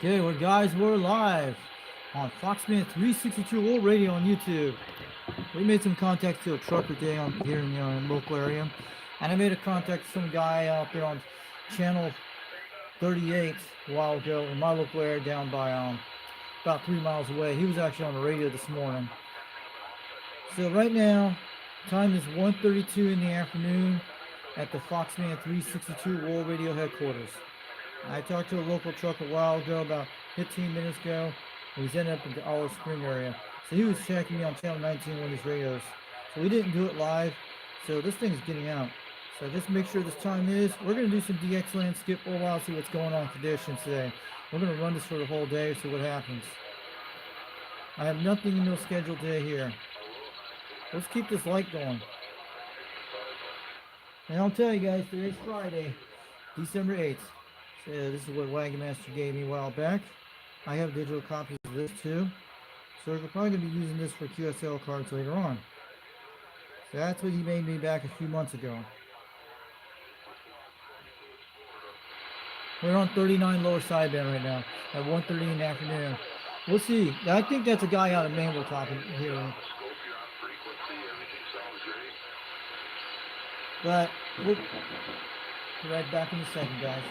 Okay, well, guys, we're live on Foxman 362 World Radio on YouTube. We made some contacts to a trucker today on here in the local area, and I made a contact to some guy out there on channel 38 a while ago in my local area down by about 3 miles away. He was actually on the radio this morning. So right now, time is 1:32 in the afternoon at the Foxman 362 World Radio headquarters. I talked to a local truck a while ago, about 15 minutes ago. He's ended up in the Olive Spring area. So he was checking me on channel 19 on these radios. So we didn't do it live. So this thing is getting out. So just make sure this time is. We're going to do some dxland, skip for a while, see what's going on conditions today. We're going to run this for the whole day, see what happens. I have nothing in no schedule today here. Let's keep this light going. And I'll tell you guys, today's Friday, December 8th. So this is what Wagon Master gave me a while back. I have digital copies of this too. So we're probably going to be using this for QSL cards later on. So that's what he made me back a few months ago. We're on 39 lower sideband right now at 1:30 in the afternoon. We'll see. I think that's a guy out of Maine we're talking here. But we'll be right back in a second, guys.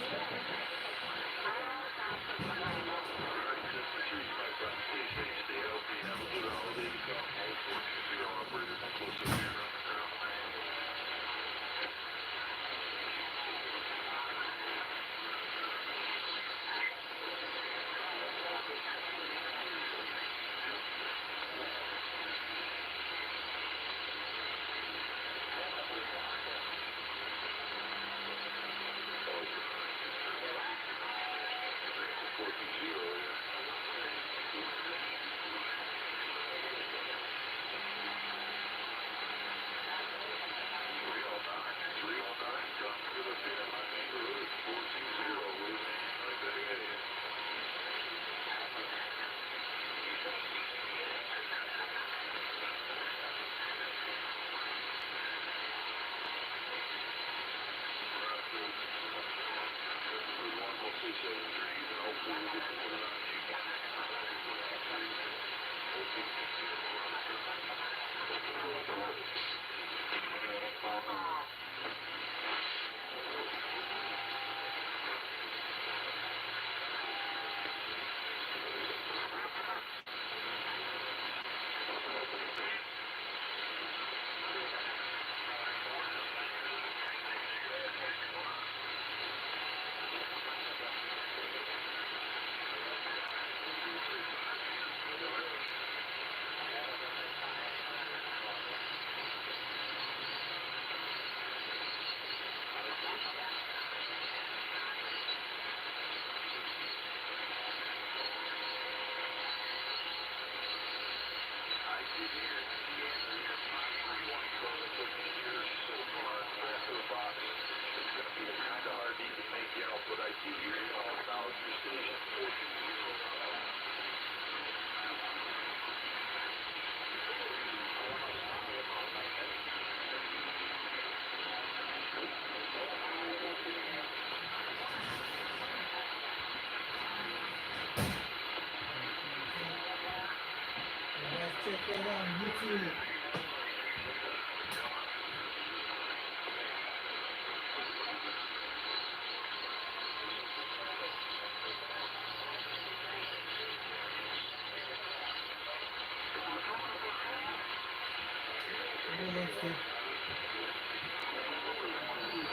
Check that out on YouTube.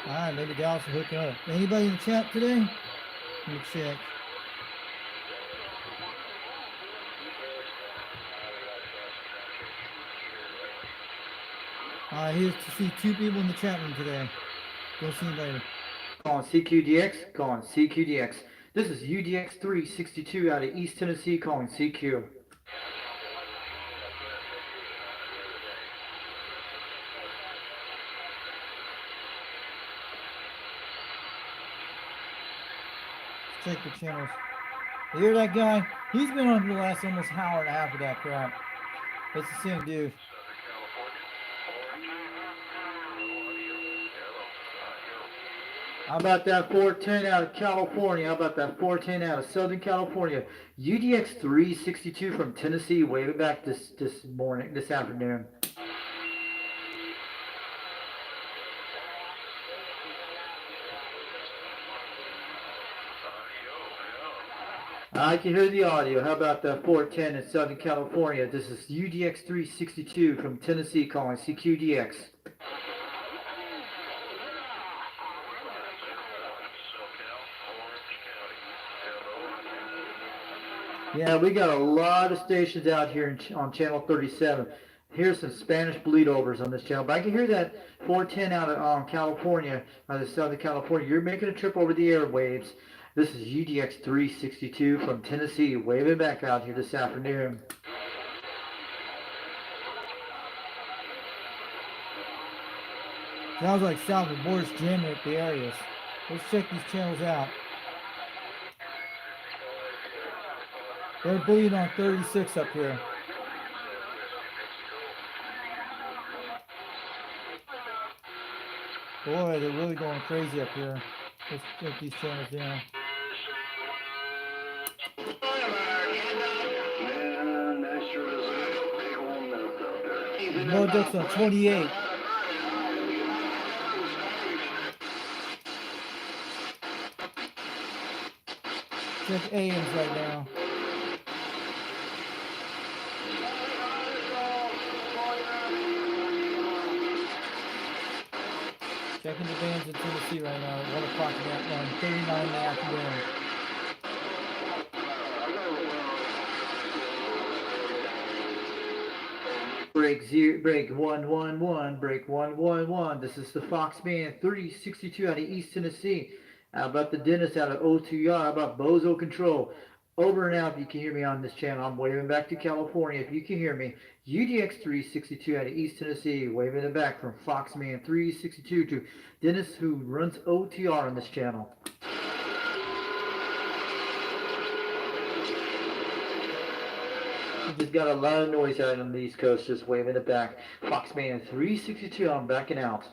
Alright, maybe Dallas will hook up. Anybody in the chat today? Let me check. Here's to see 2 people in the chat room today. Go see you later. Calling CQDX, calling CQDX. This is UDX-362 out of East Tennessee calling CQ. Check the channels. You hear that guy? He's been on for the last almost hour and a half of that crap. It's the same dude. How about that 410 out of California? How about that 410 out of Southern California? UDX-362 from Tennessee, way back this afternoon. I can hear the audio. How about that 410 in Southern California? This is UDX-362 from Tennessee calling CQDX. Yeah, we got a lot of stations out here on channel 37. Here's some Spanish bleedovers on this channel. But I can hear that 410 out of California, out of Southern California. You're making a trip over the airwaves. This is UDX-362 from Tennessee, waving back out here this afternoon. Sounds like Salvadore's jamming at the areas. Let's check these channels out. They're bleeding on 36 up here. Boy, they're really going crazy up here. Let's take these channels down. No ducks on 28. Check AMs right now. Checking the bands in Tennessee right now at 1 o'clock in the afternoon, 39 in the afternoon. Break 111, break 111. This is the Fox Band 362 out of East Tennessee. How about the Dennis out of O2R? How about Bozo Control? Over and out if you can hear me on this channel. I'm waving back to California if you can hear me. UDX-362 out of East Tennessee, waving it back from Foxman 362 to Dennis, who runs OTR on this channel. We just got a lot of noise out on the East Coast, just waving it back. Foxman 362, I'm backing out.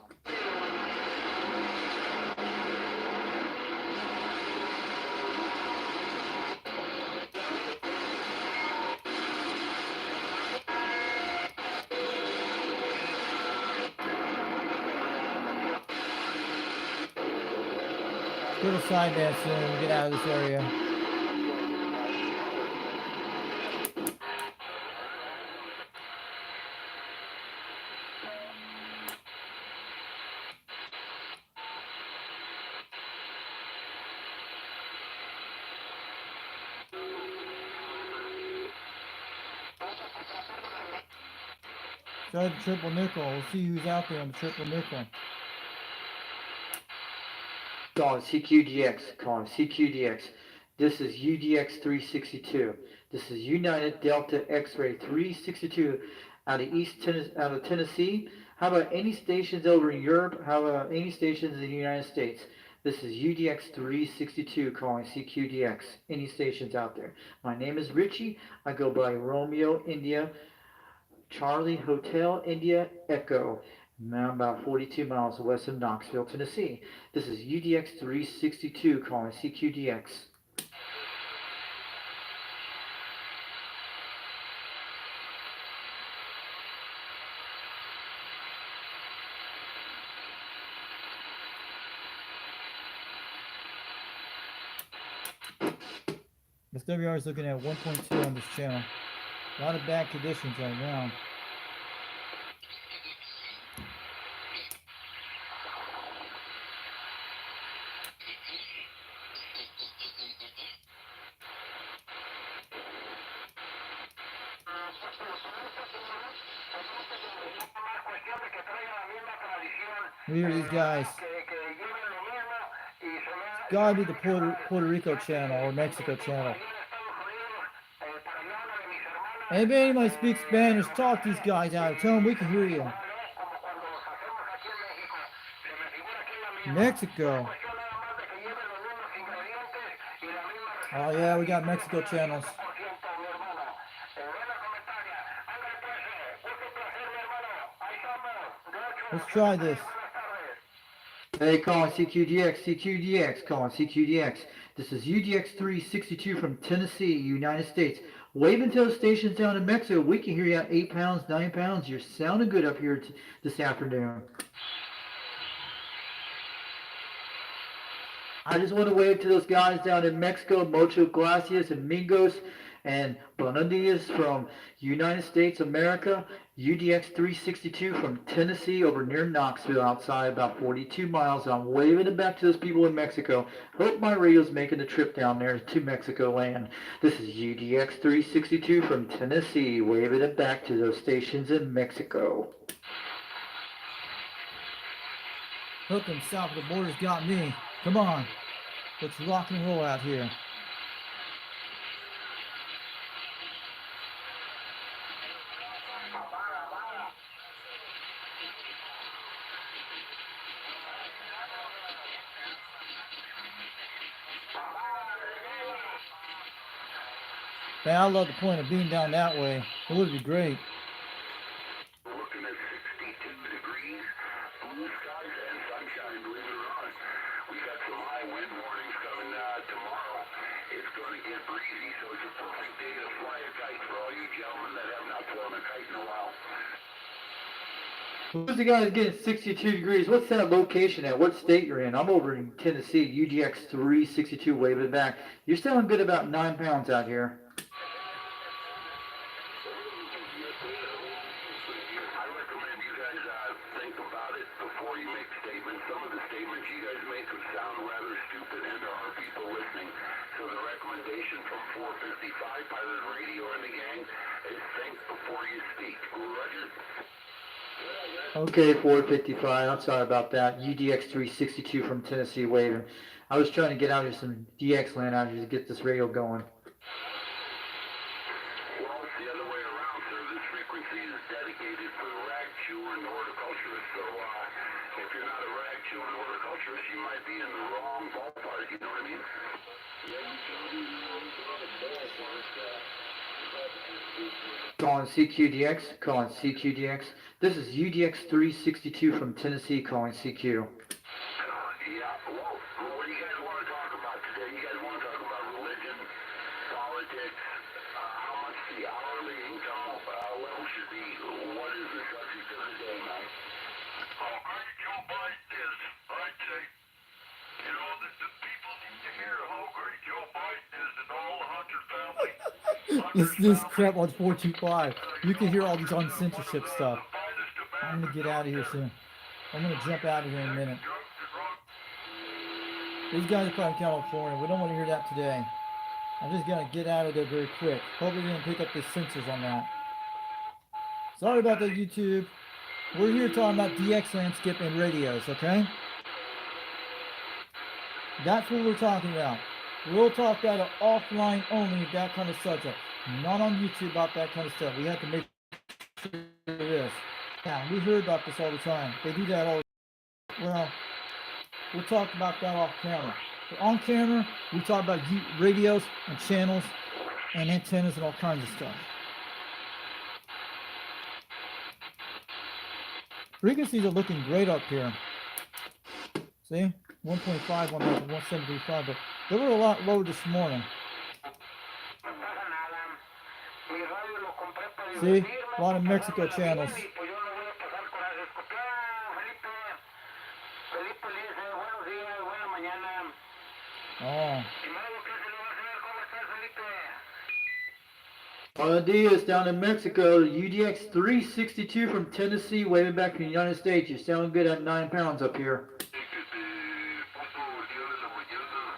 Get a sideband soon and get out of this area. Try the triple nickel. We'll see who's out there on the triple nickel. Calling CQDX, calling CQDX. This is UDX-362. This is United Delta X-Ray 362 out of Tennessee. How about any stations over in Europe? How about any stations in the United States? This is UDX-362 calling CQDX. Any stations out there? My name is Richie. I go by Romeo India Charlie Hotel India Echo. Now about 42 miles west of Knoxville, Tennessee. This is UDX-362 calling CQDX. This WR is looking at 1.2 on this channel. A lot of bad conditions right now. We hear these guys. It's gotta be the Puerto Rico channel or Mexico channel. Hey, if anybody speaks Spanish, talk these guys out. Tell them we can hear you. Mexico. Oh yeah, we got Mexico channels. Let's try this. Hey, calling CQDX, CQDX, calling CQDX. This is UDX-362 from Tennessee, United States. Waving to those stations down in Mexico. We can hear you at 8 pounds, 9 pounds. You're sounding good up here this afternoon. I just want to wave to those guys down in Mexico, Mocho Glacias and Mingos and Bonundias from United States America, UDX-362 from Tennessee over near Knoxville outside about 42 miles. I'm waving it back to those people in Mexico. Hope my radio's making the trip down there to Mexico land. This is UDX-362 from Tennessee, waving it back to those stations in Mexico. Hook 'em south of the border's got me. Come on. Let's rock and roll out here. Man, I love the point of being down that way. It would be great. Looking at 62 degrees, blue skies and sunshine, believe it or not. We got some high wind warnings coming tomorrow. It's going to get breezy, so it's a perfect day to fly a kite for all you gentlemen that have not flown a kite in a while. Who's the guy that's getting 62 degrees? What's that location at? What state you're in? I'm over in Tennessee, UDX-362, waving back. You're sounding good about 9 pounds out here. I recommend you guys think about it before you make statements. Some of the statements you guys make would sound rather stupid, and there are people listening. So the recommendation from 455 Pirate Radio and the gang is think before you speak. Roger. Okay, 455. I'm sorry about that. UDX-362 from Tennessee, waving. I was trying to get out here some dxland out here to get this radio going. Well, it's the other way around, sir. This frequency is dedicated for the rag-chewing horticulturist. So if you're not a rag-chewing horticulturist, you might be in the wrong ballpark. You know what I mean? Calling CQDX, calling CQDX. This is UDX-362 from Tennessee, calling CQ. Yeah, well, what do you guys want to talk about today? You guys want to talk about religion, politics, how much the hourly income level should be? What is the subject of the day, man? How great Joe Biden is, I'd say. You know, the people need to hear how great Joe Biden is and all the Hunter family. This crap on 425. You can hear all these on censorship stuff. I'm gonna get out of here soon. I'm gonna jump out of here in a minute. These guys are from California. We don't want to hear that today. I'm just gonna get out of there very quick. Hopefully they didn't pick up the censors on that. Sorry about that, YouTube. We're here talking about dxland skip and radios, okay? That's what we're talking about. We'll talk about it offline only, that kind of subject. Not on YouTube about that kind of stuff. We have to make sure of this. Yeah, we hear about this all the time. They do that all the time. Well, we'll talk about that off camera. But on camera, we talk about radios and channels and antennas and all kinds of stuff. Frequencies are looking great up here. See? 1.5 on that, 175, but they were a lot lower this morning. See? A lot of Mexico channels. Oh. Buenos dias down in Mexico, UDX-362 from Tennessee, waving back from the United States. You're sounding good at 9 pounds up here.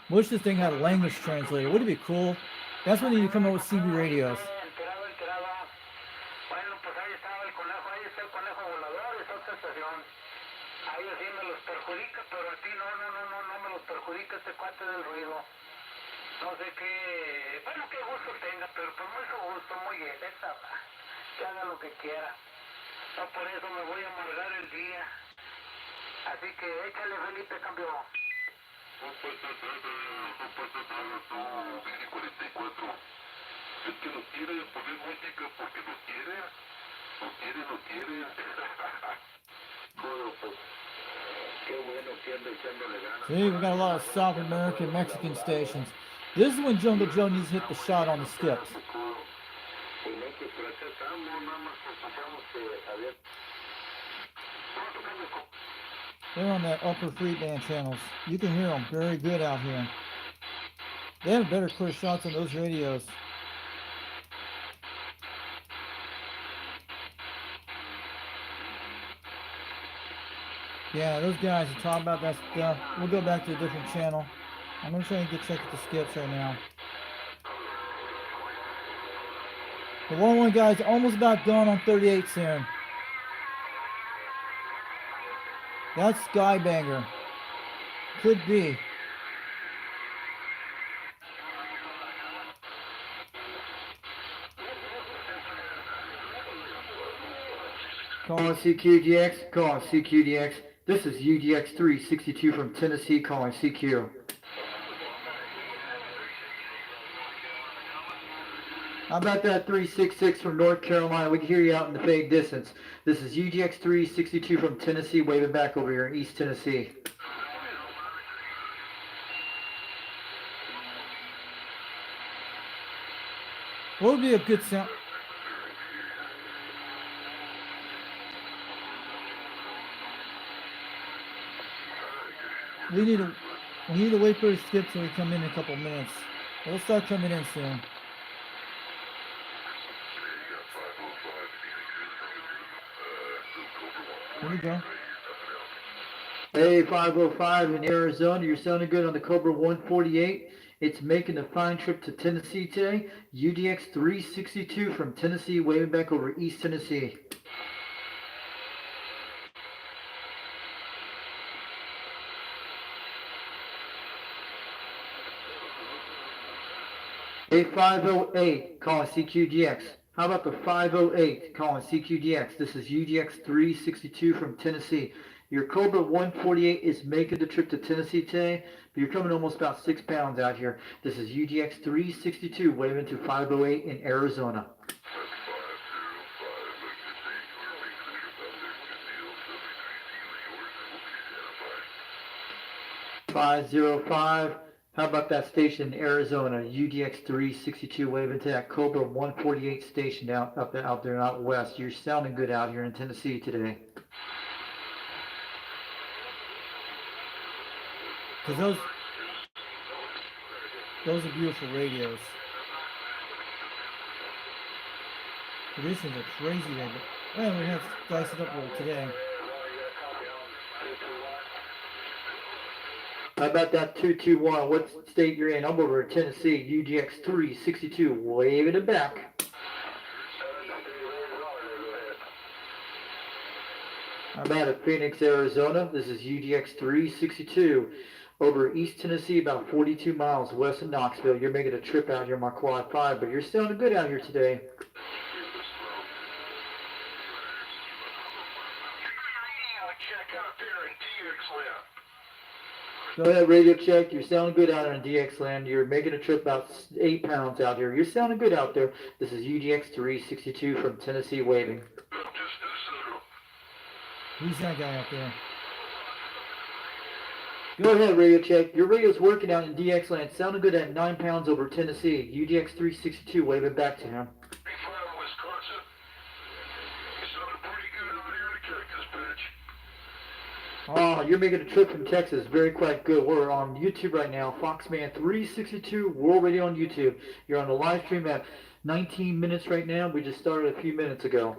Wish this thing had a language translator. Wouldn't it be cool? That's when you come up with CB radios. No sé qué, bueno, qué gusto tenga, pero por mucho gusto, muy bien, que haga lo que quiera. No por eso me voy a amargar el día. Así que échale, Felipe, cambio. No pasa nada, tú, Billy 44. Es que no quiere poner música porque no quiere. No quiere. Bueno, pues. See, we got a lot of South American, Mexican stations. This is when Jungle Joe needs to hit the shot on the skips. They're on that upper freeband channels. You can hear them very good out here. They have better clear shots on those radios. Yeah, those guys are talking about that stuff. We'll go back to a different channel. I'm going to try and check the skips right now. The 1-1 guy's almost about done on 38 soon. That's Skybanger. Could be. Calling CQDX, calling CQDX. This is UDX-362 from Tennessee, calling CQ. How about that 366 from North Carolina? We can hear you out in the fade distance. This is UDX-362 from Tennessee, waving back over here in East Tennessee. What would be a good sound? We need to wait for the skip till we come in a couple minutes. They'll start coming in soon. Here we go. Hey, 505 in Arizona. You're sounding good on the Cobra 148. It's making a fine trip to Tennessee today. UDX 362 from Tennessee, waving back over East Tennessee. Hey, 508 calling CQDX. How about the 508 calling CQDX? This is UDX 362 from Tennessee. Your Cobra 148 is making the trip to Tennessee today, but you're coming almost about 6 pounds out here. This is UDX 362 waving to 508 in Arizona. 505. How about that station in Arizona, UDX 362, waving to that Cobra 148 station out there out west. You're sounding good out here in Tennessee today. Because those are beautiful radios. Conditions are crazy there, but well, we have to dice it up a little today. How about that 221? What state you're in? I'm over in Tennessee, UDX 362, waving it back. How about it, Phoenix, Arizona? This is UDX 362 over East Tennessee, about 42 miles west of Knoxville. You're making a trip out here on my Quad 5, but you're sounding good out here today. Go ahead, radio check. You're sounding good out there in DXland. You're making a trip about 8 pounds out here. You're sounding good out there. This is UDX 362 from Tennessee, waving. Who's that guy out there? Go ahead, radio check. Your radio's working out in DXland. Sounding good at 9 pounds over Tennessee. UDX 362, waving back to him. Oh, you're making a trip from Texas. Very quite good. We're on YouTube right now. Foxman 362 World Radio on YouTube. You're on the live stream at 19 minutes right now. We just started a few minutes ago.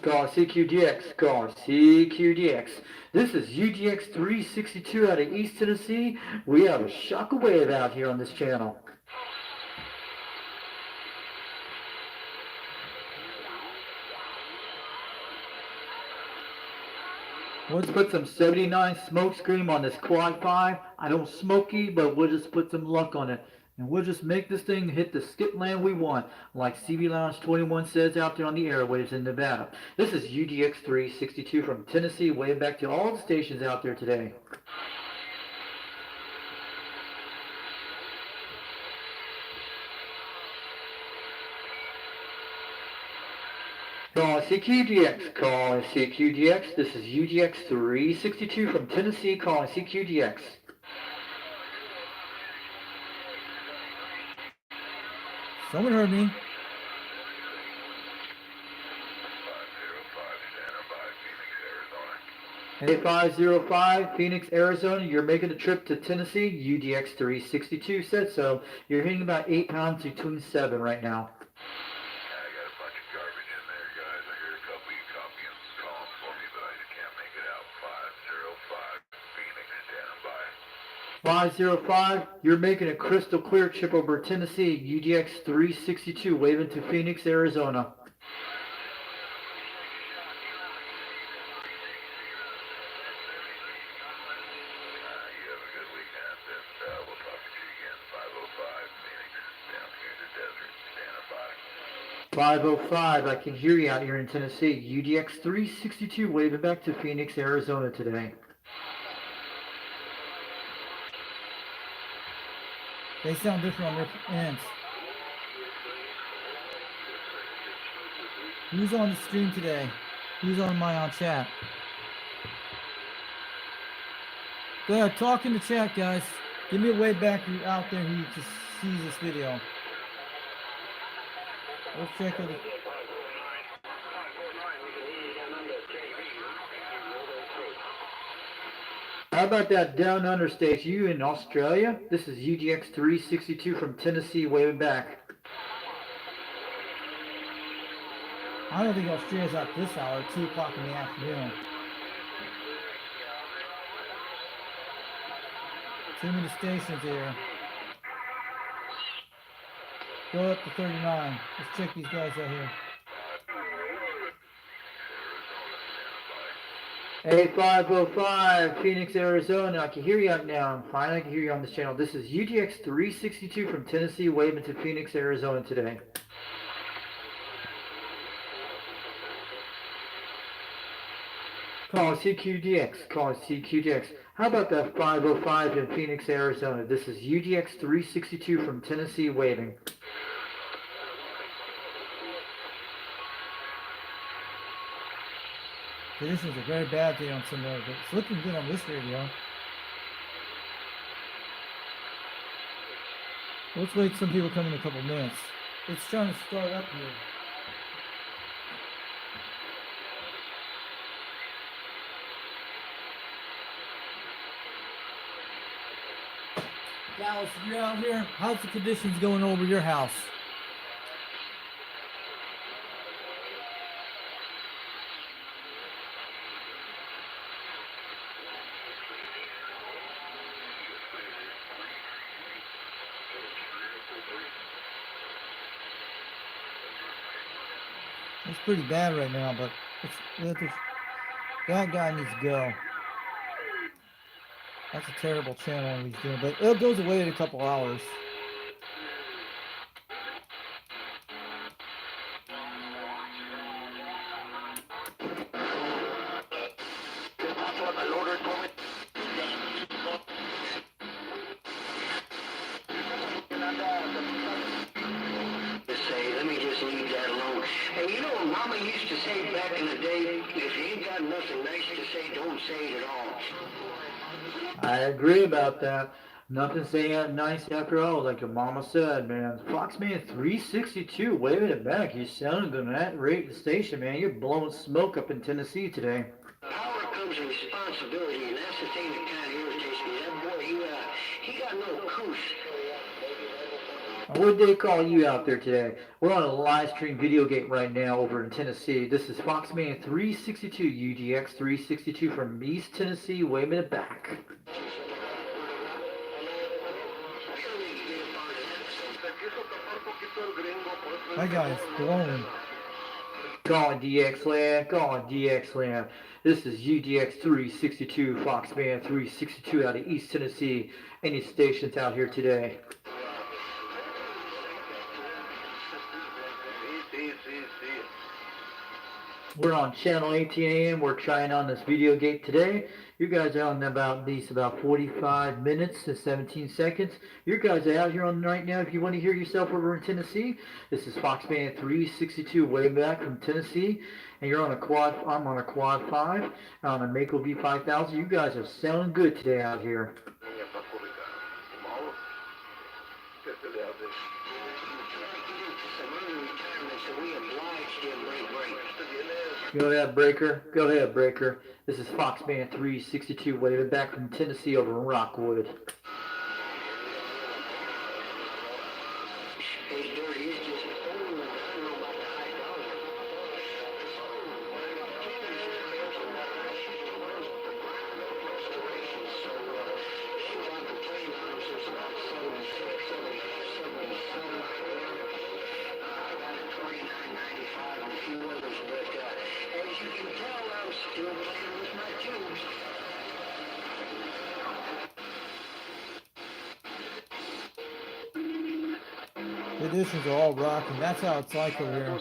Call CQDX, call CQDX. This is UDX 362 out of East Tennessee. We have a shockwave out here on this channel. Let's put some 79 smoke scream on this Quad 5. I don't smoky, but we'll just put some luck on it. And we'll just make this thing hit the skip land we want, like CB Lounge 21 says out there on the airwaves in Nevada. This is UDX 362 from Tennessee, way back to all the stations out there today. Calling CQDX, calling CQDX. This is UDX-362 from Tennessee, calling CQDX. Someone heard me. 505 Phoenix, Arizona. You're making the trip to Tennessee. UDX-362 said so. You're hitting about 8 pounds between 7 right now. I got a bunch of garbage in there, guys. I heard a couple of you copying calling for me, but I just can't make it out. 505 Phoenix, standing by. 505, you're making a crystal clear trip over Tennessee. UDX-362 waving to Phoenix, Arizona. You have a good weekend, and we'll talk to you again. 505 Phoenix, down here in the desert, standing by. 505, I can hear you out here in Tennessee. UDX-362 waving back to Phoenix, Arizona today. They sound different on their ends. Who's on the stream today? Who's on my chat? Go ahead, talk in the chat, guys. Give me a wave back out there who just sees this video. Let's check it. How about that down under stage? You in Australia? This is UDX-362 from Tennessee waving back. I don't think Australia's at this hour, 2 o'clock in the afternoon. Too many stations here. Go up to 39. Let's check these guys out here. 8505 Phoenix, Arizona. I can hear you out now. Finally, I can hear you on this channel. This is UDX-362 from Tennessee waving to Phoenix, Arizona today. Call CQDX. Call CQDX. How about that 505 in Phoenix, Arizona? This is UDX-362 from Tennessee waving. Conditions are very bad today on some roads, but it's looking good on this radio. Let's wait some people come in a couple minutes. It's trying to start up here. Dallas, you're out here. How's the conditions going over your house? It's pretty bad right now, but that guy needs to go. That's a terrible channel he's doing, but it goes away in a couple hours. Let me just leave that alone. And you know, Mama used to say back in the day, if you ain't got nothing nice to say, don't say it at all. I agree about that. Nothing saying nice after all, like your mama said, man. Foxman 362, waving it back. You sounded good at that rate the station, man. You're blowing smoke up in Tennessee today. Power comes with responsibility, and that's the thing that kind of irritates me. That boy, he got no couth. What did they call you out there today? We're on a live stream video gate right now over in Tennessee. This is Foxman 362, UDX 362 from East Tennessee, waving it back. Hi guys, blowing. Calling dxland, calling dxland. This is UDX 362, Foxman 362 out of East Tennessee. Any stations out here today? We're on channel 18 AM. We're trying on this video gate today. You guys are on about 45 minutes to 17 seconds. You guys are out here on right now. If you want to hear yourself over in Tennessee, this is Foxman 362 way back from Tennessee. And you're on a quad, I'm on a quad 5, on a Mako V5000. You guys are sounding good today out here. Go ahead, Breaker. Go ahead, Breaker. This is Foxman 362 waving back from Tennessee over in Rockwood. The additions are all rocking. That's how it's like over here.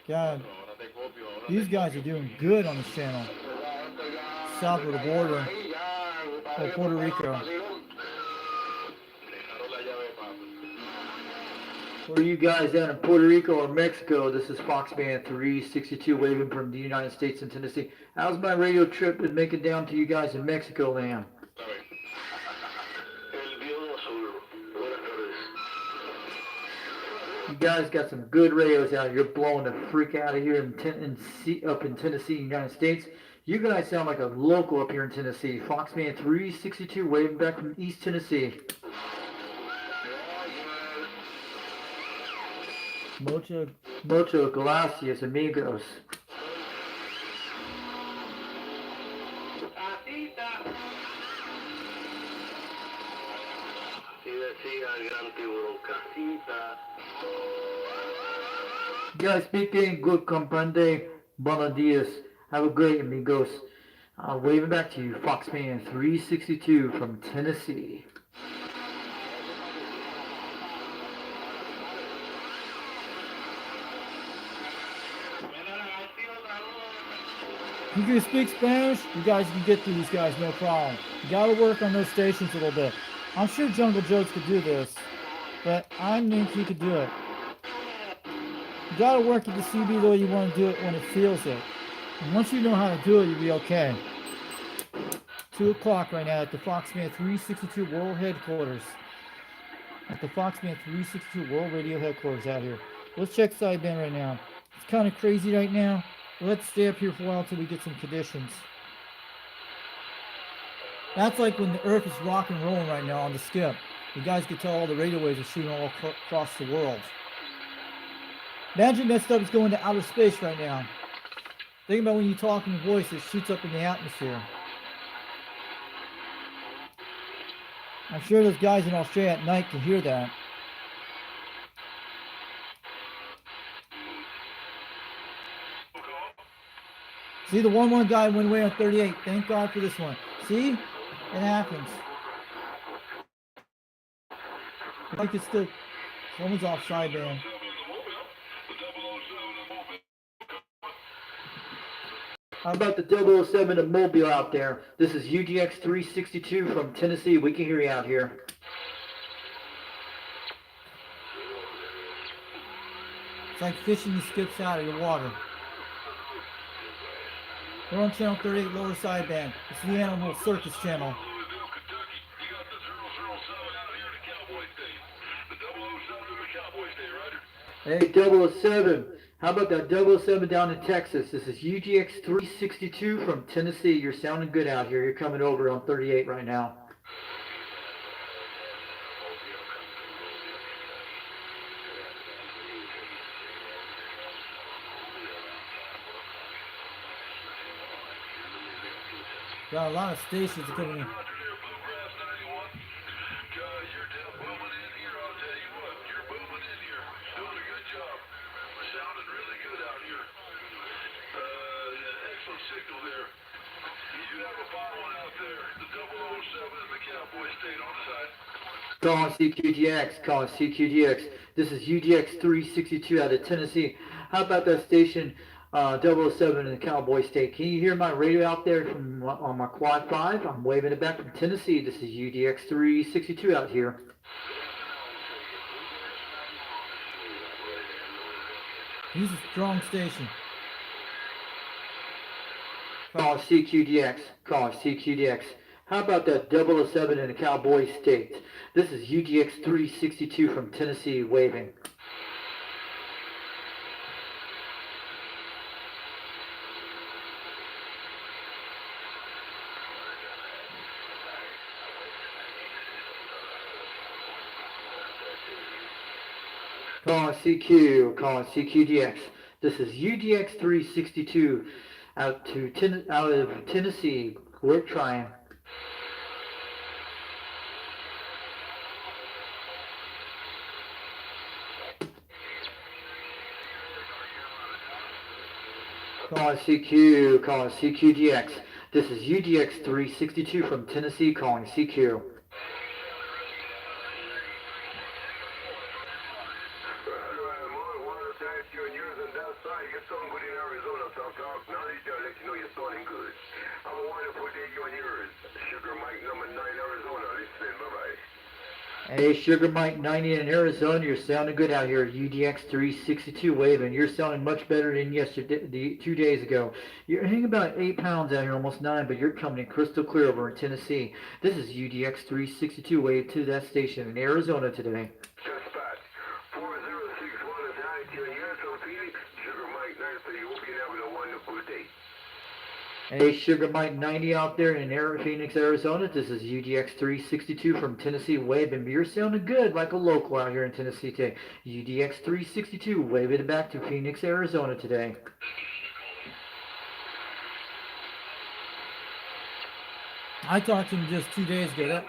God, these guys are doing good on this channel. South of the border of Puerto Rico. For you guys down in Puerto Rico or Mexico, this is Foxman 362 waving from the United States and Tennessee. How's my radio trip been making down to you guys in Mexico land? You guys got some good radios out here. You're blowing the freak out of here up in Tennessee, United States. You guys sound like a local up here in Tennessee. Foxman 362 waving back from East Tennessee. Mucho gracias, amigos. You guys speak any good, comprende? Buenos dias. Have a great, amigos. Waving back to you, Foxman 362 from Tennessee. You can speak Spanish, you guys can get through these guys, no problem. You gotta work on those stations a little bit. I'm sure Jungle Jokes could do this, but I think he could do it. You gotta work at the CB the way you want to do it when it feels it. And once you know how to do it, you'll be okay. 2 o'clock right now at the Foxman 362 World Headquarters. At the Foxman 362 World Radio Headquarters out here. Let's check sideband right now. It's kind of crazy right now. Let's stay up here for a while until we get some conditions. That's like when the earth is rock and rolling right now on the skip. You guys can tell all the radio waves are shooting all across the world. Imagine that stuff is going to outer space right now. Think about when you talk in your voice, it shoots up in the atmosphere. I'm sure those guys in Australia at night can hear that. See, the 1-1 guy went away on 38. Thank God for this one. See? It happens. I think it's still... Someone's off sideband. How about the 007 of Mobile out there? This is UDX-362 from Tennessee. We can hear you out here. It's like fishing the skips out of your water. We're on channel 38, lower sideband. It's the Animal Circus channel. Hey, 007. How about that 007 down in Texas? This is UDX-362 from Tennessee. You're sounding good out here. You're coming over on 38 right now. Got a lot of stations coming in. Calling CQDX, calling CQDX. This is UDX-362 out of Tennessee. How about that station 007 in the Cowboy State? Can you hear my radio out there from on my Quad 5? I'm waving it back from Tennessee. This is UDX-362 out here. He's a strong station. Call CQDX, call CQDX. How about that 007 in the Cowboy State? This is UDX-362 from Tennessee waving. Calling CQ, calling CQDX. This is UDX-362 out of Tennessee. We're trying. Calling CQ, calling CQDX. This is UDX-362 from Tennessee calling CQ. Hey, Sugar Mike 90 in Arizona, you're sounding good out here. UDX-362 waving. You're sounding much better than yesterday, 2 days ago. You're hanging about 8 pounds out here, almost 9, but you're coming in crystal clear over in Tennessee. This is UDX-362 wave to that station in Arizona today. Dispatch, 4061 is 90 years from Phoenix. Sugar Mike 90, so you hope you're having a wonderful day. Hey, Sugar Mike 90 out there in Phoenix, Arizona. This is UDX-362 from Tennessee waving. You're sounding good like a local out here in Tennessee today. UDX-362 waving it back to Phoenix, Arizona today. I talked to him just 2 days ago. We have 2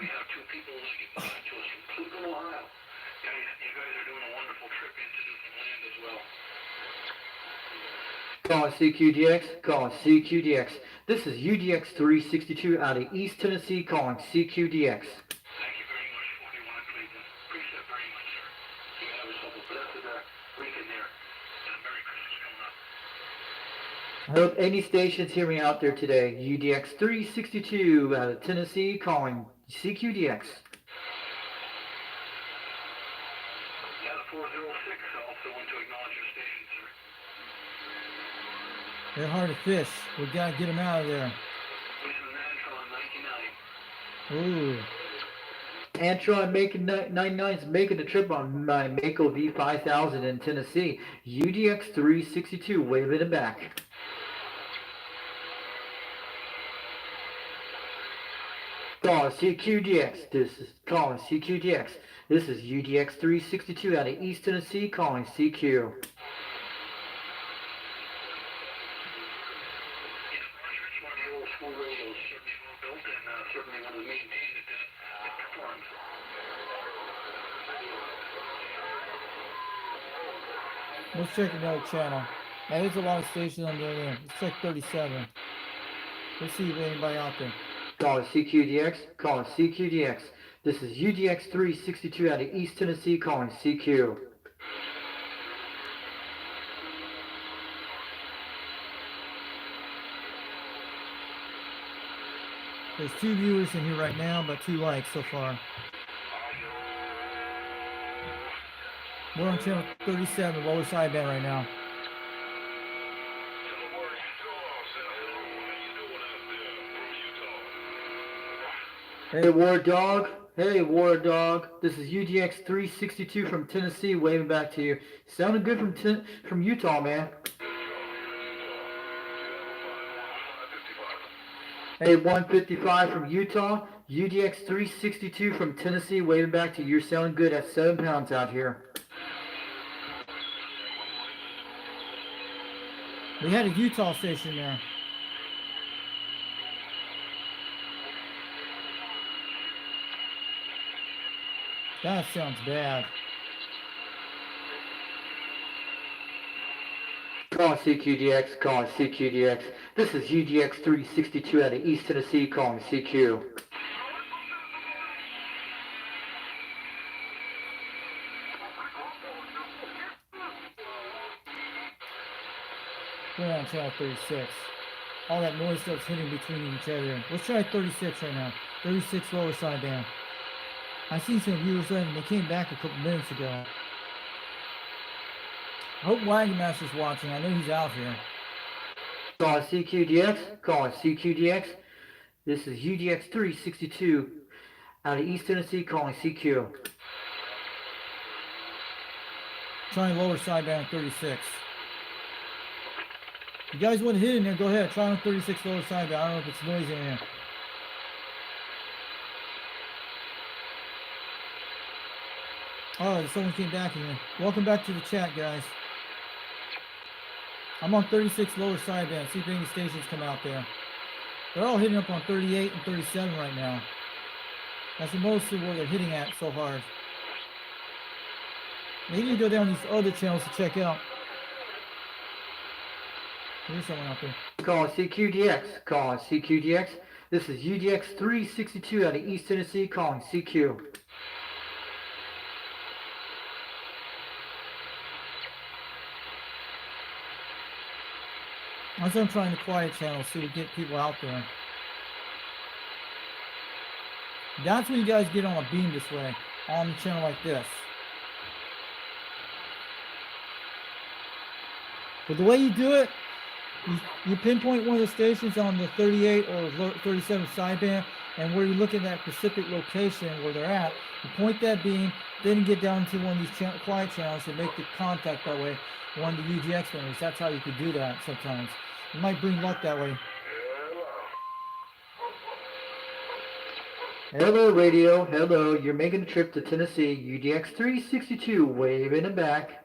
people that get back to us from Cleveland, Ohio. Yeah, you guys are doing a wonderful trip into Newfoundland as well. Calling CQDX, calling CQDX. This is UDX-362 out of East Tennessee calling CQDX. Thank you very much, 41 in Cleveland. Appreciate it very much, sir. You have yourself a blessed weekend there. And Merry Christmas coming up. I hope any stations hear me out there today. UDX-362 out of Tennessee calling CQDX. Yeah, the 406 also went to acknowledge your station, sir. They're hard to fish. We gotta get them out of there. This is an Antron 99. Ooh. Antron making 99 is making the trip on my Mako V5000 in Tennessee. UDX-362 waving it back. Calling CQDX. This is calling CQDX. This is UDX-362 out of East Tennessee calling CQ. Let's check another channel. Now, there's a lot of stations on there. Let's check 37. Let's see if anybody out there. Calling CQDX, calling CQDX. This is UDX-362 out of East Tennessee calling CQ. There's 2 viewers in here right now, but 2 likes so far. We're on channel 37, lower sideband right now. Hey, War Dog. Hey, War Dog. This is UDX-362 from Tennessee waving back to you. Sounding good from Utah, man. Hey, 155 from Utah. UDX-362 from Tennessee waving back to you. You're sounding good at 7 pounds out here. We had a Utah station there. That sounds bad. Calling CQDX, calling CQDX. This is UDX-362 out of East Tennessee calling CQ. We're on channel 36. All that noise stuff's hitting between each other. Let's try 36 right now. 36 lower sideband. I seen some viewers there and they came back a couple minutes ago. I hope Wagon Master's watching. I know he's out here. Calling CQDX, calling CQDX. This is UDX-362 out of East Tennessee, calling CQ. Trying lower sideband 36. You guys want to hit in there, go ahead. Try on 36 lower sideband. I don't know if it's noisy in here. Oh, someone came back in here. Welcome back to the chat, guys. I'm on 36 lower sideband. See if any stations come out there. They're all hitting up on 38 and 37 right now. That's mostly where they're hitting at so hard. Maybe you go down these other channels to check out. There's someone out there. Calling CQDX, calling CQDX. This is UDX-362 out of East Tennessee, calling CQ. That's what I'm trying to quiet channels so we get people out there. That's when you guys get on a beam this way, on a channel like this. But the way you do it, you pinpoint one of the stations on the 38 or 37 sideband, and where you look at that specific location where they're at, you point that beam, then you get down to one of these quiet channels and make the contact that way, one of the UDX members. That's how you could do that sometimes. You might bring luck that way. Hello radio, hello, you're making a trip to Tennessee, UDX-362, wave in the back.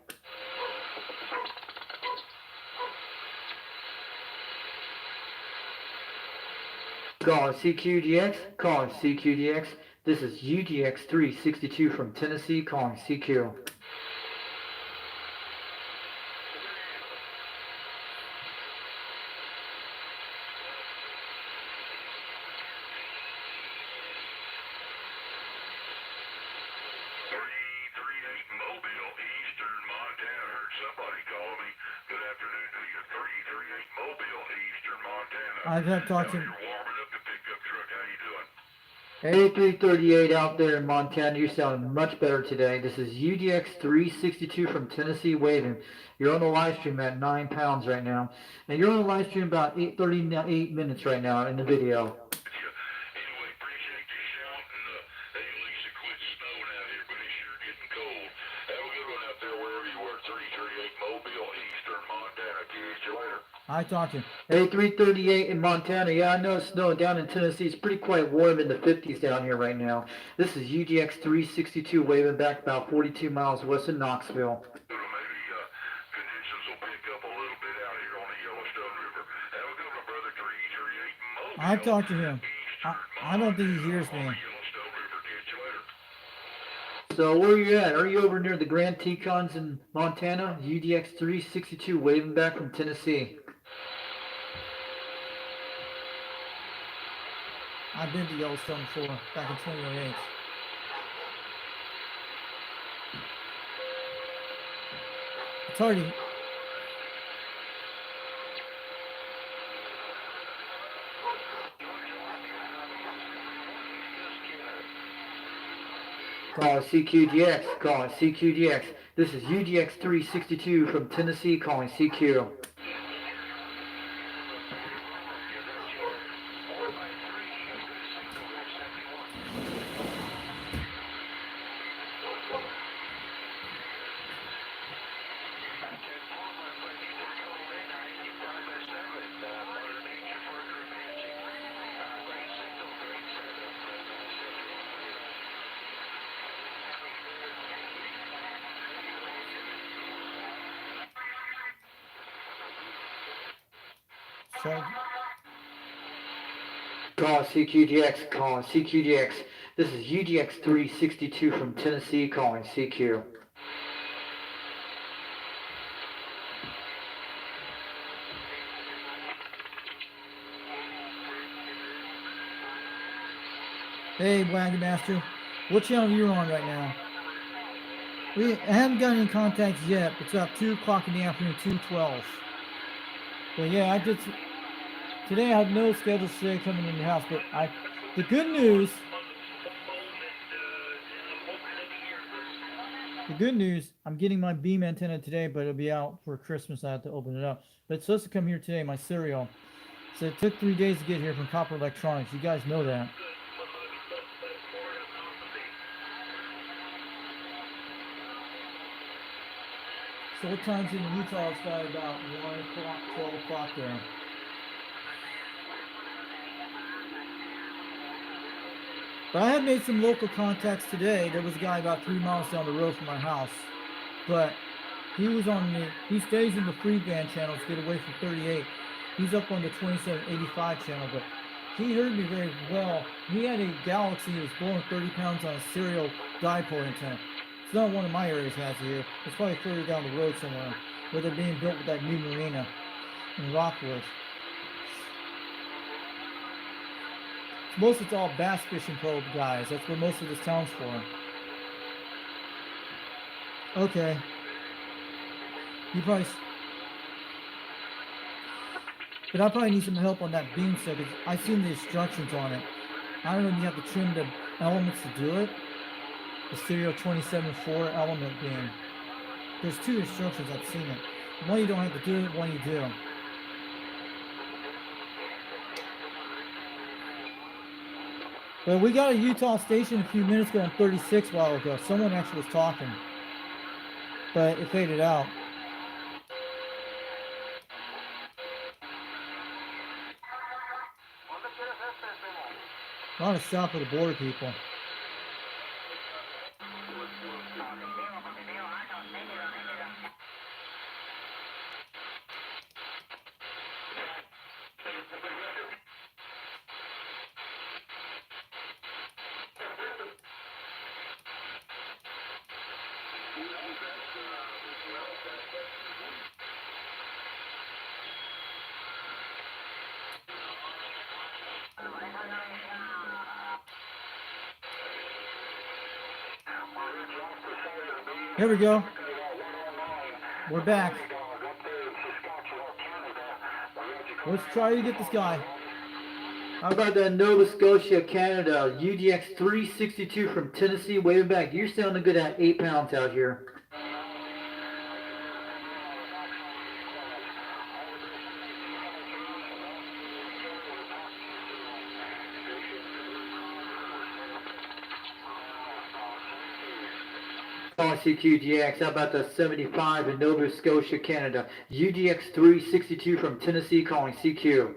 Calling CQDX, calling CQDX. This is UDX-362 from Tennessee, calling CQ. I've had talked to 8338 out there in Montana, you sound much better today. This is UDX-362 from Tennessee waving. You're on the live stream at 9 pounds right now. And you're on the live stream about 38 minutes right now in the video. I talked to him. 8338 in Montana. Yeah, I know it's snowing down in Tennessee. It's pretty quite warm in the 50s down here right now. This is UDX-362 waving back about 42 miles west of Knoxville. I talked to him. I don't think he hears me. So where are you at? Are you over near the Grand Tetons in Montana? UDX-362 waving back from Tennessee. I've been to Yellowstone before, back in 2008. It's already... Calling CQDX, calling CQDX. This is UDX-362 from Tennessee, calling CQ. So, Calling CQDX, calling CQDX. This is UDX-362 from Tennessee, calling CQ. hey, Wagon Master, what channel are you on right now? I haven't got any contacts yet. It's about 2 o'clock in the afternoon, 2:12. But yeah, today I have no schedule today coming in the house, but the good news, I'm getting my beam antenna today, but it'll be out for Christmas. I have to open it up. But it's supposed to come here today, my serial. So it took 3 days to get here from Copper Electronics. You guys know that. So what time's in Utah? It's probably about 1 o'clock, 12 o'clock there. But I have made some local contacts today. There was a guy about 3 miles down the road from my house. But he stays in the free band channels, get away from 38. He's up on the 2785 channel, but he heard me very well. He had a Galaxy that was blowing 30 pounds on a serial dipole antenna. It's not one of my areas has here. It's probably further down the road somewhere, where they're being built with that new marina in Rockwood. It's all bass fishing probe guys. That's what most of this town's for. Okay. But I probably need some help on that beam set, because I've seen the instructions on it. I don't know if you have to trim the elements to do it. The Stereo 27.4 element beam. There's 2 instructions, I've seen it. One you don't have to do it, one you do. But we got a Utah station a few minutes ago on 36 a while ago. Someone actually was talking. But it faded out. A lot of south of the border people. Here we go. We're back. Let's try to get this guy. How about that Nova Scotia, Canada, UDX-362 from Tennessee, waving back. You're sounding good at 8 pounds out here. CQDX, how about the 75 in Nova Scotia, Canada, UDX-362 from Tennessee, calling CQ.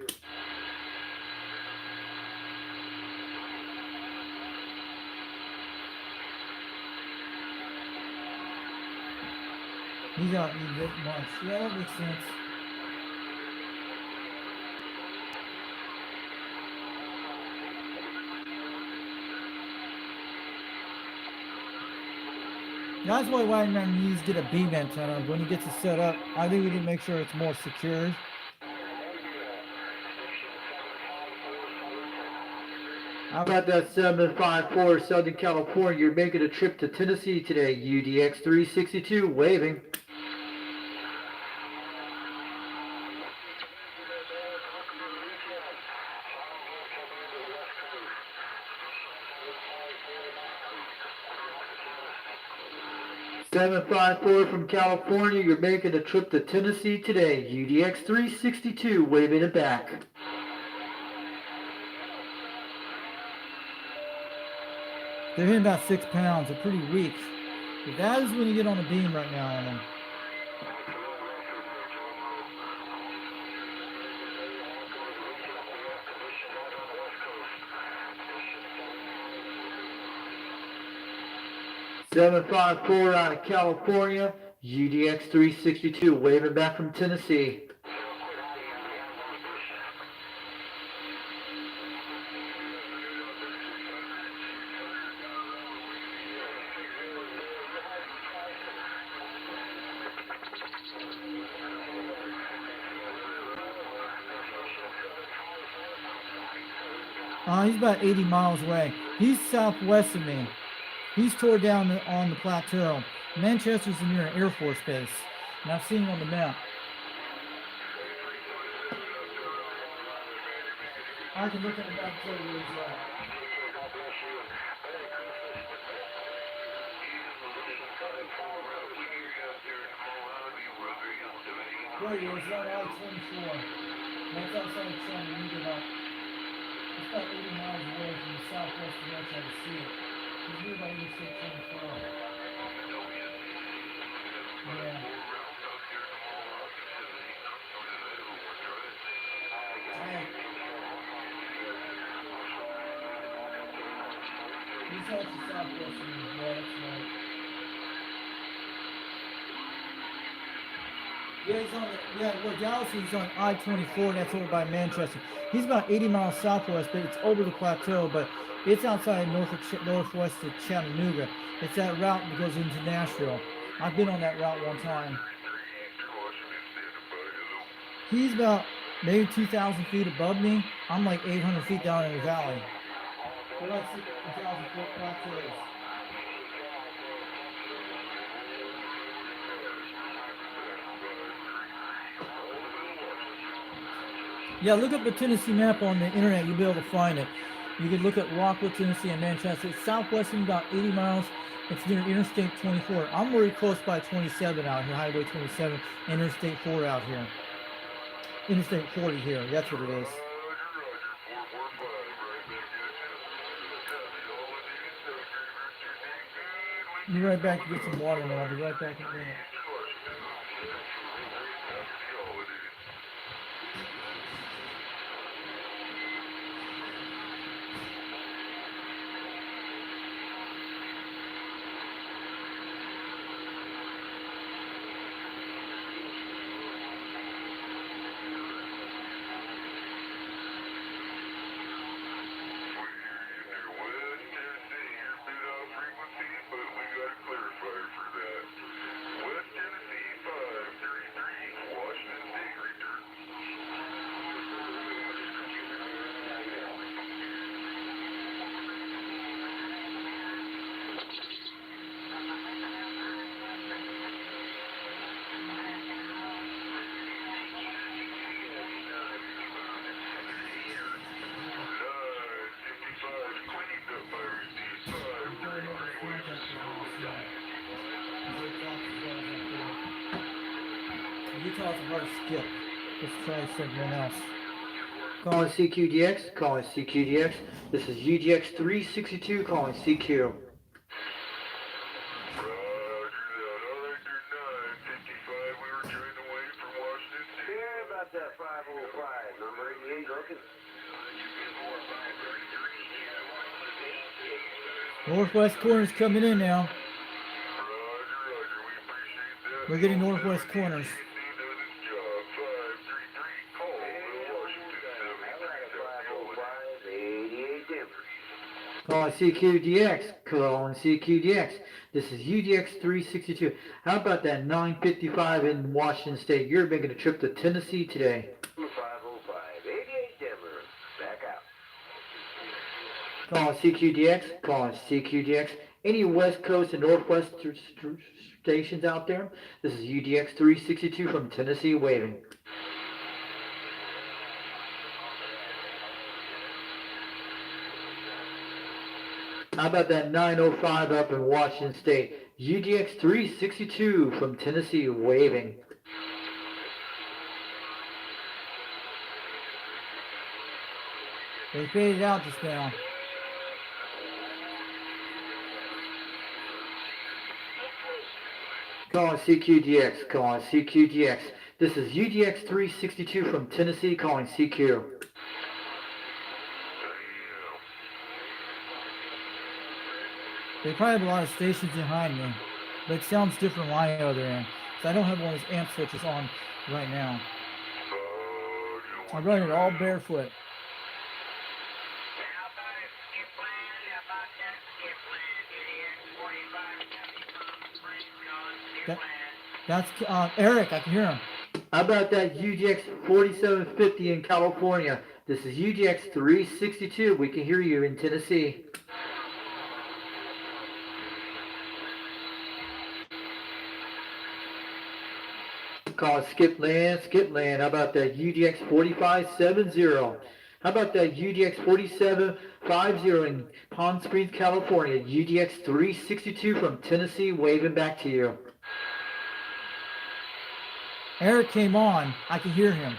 He's out a bit much. Yeah, that makes sense. That's why Wagner needs to get a beam antenna. When he gets it set up, I think we need to make sure it's more secure. How about that 754 Southern California? You're making a trip to Tennessee today. UDX-362 waving. $754 from California, you're making a trip to Tennessee today. UDX-362 waving it back. They're hitting about 6 pounds. They're pretty weak. But that is when you get on the beam right now on them. $754 out of California, UDX-362 waving back from Tennessee. He's about 80 miles away. He's southwest of me. He's tore down on the plateau. Manchester's near an Air Force base, and I've seen him on the map. I can look at the back tell you where he's at. There he is, on I-24. That's outside of Chattanooga. It's about 80 miles away from the southwest direction. I can see it. He's near by Interstate 24. Yeah. Hey. He's out to southwest of me. Yeah, that's right. Yeah, he's on where Dallas is on I-24, that's over by Manchester. He's about 80 miles southwest, but it's over the plateau, but it's outside northwest of Chattanooga. It's that route that goes into Nashville. I've been on that route one time. He's about maybe 2,000 feet above me. I'm like 800 feet down in the valley. We're like 6,000 foot plateaus. Yeah, look up the Tennessee map on the internet. You'll be able to find it. You can look at Rockville, Tennessee, and Manchester. It's southwest of about 80 miles. It's near Interstate 24. I'm very close by 27 out here, Highway 27, and Interstate 4 out here. Interstate 40 here. That's what it is. Be right back to get some water, man. I'll be right back in a minute. Utah's a hard skip. Let's try something else. Calling CQDX, calling CQDX. This is UDX-362 calling CQ. Northwest corners coming in now. We're getting northwest corners. Calling CQDX, calling CQDX. This is UDX-362. How about that 9:55 in Washington State? You're making a trip to Tennessee today. 505, 88 Denver, back out. Calling CQDX, calling CQDX. Any West Coast and Northwest stations out there? This is UDX-362 from Tennessee waving. How about that 9:05 up in Washington State? UDX-362 from Tennessee waving. They faded out just now. Calling CQDX, calling CQDX. This is UDX-362 from Tennessee calling CQ. They probably have a lot of stations behind me, but it sounds different on my other end. So I don't have one of those amp switches on right now. I'm running it all barefoot. That's Eric, I can hear him. How about that UDX 4750 in California? This is UDX 362. We can hear you in Tennessee. Call Skip Land, Skip Land. How about that UDX 4570? How about that UDX 4750 in Palm Springs, California? UDX 362 from Tennessee, waving back to you. Eric came on. I can hear him.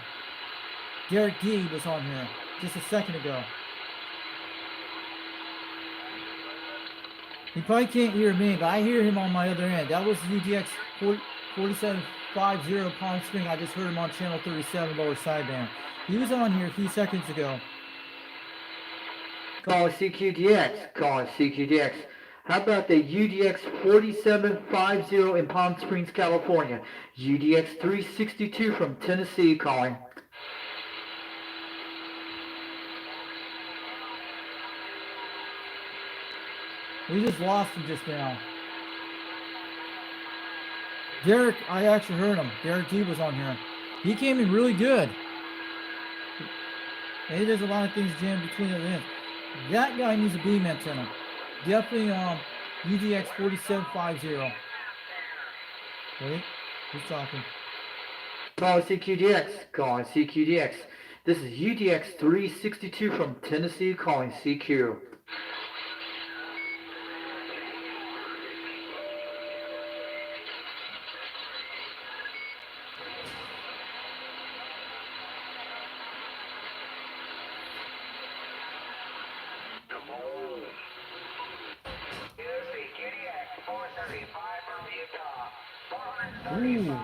Derek D was on here just a second ago. He probably can't hear me, but I hear him on my other end. That was UDX 4750 Palm Spring. I just heard him on channel 37 lower sideband. He was on here a few seconds ago. Calling CQDX. Calling CQDX. How about the UDX 4750 in Palm Springs, California? UDX 362 from Tennessee calling. We just lost him just now. Derek, I actually heard him. Derek D was on here. He came in really good. And he does a lot of things jammed between the ends. That guy needs a beam antenna. Definitely UDX 4750. Wait, who's talking? Calling CQDX. Calling CQDX. This is UDX 362 from Tennessee calling CQ. Ooh.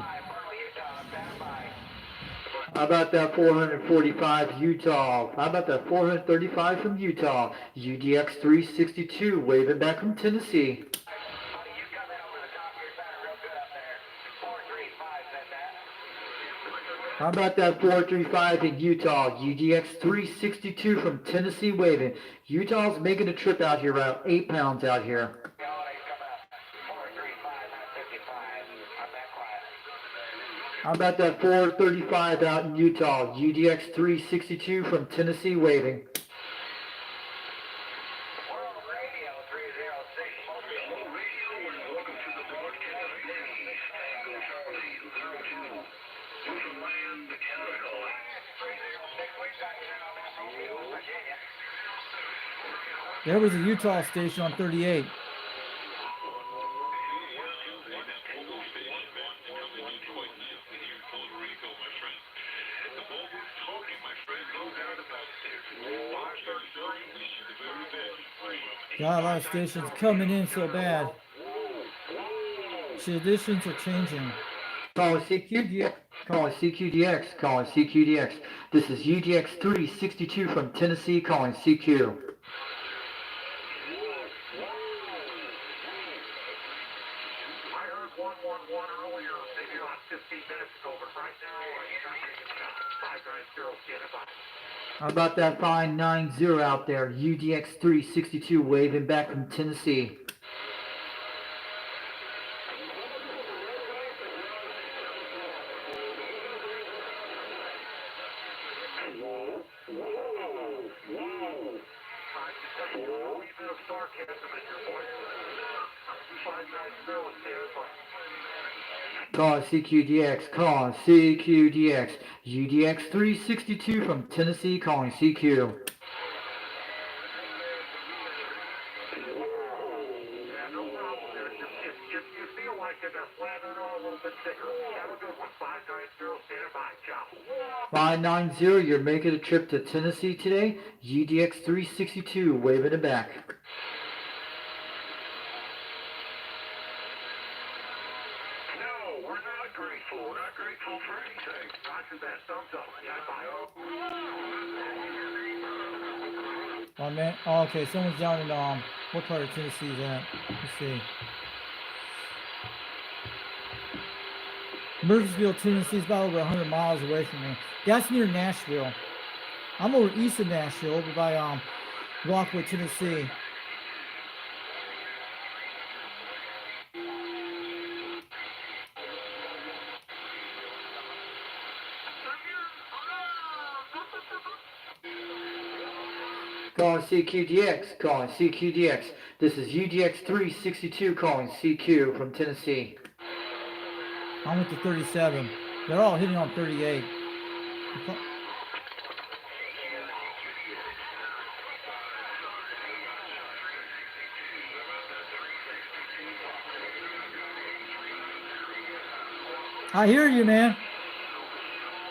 How about that 445 Utah? How about that 435 from Utah? UDX 362 waving back from Tennessee. How about that 435 in Utah? UDX 362 from Tennessee waving. Utah's making a trip out here, around 8 pounds out here. How about that 435 out in Utah? UDX 362 from Tennessee waving. There was a Utah station on 38. Got a lot of stations coming in so bad. Stations are changing. Calling CQDX. Calling CQDX. Calling CQDX. This is UDX 362 from Tennessee calling CQ. How about that fine 90 out there? UDX 362 waving back from Tennessee. Call CQDX, call CQDX, UDX 362 from Tennessee calling CQ. Fine 90, you're making a trip to Tennessee today. UDX 362 waving it back. Oh man, oh, okay, someone's down in what part of Tennessee is that? Let's see. Murfreesboro, Tennessee is about over 100 miles away from me. That's near Nashville. I'm over east of Nashville, over by Rockwood, Tennessee. Calling CQDX, calling CQDX. This is UDX 362 calling CQ from Tennessee. I went to 37. They're all hitting on 38. I hear you, man.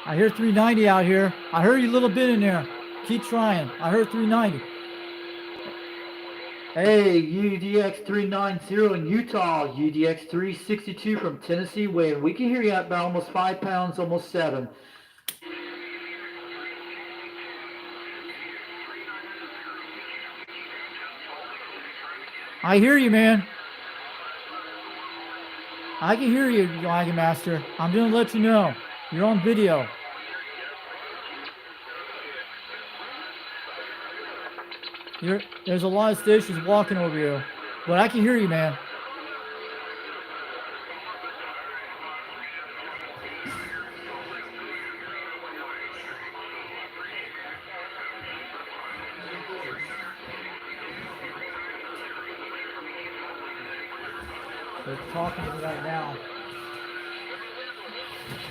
I hear 390 out here. I heard you a little bit in there. Keep trying. I heard 390. Hey, UDX-390 in Utah, UDX-362 from Tennessee weighing. We can hear you at about almost 5 pounds, almost 7. I hear you, man. I can hear you, Wagon Master. I'm going to let you know. You're on video. There's a lot of stations walking over you, but I can hear you, man. They're talking to me right now.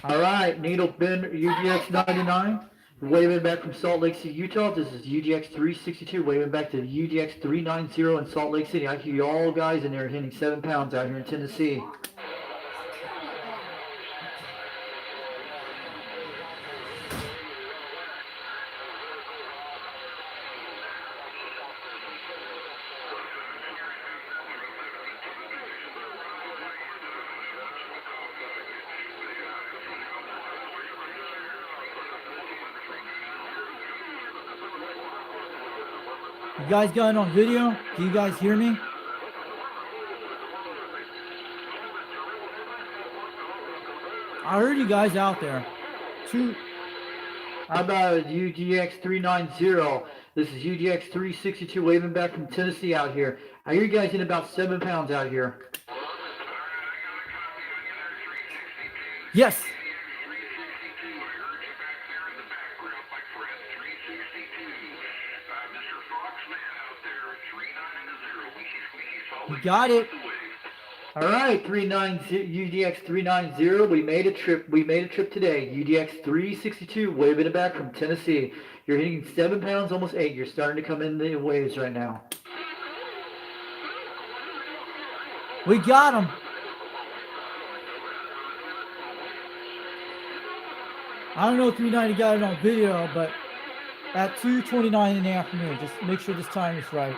All right, Needle Bender, UDX-99, waving back from Salt Lake City, Utah. This is UDX-362, waving back to UDX-390 in Salt Lake City. I hear you all guys in there hitting 7 pounds out here in Tennessee. You guys got it on video? Do you guys hear me? I heard you guys out there. How about UDX-390? This is UDX-362 waving back from Tennessee out here. I hear you guys in about 7 pounds out here. Yes. You got it. All right, UDX-390. We made a trip. We made a trip today. UDX-362 waving it back from Tennessee. You're hitting 7 pounds, almost 8. You're starting to come in the waves right now. We got him. I don't know if 390 got it on video, but at 2:29 in the afternoon, just make sure this time is right.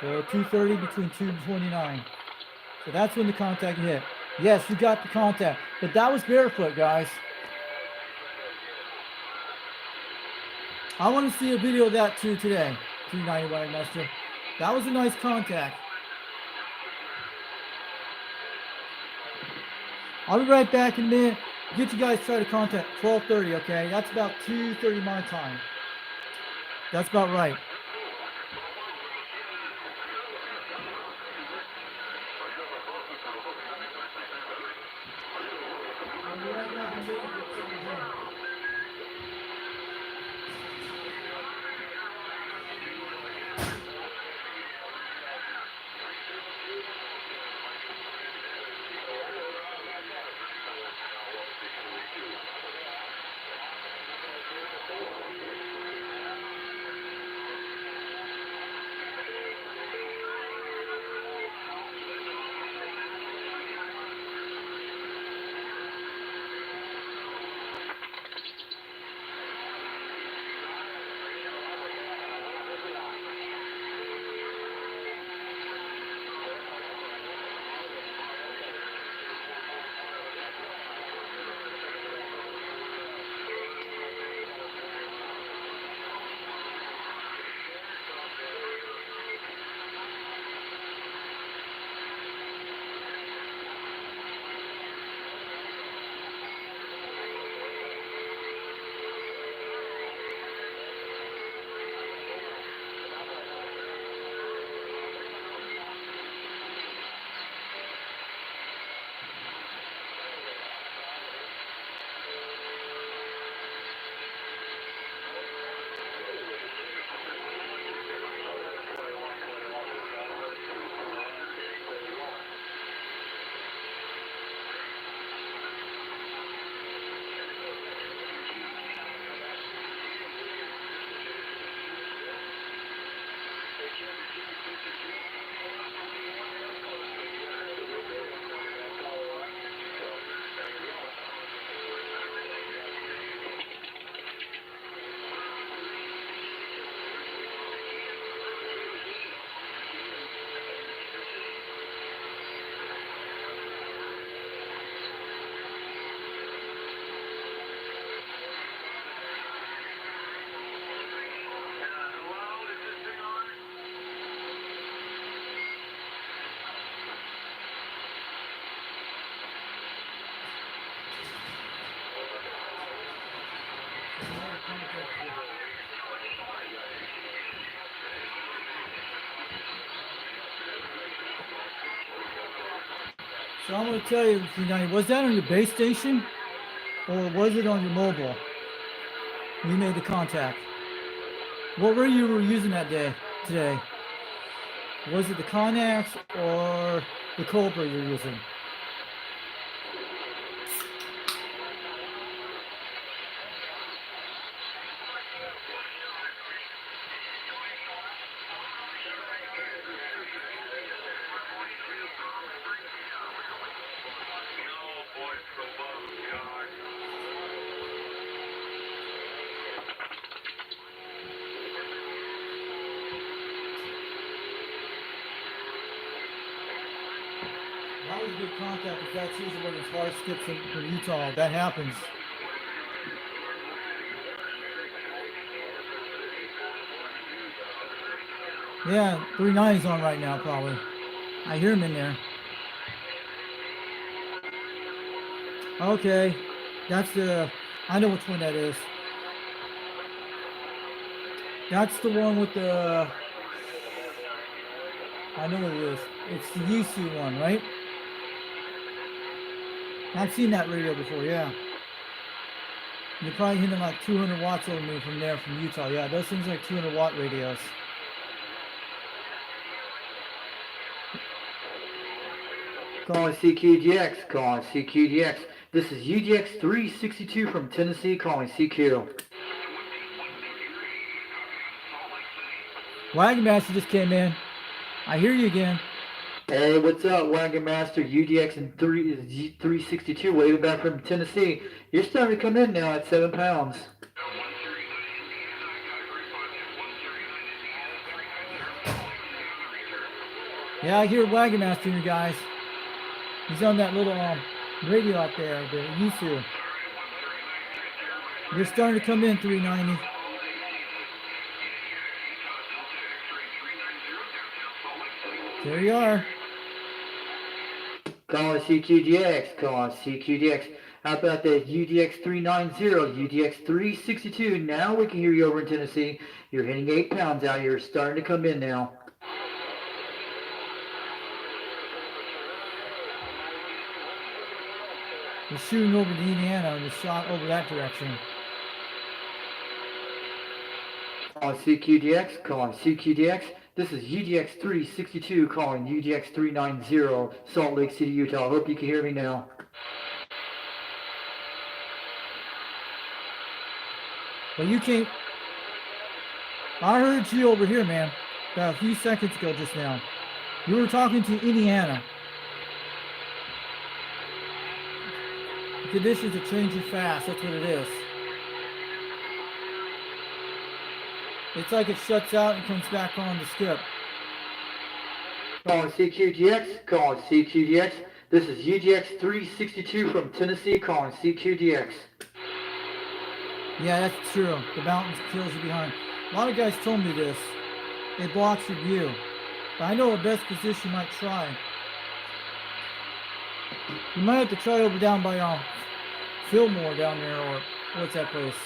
So 2:30 between 2 and 29. So that's when the contact hit. Yes, you got the contact, but that was barefoot, guys. I want to see a video of that too today. 390 Wagon Master. That was a nice contact. I'll be right back in a minute. Get you guys try to contact 12:30, okay? That's about 2:30 my time. That's about right. So I'm going to tell you, was that on your base station or was it on your mobile? You made the contact. What were you using that day, today? Was it the Connex or the Cobra you're using? That was a good contact because that's usually when it's hard skips in Utah. That happens. Yeah, 390's on right now probably. I hear him in there. Okay, that's the, I know which one that is. That's the one with the, I know what it is. It's the UC one, right? I've seen that radio before, yeah. You're probably hitting like 200 watts over me from there, from Utah. Yeah, those things are like 200 watt radios. Calling CQDX, calling CQDX. This is UDX-362 from Tennessee, calling CQ. Wagon Master just came in. I hear you again. Hey, what's up, Wagon Master? UDX and 362, waving back from Tennessee. You're starting to come in now at 7 pounds. Yeah, I hear Wagon Master, you guys. He's on that little radio out there, the USU. You're starting to come in, 390. There you are. Calling CQDX, calling CQDX. How about the UDX-390, UDX-362? Now we can hear you over in Tennessee. You're hitting 8 pounds out. You're starting to come in now. We're shooting over to Indiana and the shot over that direction. Calling CQDX, calling CQDX. This is UDX-362 calling UDX-390, Salt Lake City, Utah. I hope you can hear me now. But you can't. I heard you over here, man, about a few seconds ago just now. You were talking to Indiana. The conditions are changing fast. That's what it is. It's like it shuts out and comes back on to skip. Calling CQDX, calling CQDX. This is UDX-362 from Tennessee, calling CQDX. Yeah, that's true. The mountains kills you behind. A lot of guys told me this. It blocks your view. But I know a best position you might try. You might have to try over down by Fillmore down there, or what's that place?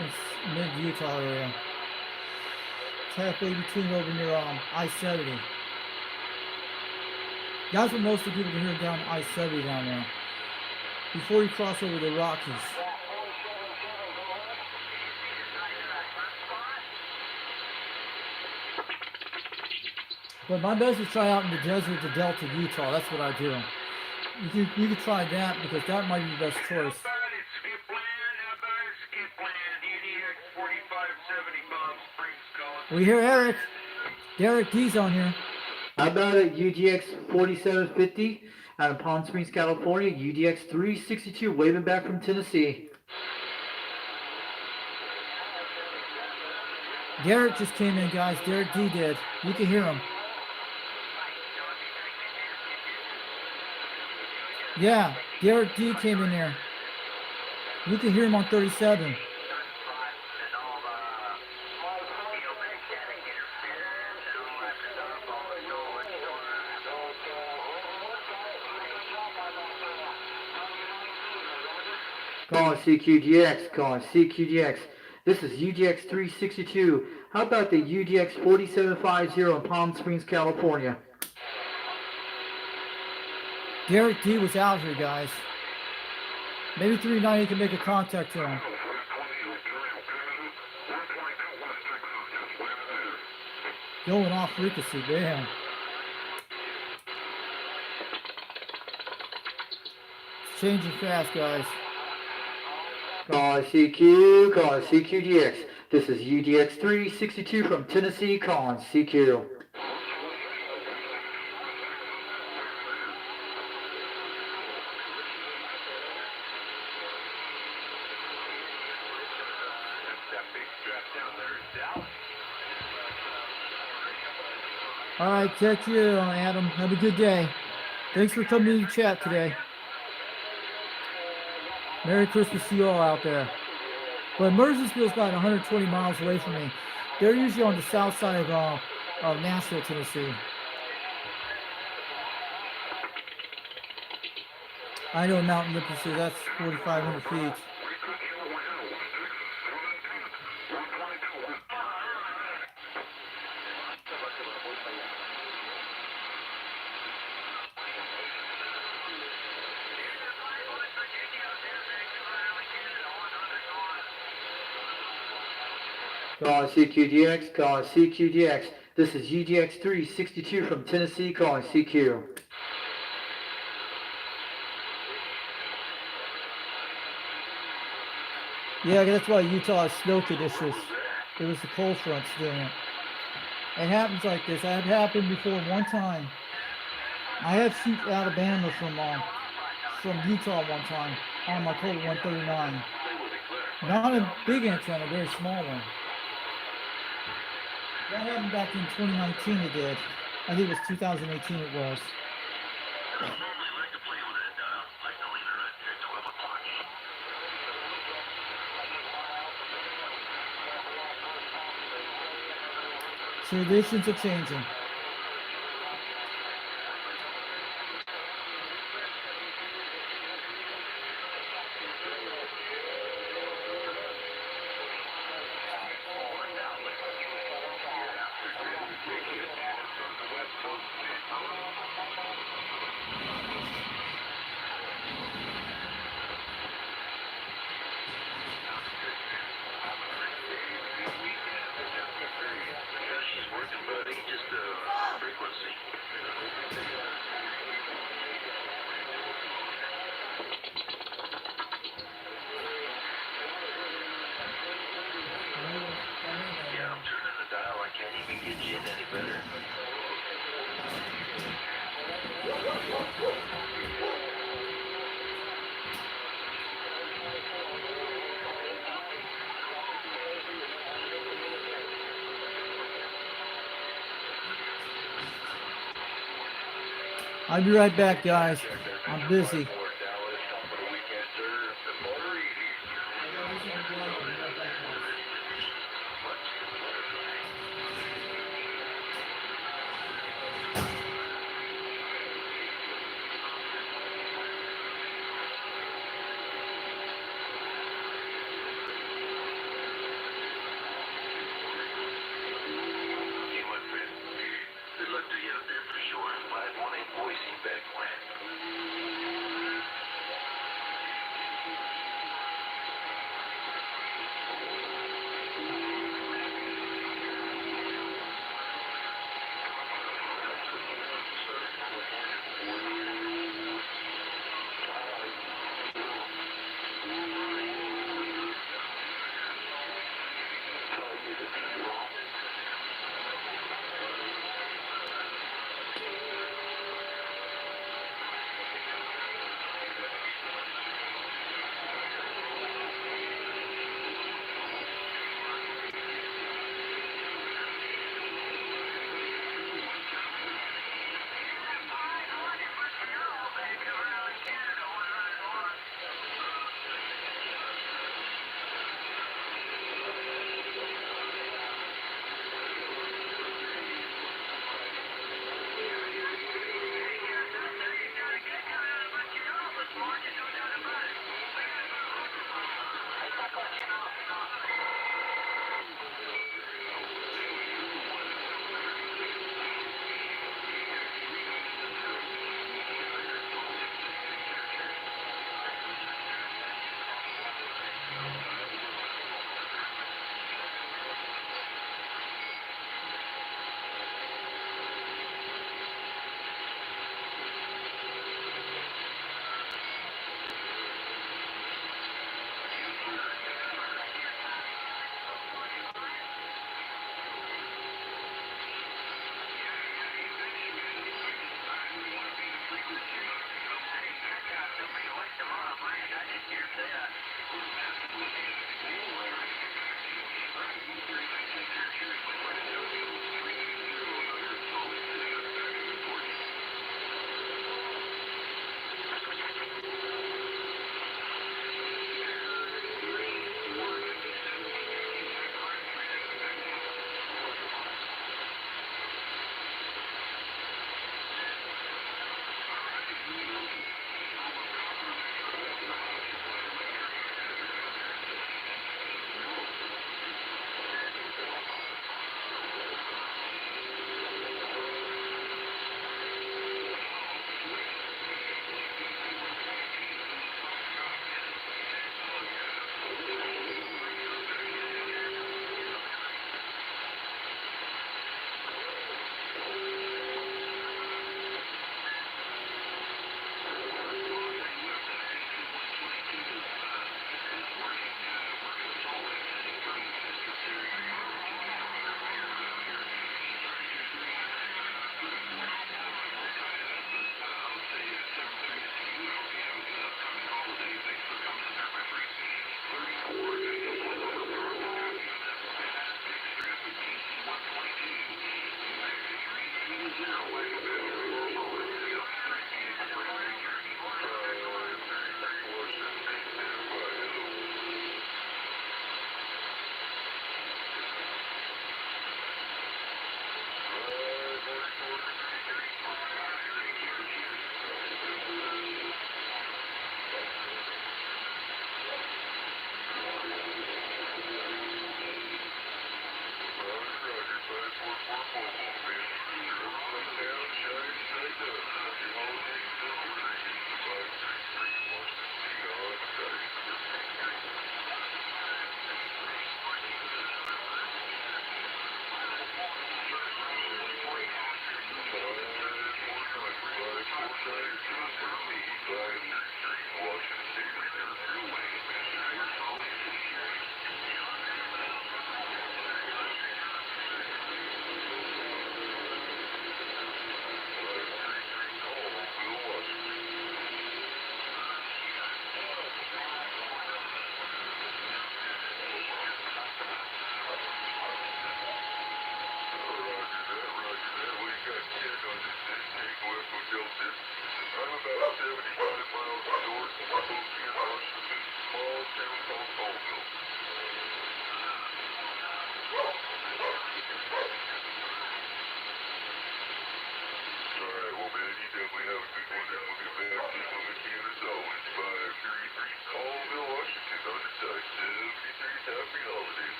It's mid-Utah area. It's halfway between over near I-70. That's what most of the people can hear down I-70 down there. Before you cross over the Rockies. But my best is try out in the desert, the Delta, Utah. That's what I do. You could try that because that might be the best choice. We hear Eric. Derek D's on here. How about it? UDX-4750 out of Palm Springs, California. UDX-362 waving back from Tennessee. Derek just came in, guys. Derek D did. You can hear him. Yeah, Derek D came in there. You can hear him on 37. Calling CQDX, calling CQDX. This is UDX-362. How about the UDX-4750 in Palm Springs, California? Derek D was out here, guys. Maybe 390 can make a contact to him. Going off frequency, damn. It's changing fast, guys. Calling CQ, calling CQDX. This is UDX-362 from Tennessee, calling CQ. All right, catch you, Adam. Have a good day. Thanks for coming to the chat today. Merry Christmas to you all out there. But Murfreesboro's about 120 miles away from me. They're usually on the south side of Nashville, Tennessee. I know Mountain Lippensee, that's 4,500 feet. Calling CQDX, calling CQDX. This is UDX-362 from Tennessee, calling CQ. Yeah, that's why Utah has snow conditions. It was the cold fronts doing it. It happens like this. It had happened before one time. I had shoot Alabama from Utah one time on my Colt 139. Not a big antenna, a very small one. That happened back in 2019 it did. I think it was 2018 it was. Traditions are changing. I'll be right back, guys. I'm busy.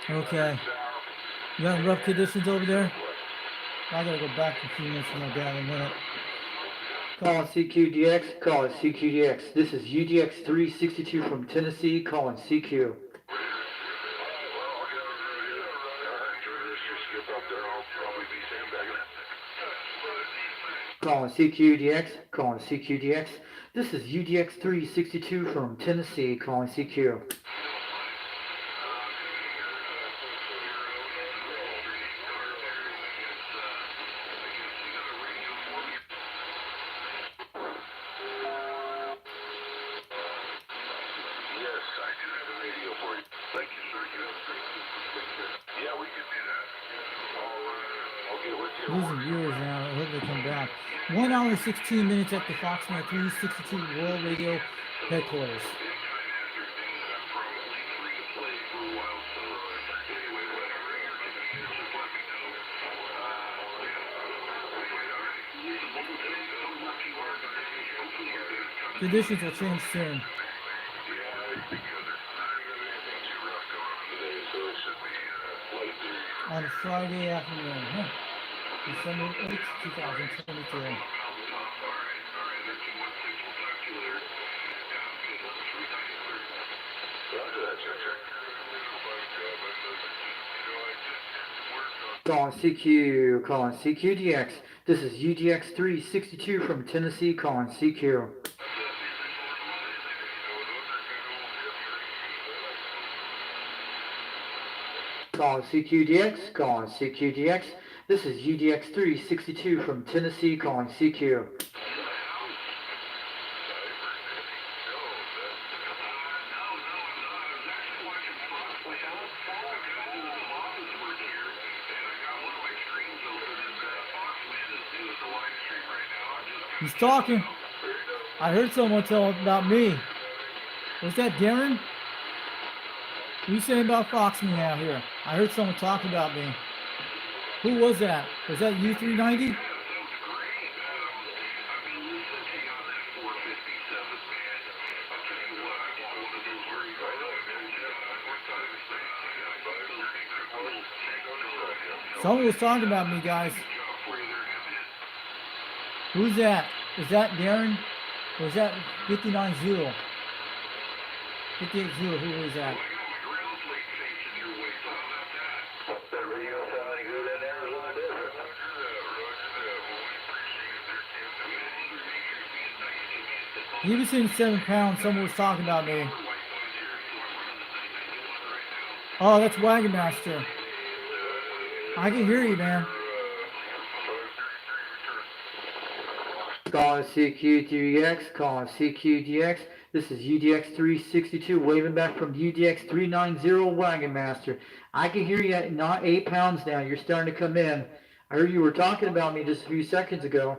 Okay. You got rough conditions over there? I gotta go back a few minutes for my dad in a minute. Calling CQDX, calling CQDX. This is UDX-362 from Tennessee, calling CQ. Calling CQDX, calling CQDX. This is UDX-362 from Tennessee, calling CQ. Losing viewers now. I hope they come back. 1 hour 16 minutes at the Foxman 362 World Radio headquarters. Conditions will change soon. On a Friday afternoon, December 8th, 2022. Calling CQ, calling CQDX. This is UDX-362 from Tennessee, calling CQ. Calling CQDX, calling CQDX. This is UDX-362 from Tennessee, calling CQ. He's talking. I heard someone tell him about me. Was that Darren? What are you saying about Fox Me out here? I heard someone talking about me. Who was that? Was that U390? Someone was talking about me, guys. Who's that? Is that Darren? Or is that 59-0? 58-0, who is that? He was in 7 pounds. Someone was talking about me. Oh, that's Wagon Master. I can hear you, man. Calling CQDX, calling CQDX. This is UDX-362, waving back from UDX-390 Wagon Master. I can hear you at not 8 pounds now. You're starting to come in. I heard you were talking about me just a few seconds ago.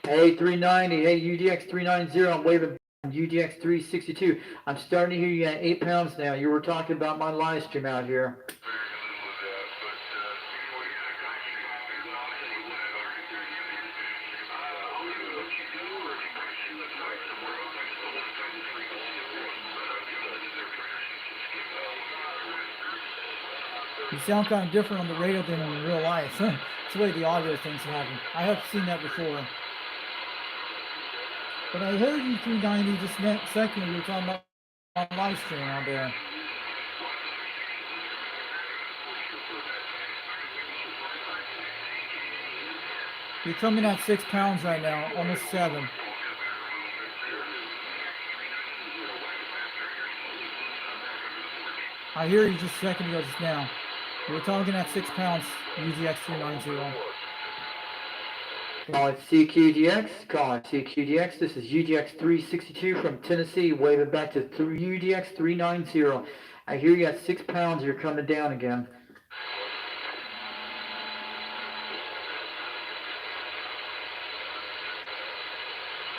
Hey, 390. Hey, UDX-390. I'm waving UDX-362. I'm starting to hear you at 8 pounds now. You were talking about my live stream out here. You sound kind of different on the radio than in real life. It's the way the audio things happen. I have seen that before. But I heard you 390 just next second. You were talking about live stream out there. You're coming at 6 pounds right now, almost 7. I hear you just a second ago, just now. You were talking at 6 pounds, UDX-390. Call it CQDX, call it CQDX. This is UDX-362 from Tennessee, waving back to UDX-390. I hear you at 6 pounds, you're coming down again.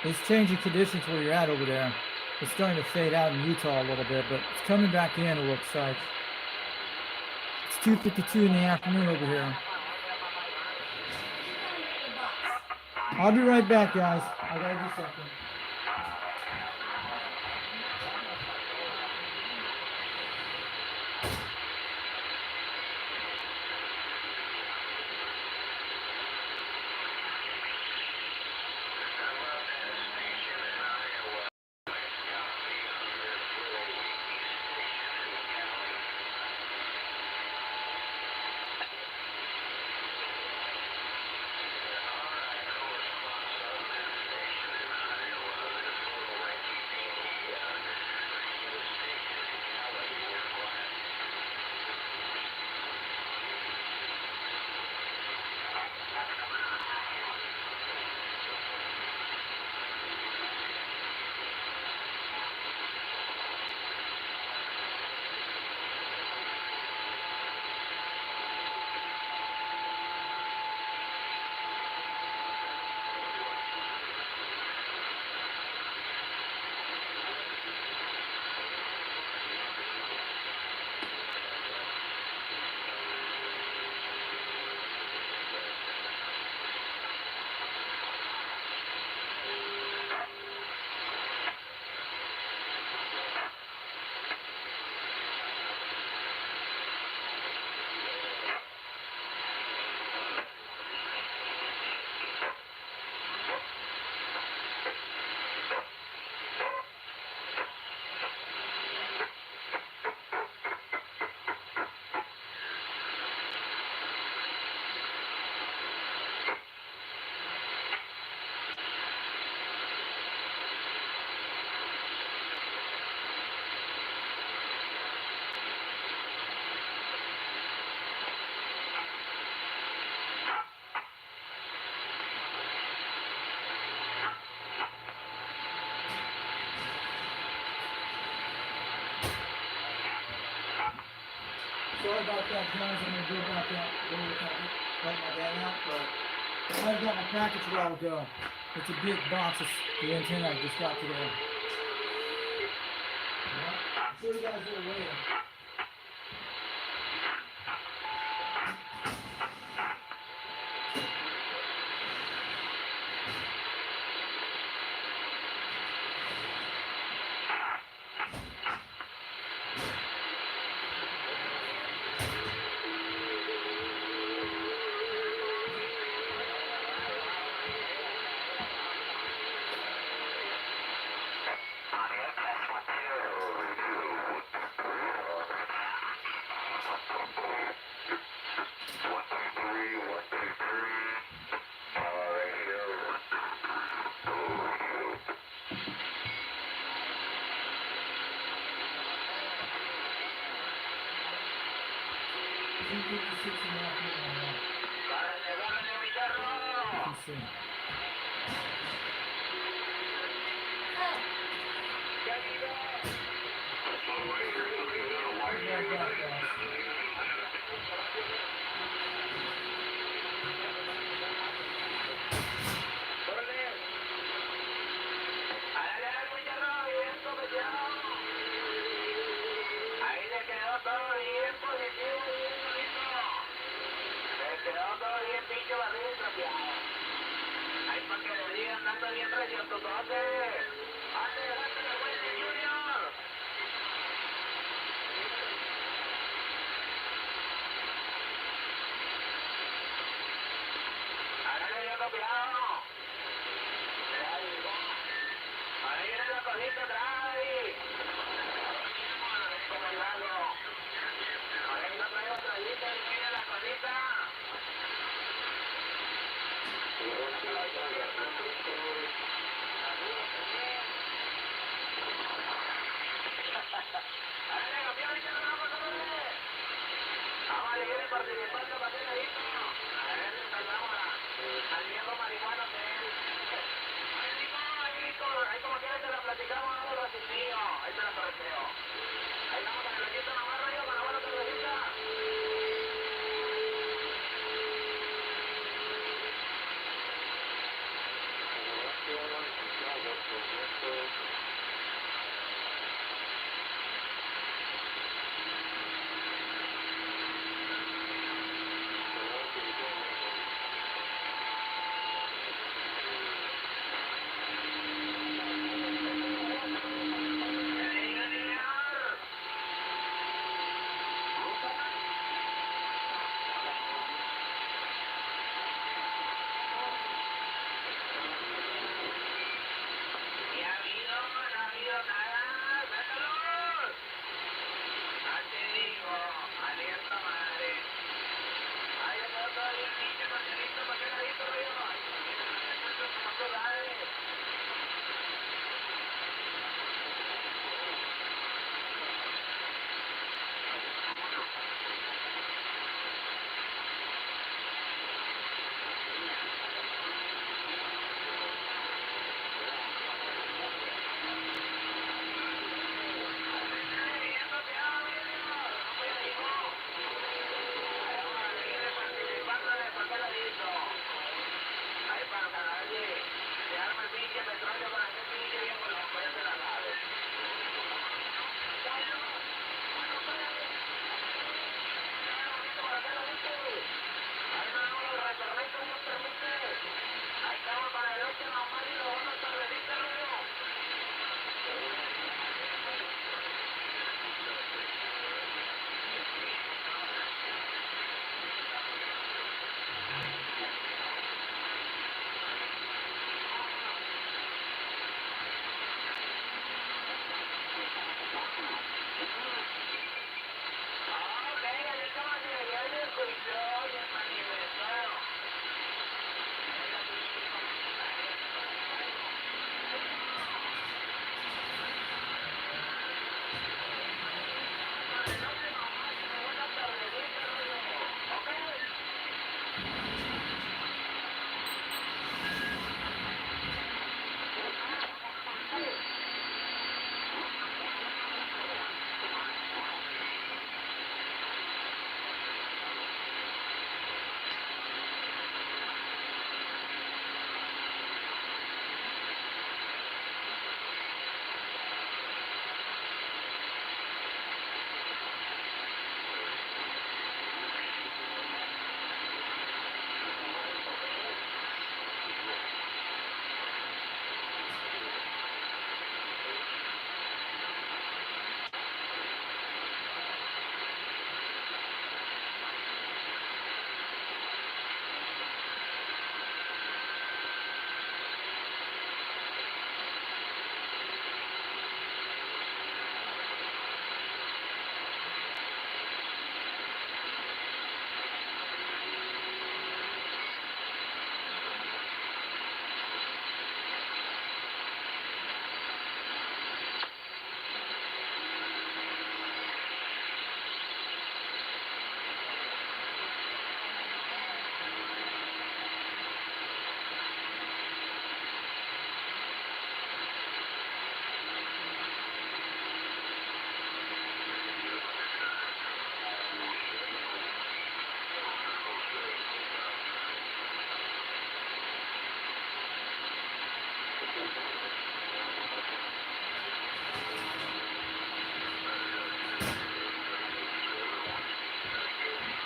It's changing conditions where you're at over there. It's starting to fade out in Utah a little bit, but it's coming back in, it looks like. It's 2:52 in the afternoon over here. I'll be right back, guys. I gotta do something. sorry about that, Jones. I'm gonna go back out, go look at it, let my dad out, but I got my package a while ago. It's a big box of the antenna I just got today. Yeah. I'm sure you guys are waiting.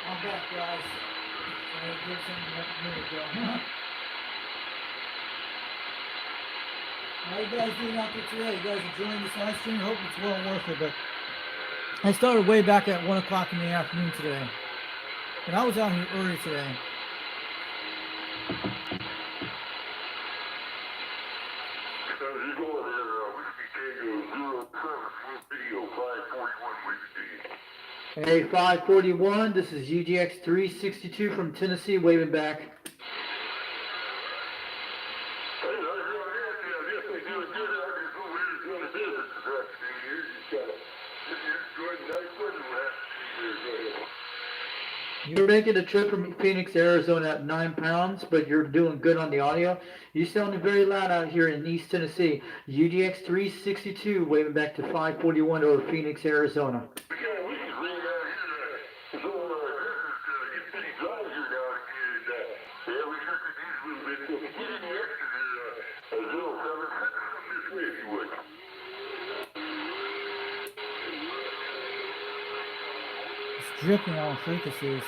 I'm back, guys. I'm gonna get something a minute ago. How you guys doing out there today? You guys enjoying this live stream? I hope it's well worth it. But I started way back at 1 o'clock in the afternoon today. And I was out here early today. You're going there, Whiskey Tango 07, video 541 Whiskey. Hey, 541, this is UDX-362 from Tennessee, waving back. You're making a trip from Phoenix, Arizona at 9 pounds, but you're doing good on the audio. You sounding very loud out here in East Tennessee. UDX-362, waving back to 541 over Phoenix, Arizona. It's dripping on frequencies.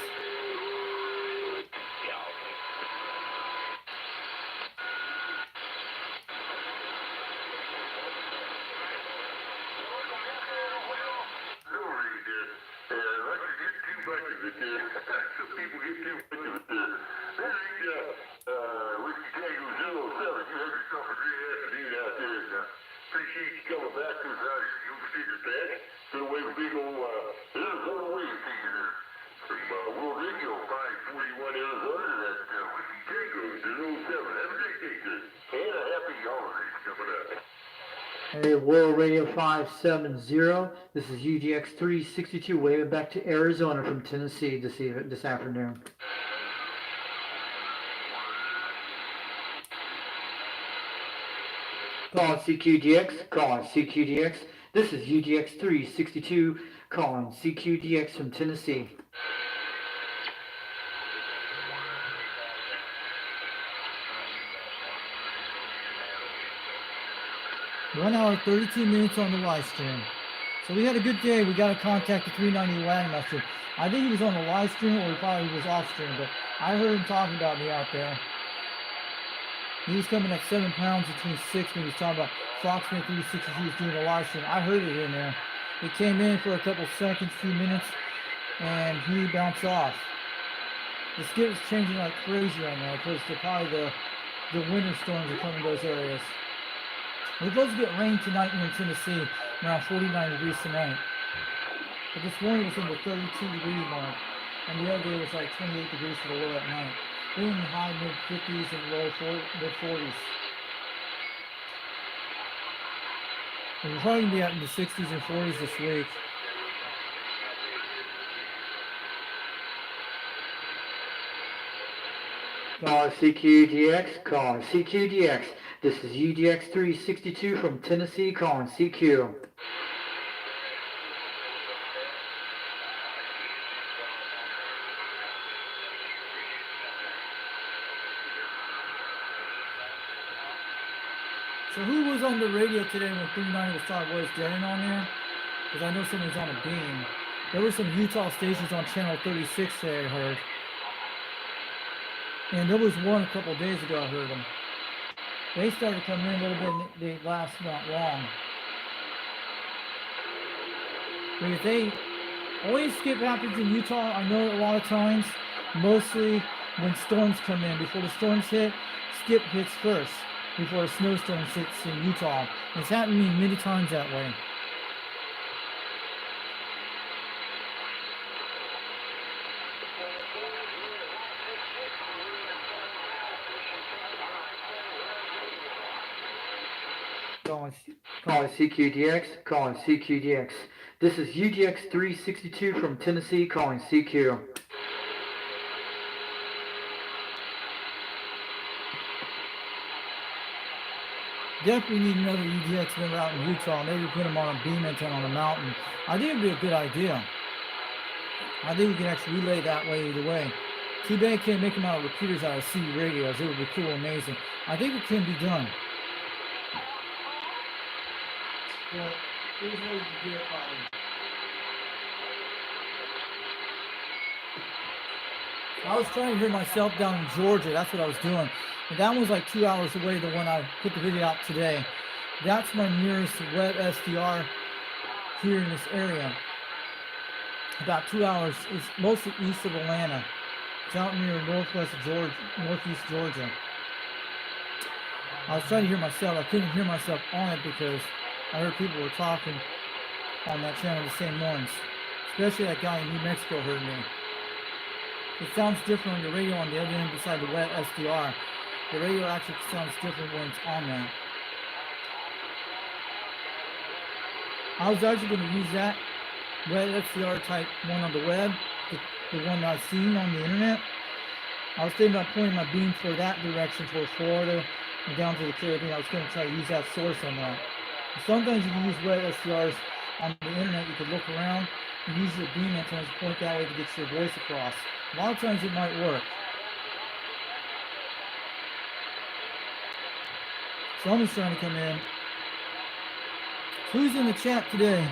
Hey, World Radio 570, this is UDX-362, waving back to Arizona from Tennessee this afternoon. Calling CQDX, calling CQDX. This is UDX-362, calling CQDX from Tennessee. One hour, 32 minutes on the live stream. So we had a good day. We got to contact the 390 Wagon Master. I think he was on the live stream or he probably was off stream, but I heard him talking about me out there. He was coming at 7 pounds between 6 when he was talking about Foxman 362 was doing a live stream. I heard it in there. It came in for a couple seconds, few minutes, and he bounced off. The skip is changing like crazy right now because probably the winter storms are coming to those areas. We're supposed to get rain tonight here in Tennessee, around 49 degrees tonight. But this morning was in the 32-degree mark, and the other day was like 28 degrees for the low at night. We're in the high mid-50s and low mid-40s. And we're probably going to be out in the 60s and 40s this week. Call CQDX, call CQDX. This is UDX-362 from Tennessee, calling CQ. So who was on the radio today when 390 was talking? Was Darren on there? Because I know someone's on a beam. There were some Utah stations on channel 36 today, I heard. And there was one a couple of days ago, I heard them. They started coming in a little bit and they last not long. Because they always skip happens in Utah. I know a lot of times, mostly when storms come in. Before the storms hit, skip hits first before a snowstorm hits in Utah. It's happened to me many times that way. Calling CQDX, calling CQDX. This is UDX-362 from Tennessee, calling CQ. Definitely need another UDX member out in Utah. Maybe put them on a beam antenna on a mountain. I think it would be a good idea. I think we can actually relay that way either way. Too bad I can't make them out of repeaters out of C radios. It would be cool, amazing. I think it can be done. Well, here's what you can do about it. I was trying to hear myself down in Georgia. That's what I was doing. And that was like 2 hours away, the one I put the video out today. That's my nearest web SDR here in this area. About 2 hours. It's mostly east of Atlanta. It's out near northwest Georgia, northeast Georgia. I was trying to hear myself. I couldn't hear myself on it because I heard people were talking on that channel the same ones. Especially that guy in New Mexico heard me. It sounds different on the radio on the other end beside the web SDR. The radio actually sounds different when it's on that. I was actually going to use that web SDR type one on the web, the one I've seen on the internet. I was thinking about pointing my beam for that direction, for Florida and down to the Caribbean. I was going to try to use that source on that. Sometimes you can use web SDRs on the internet. You can look around and use your beam antennas to point that way to get your voice across. A lot of times it might work. Someone's trying to come in. Who's in the chat today?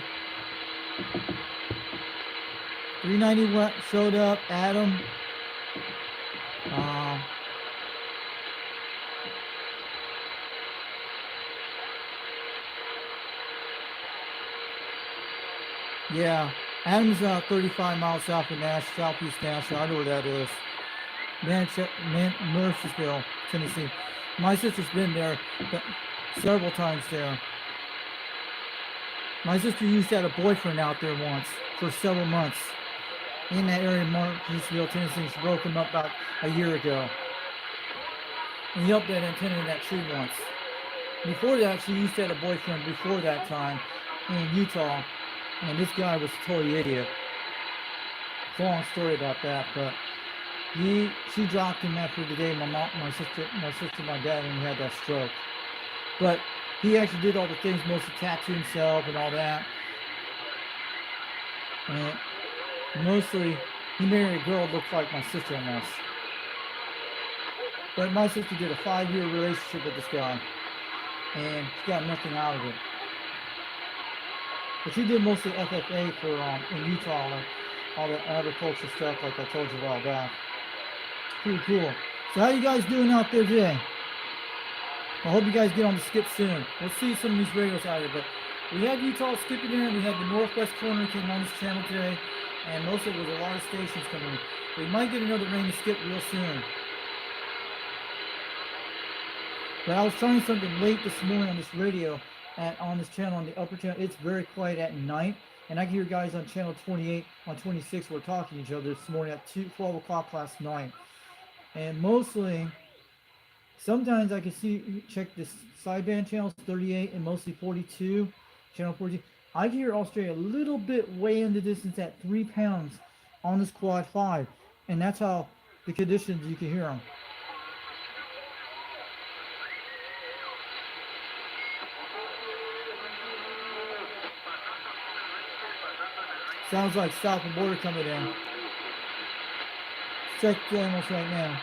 390 showed up. Adam. Yeah, Adam's 35 miles south of Nashville, southeast Nashville. I know where that is. Murfreesboro, Tennessee. My sister's been there several times there. My sister used to have a boyfriend out there once for several months in that area, Murfreesboro, Tennessee. She broke him up about a year ago. And he helped that antenna in that tree once. Before that, she used to have a boyfriend before that time in Utah. And this guy was a total idiot. It's a long story about that, but she dropped him after the day my sister, my dad, and he had that stroke. But he actually did all the things, mostly tattoo himself and all that. And mostly, he married a girl that looked like my sister almost. But my sister did a 5-year relationship with this guy, and she got nothing out of it. But she did mostly FFA for in Utah, like all the agriculture stuff, like I told you a while back. Pretty cool. So how you guys doing out there today? I hope you guys get on the skip soon. Let's see some of these radios out here. But we had Utah skipping in. We had the northwest corner came on this channel today, and most of it was a lot of stations coming in. We might get another rain to skip real soon. But I was trying something late this morning on this radio. On this channel, on the upper channel, it's very quiet at night, and I can hear guys on channel 28, on 26, we're talking to each other this morning at 12 o'clock last night. And mostly, sometimes I can check this sideband channels, 38 and mostly 42, channel 42. I can hear Australia a little bit way in the distance at 3 pounds on this quad 5, and that's how the conditions you can hear them. Sounds like south of border coming in. Check the animals right now.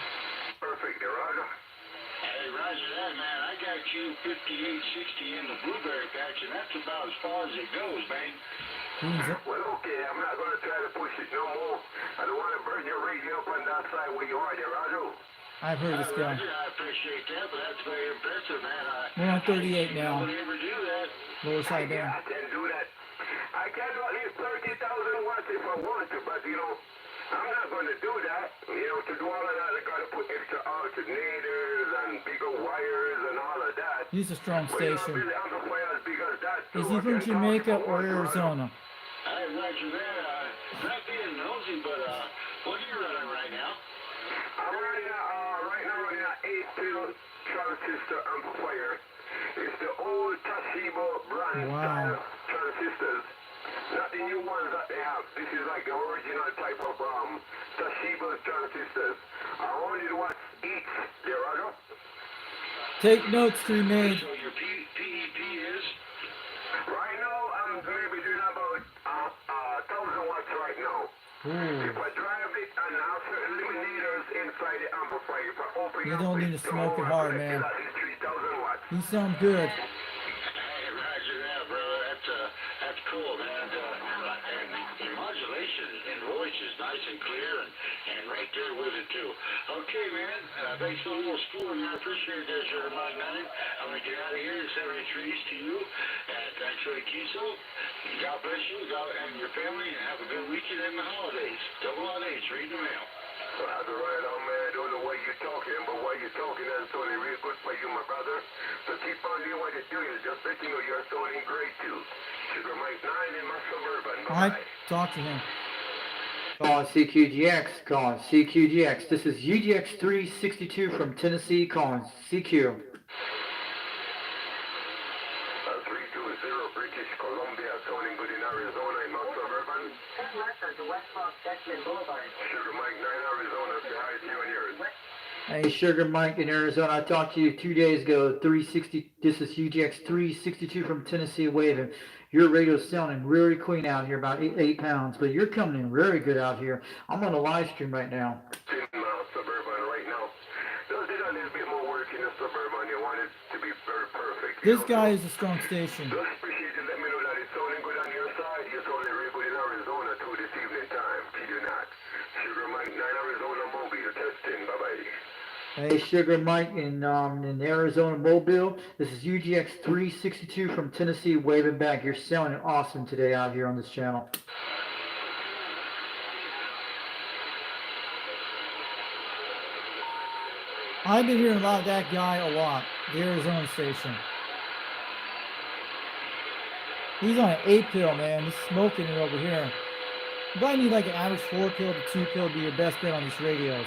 Perfect, Roger. Hey, Roger that, man. I got you 5860 in the blueberry patch, and that's about as far as it goes, man. Well, okay, I'm not going to try to push it no more. I don't want to burn your radio up on that side where you are there, Roger. I've heard this guy. Roger, I appreciate that, but that's very impressive, man. We're on 38 now. Nobody ever do that. Lower side Yeah, down. I can do that. I can do at least 30,000 watts if I want to, but, I'm not going to do that. To do all of that, I got to put extra alternators and bigger wires and all of that. He's a strong station. Really amplifier as big as that, Is so he I from can Jamaica talk or for Arizona? Hey, Roger that. Not being nosy, but what are you running right now? I'm running right now running an 8-pin transistor amplifier. It's the old Toshiba brand style transistors. Not the new ones that they have. This is like the original type of Toshiba transistors. 100 watts each, there, Roger. Take notes to be made. So your PEP is? Right now, I'm going to be doing about 1,000 watts right now. Ooh. If I drive it and have certain limiters inside the amplifier, if I open You up don't need to smoke it hard, man. at least 3,000 watts. You sound good. Hey, Roger that, bro. is nice and clear and right there with it too. Okay, man. Thanks for the little spoon. I appreciate that, Sugar Mike 9. I'm going to get out of here and 73s to you. And thanks for the queso. God bless you and your family, and have a good weekend and the holidays. Double on H. Read the mail. Well, that's right on, man. I don't know why you're talking, but while you're talking, that's only real good for you, my brother. So keep on doing what you're doing. Just let you know you're sounding great, too. Sugar Mike 9 in my Suburban. Bye-bye. Talk to him. Calling CQGX, calling CQGX. This is UDX-362 from Tennessee, calling CQ. 320 British Columbia, sounding good in Arizona in my Suburban. Turn left onto West Palm Section Boulevard. Sugar Mike 9, Arizona. Say hi to you and yours. Hey, Sugar Mike in Arizona. I talked to you 2 days ago. 360. This is UDX-362 from Tennessee, waving. Your radio's sounding really clean out here, about 8 pounds, but you're coming in very good out here. I'm on a live stream right now. In my Suburban right now. Just did a little bit more work in the Suburban. You want it to be very perfect. This guy is a strong station. Just appreciate you letting me know that it's sounding good on your side. You're sounding real good in Arizona too this evening time. Kid you not. Sugar Mike 9, Arizona, Mobile, testing. Bye-bye. Hey, Sugar Mike in Arizona, Mobile. This is UDX-362 from Tennessee, waving back. You're sounding awesome today out here on this channel. I've been hearing about that guy a lot, the Arizona station. He's on an 8-pill, man. He's smoking it over here. You probably need like an average 4-pill to 2-pill to be your best bet on these radios.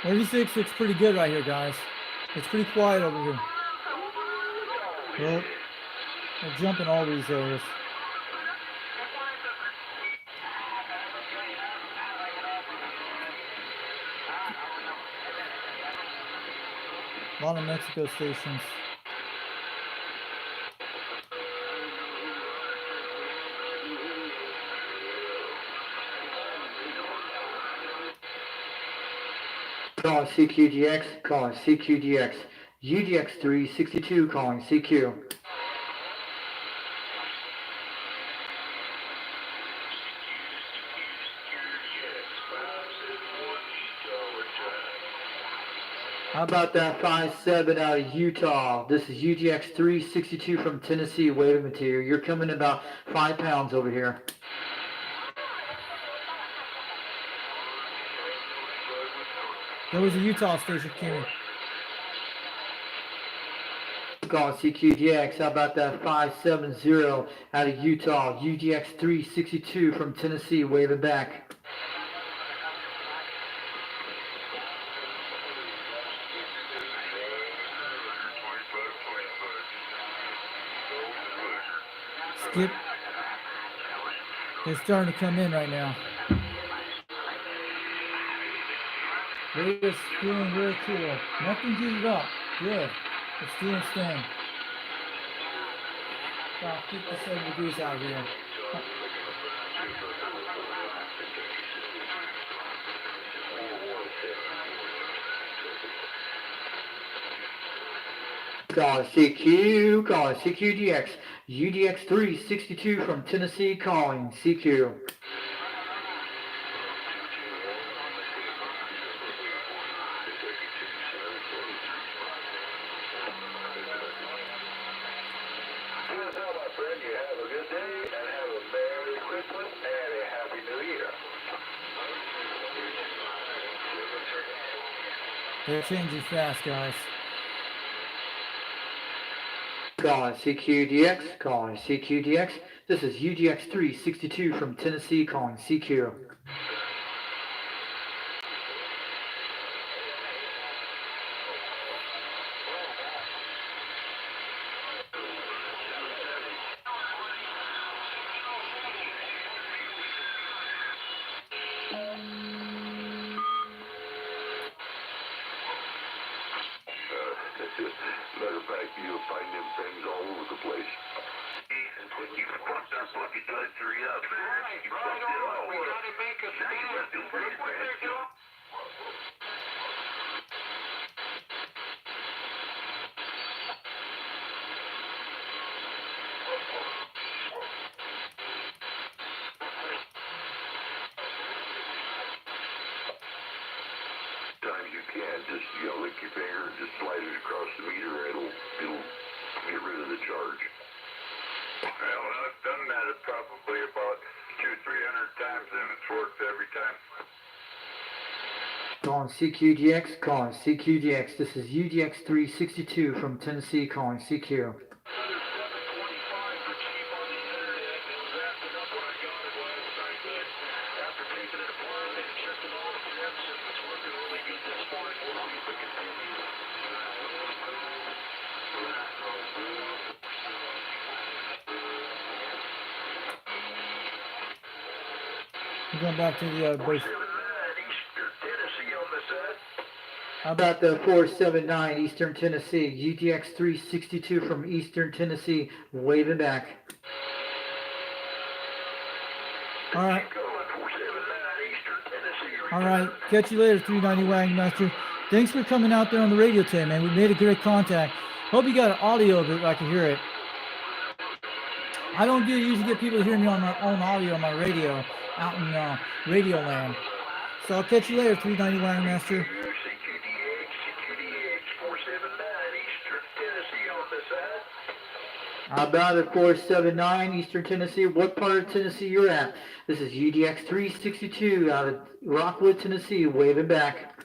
'86 looks pretty good right here, guys. It's pretty quiet over here. Well, they're jumping all these areas. A lot of Mexico stations. Calling CQGX, calling CQGX. UDX-362 calling CQ. How about that 5-7 out of Utah? This is UDX-362 from Tennessee, waving material. You're coming about 5 pounds over here. There was a Utah station came in. Calling CQGX. How about that 570 out of Utah? UDX-362 from Tennessee, waving back. Skip. They're starting to come in right now. Radio's feeling really cool. Nothing heated up. Good. It's doing its thing. About 57 degrees out here. Calling CQ, calling CQGX. UDX-362 from Tennessee, calling CQ. They're changing fast, guys. Calling CQDX, calling CQDX. This is UDX-362 from Tennessee, calling CQ. Matter of fact, you'll find them things all over the place. You fucked our bucket country up, man. You fucked it all up. We gotta make a stand. Look what they're doing. Times you can, just lick your finger and just slide it across the meter. It'll get rid of the charge. Well, I've done that probably about 200-300 times, and it's worked every time. Calling CQDX, calling CQDX. This is UDX-362 from Tennessee, calling CQ. We're going back to the base. How about the 479 Eastern Tennessee, UDX-362 from Eastern Tennessee, waving back. All right. All right. Catch you later, 390 Wagon Master. Thanks for coming out there on the radio today, man. We made a great contact. Hope you got an audio of it, I can hear it. I don't usually get people to hear me on my own audio on my radio out in Radio Land. So I'll catch you later, 390 Wagon Master. How about the 479 Eastern Tennessee? What part of Tennessee you're at? This is UDX-362 out of Rockwood, Tennessee, waving back.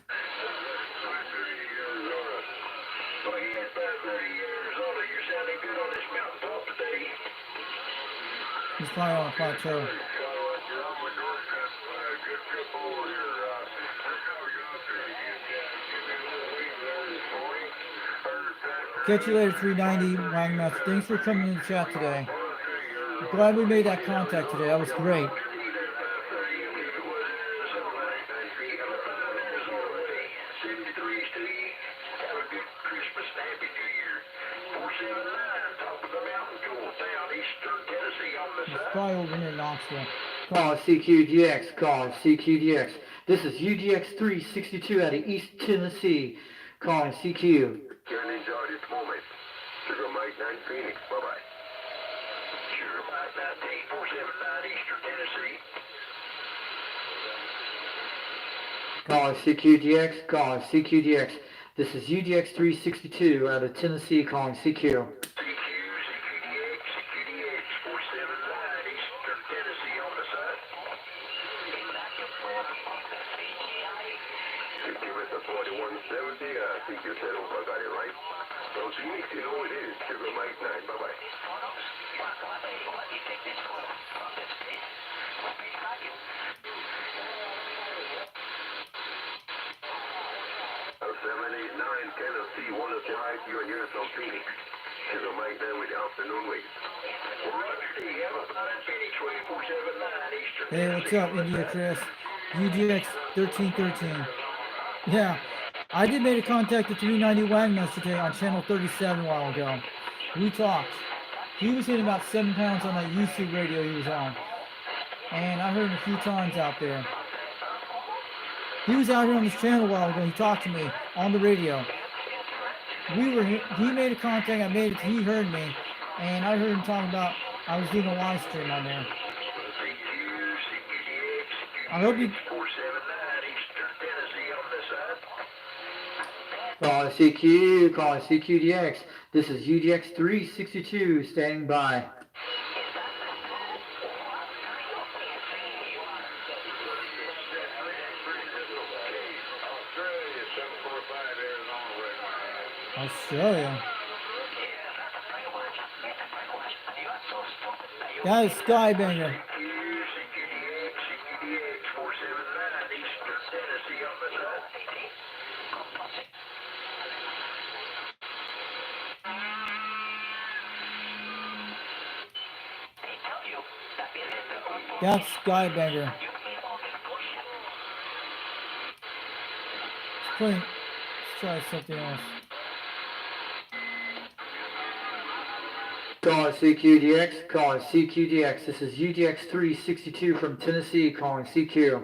He's probably on a plateau. Catch you later, 390 Wagon Master. Thanks for coming in the chat today. Glad we made that contact today. That was great. It's probably over here in Knoxville. Call CQDX, call CQDX. This is UDX-362 out of East Tennessee, calling CQ. Can enjoy this moment. Sugar Mike 9 Phoenix. Bye-bye. Sugar Mike 19479 Eastern Tennessee. Calling CQDX, calling CQDX. This is UDX-362 out of Tennessee, calling CQ. I think you said, I got it right. So Phoenix, you know it is. Sugar Mike 9. Bye-bye. 789 Tennessee, want to say hi to you and here's from Phoenix. Sugar Mike 9 with the afternoon wait. Hey, what's up, India Chris? UDX-1313. Yeah, I did make a contact with 390 Wagon Master today on channel 37 a while ago. We talked. He was hitting about 7 pounds on that YouTube radio he was on. And I heard him a few times out there. He was out here on this channel a while ago. He talked to me on the radio. He made a contact, I made it, he heard me. And I heard him talking about, I was doing a live stream on there. I hope you... Calling CQ, calling CQDX. This is UDX-362, standing by. Australia. That is Skybanger. That's Skybanger. Let's try something else. Calling CQDX, calling CQDX. This is UDX-362 from Tennessee, calling CQ.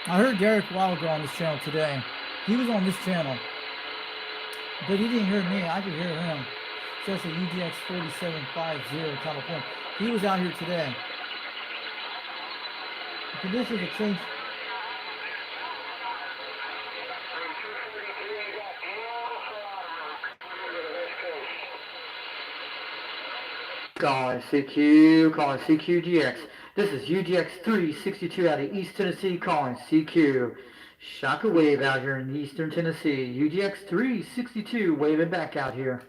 I heard Derek a while ago on this channel today. He was on this channel, but he didn't hear me. I could hear him. Says the UDX-4750 California. He was out here today. The conditions have changed. Calling CQ, calling CQDX. This is UDX-362 out of East Tennessee, calling CQ. Shockwave out here in Eastern Tennessee. UDX-362 waving back out here.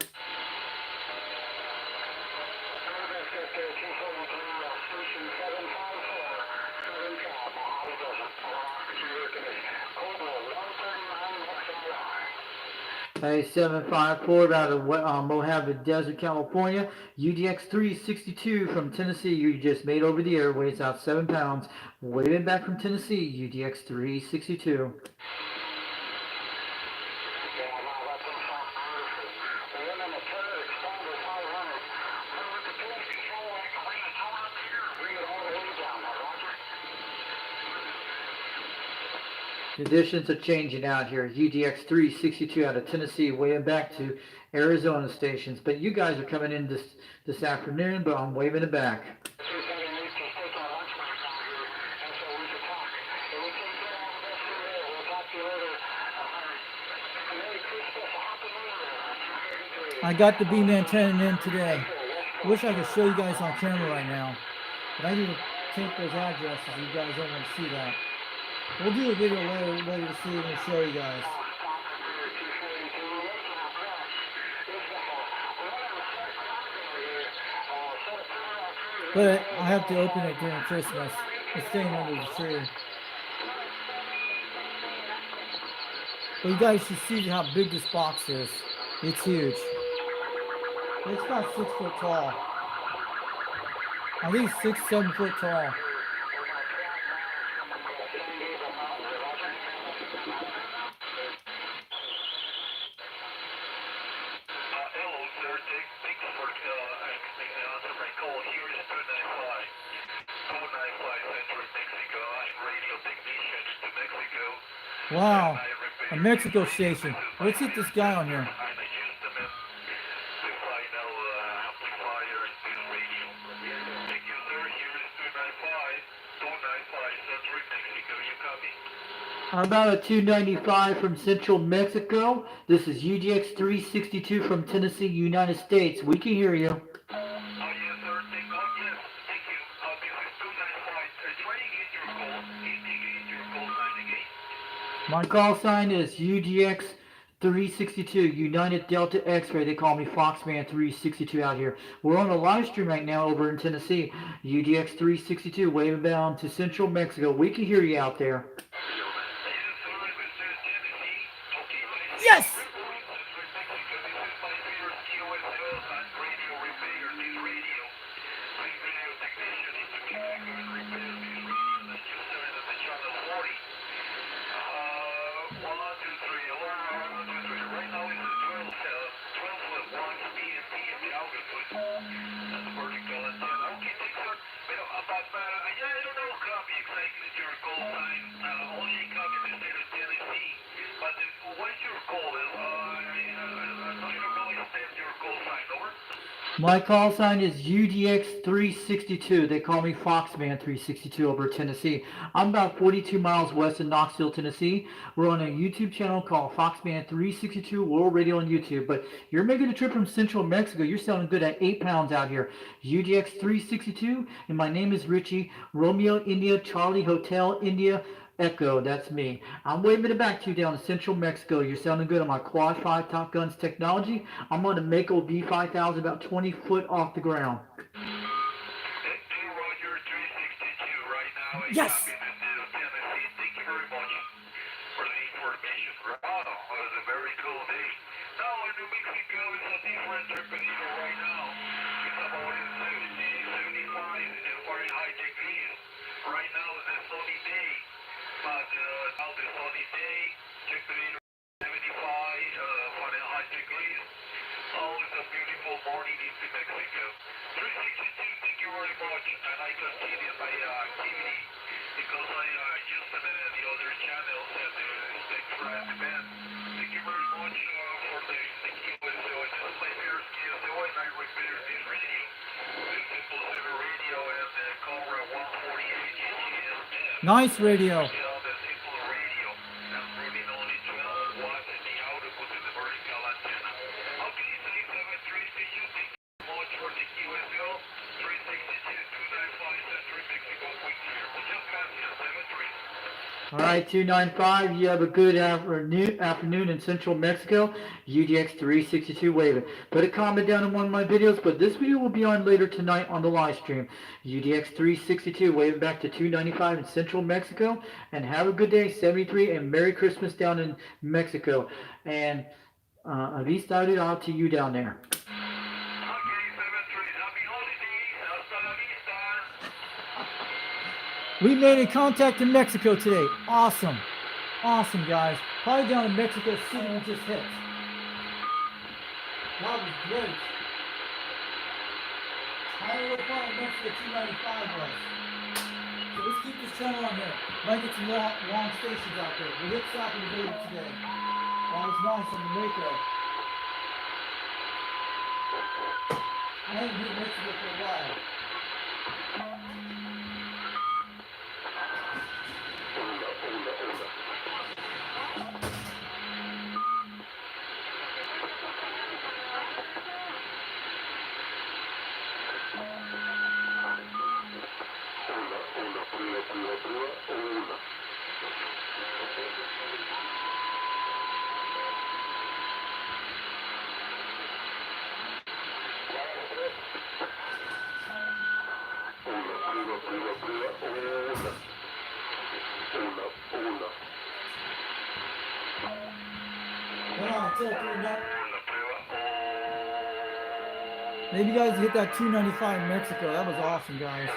Hey, 754 out of Mojave Desert, California. UDX-362 from Tennessee. You just made over the air. Weighs out 7 pounds. Waving back from Tennessee. UDX-362. Conditions are changing out here. UDX-362 out of Tennessee, weighing back to Arizona stations. But you guys are coming in this afternoon, but I'm waving it back. I got the beam antenna in today. Wish I could show you guys on camera right now, but I need to take those addresses. You guys don't want to see that. We'll do a video later to see and show you guys. But I have to open it during Christmas. It's staying under the tree. But you guys should see how big this box is. It's huge. It's about 6 foot tall. I think 6, 7 foot tall. Wow, a Mexico station. Let's hit this guy on here. How about a 295 from Central Mexico? This is UDX-362 from Tennessee, United States. We can hear you. My call sign is UDX-362, United Delta X-Ray. They call me Foxman 362 out here. We're on a live stream right now over in Tennessee. UDX-362 waving down to Central Mexico. We can hear you out there. Yes! My call sign is UDX-362. They call me Foxman 362 over Tennessee. I'm about 42 miles west of Knoxville, Tennessee. We're on a YouTube channel called Foxman 362 World Radio on YouTube. But you're making a trip from Central Mexico. You're sounding good at 8 pounds out here. UDX-362, and my name is Richie. Romeo, India, Charlie, Hotel, India, Echo, that's me. I'm waving it back to you down in Central Mexico. You're sounding good on my Quad 5 Top Guns technology. I'm on a Mako V5000, about 20 foot off the ground. Yes! Thank you very much for the information. Wow, that was a very cool day. Now in New Mexico, it's a different current temperature right now is about 75 Fahrenheit degrees. Right now is a sunny day, but now the sunny day, temperature 75 Fahrenheit degrees. Oh, it's a beautiful morning in Mexico. 362, thank you very much, and I continue my activity because I use them in the other channels and the express event. Thank you very much for the QSO. And this is my first QSO, and I repair this radio. This is Simple Radio and the Cobra 148 GGSM. Nice radio. The Simple Radio. I'm running only 12 watts in the output in the vertical antenna. Okay, 373, see you. Thank you very much for the QSO. 362, 295, Central Mexico, quick clear. Muchas gracias, 73. All right, 295, you have a good afternoon in central Mexico. UDX-362 waving. Put a comment down in one of my videos, but this video will be on later tonight on the live stream. UDX-362 waving back to 295 in central Mexico. And have a good day, 73, and Merry Christmas down in Mexico. And Avista out to you down there. Okay, 73, happy holidays. Hasta la vista. We made a contact in Mexico today. Awesome. Awesome, guys. Probably down in Mexico City we just hit. That was great. I don't know what part of Mexico 295 was. So let's keep this channel on here. Might get some long stations out there. We hit South of the Baby today. That was nice on the Mako. I haven't been in Mexico for a while. Maybe you guys hit that 295 in Mexico. That was awesome, guys.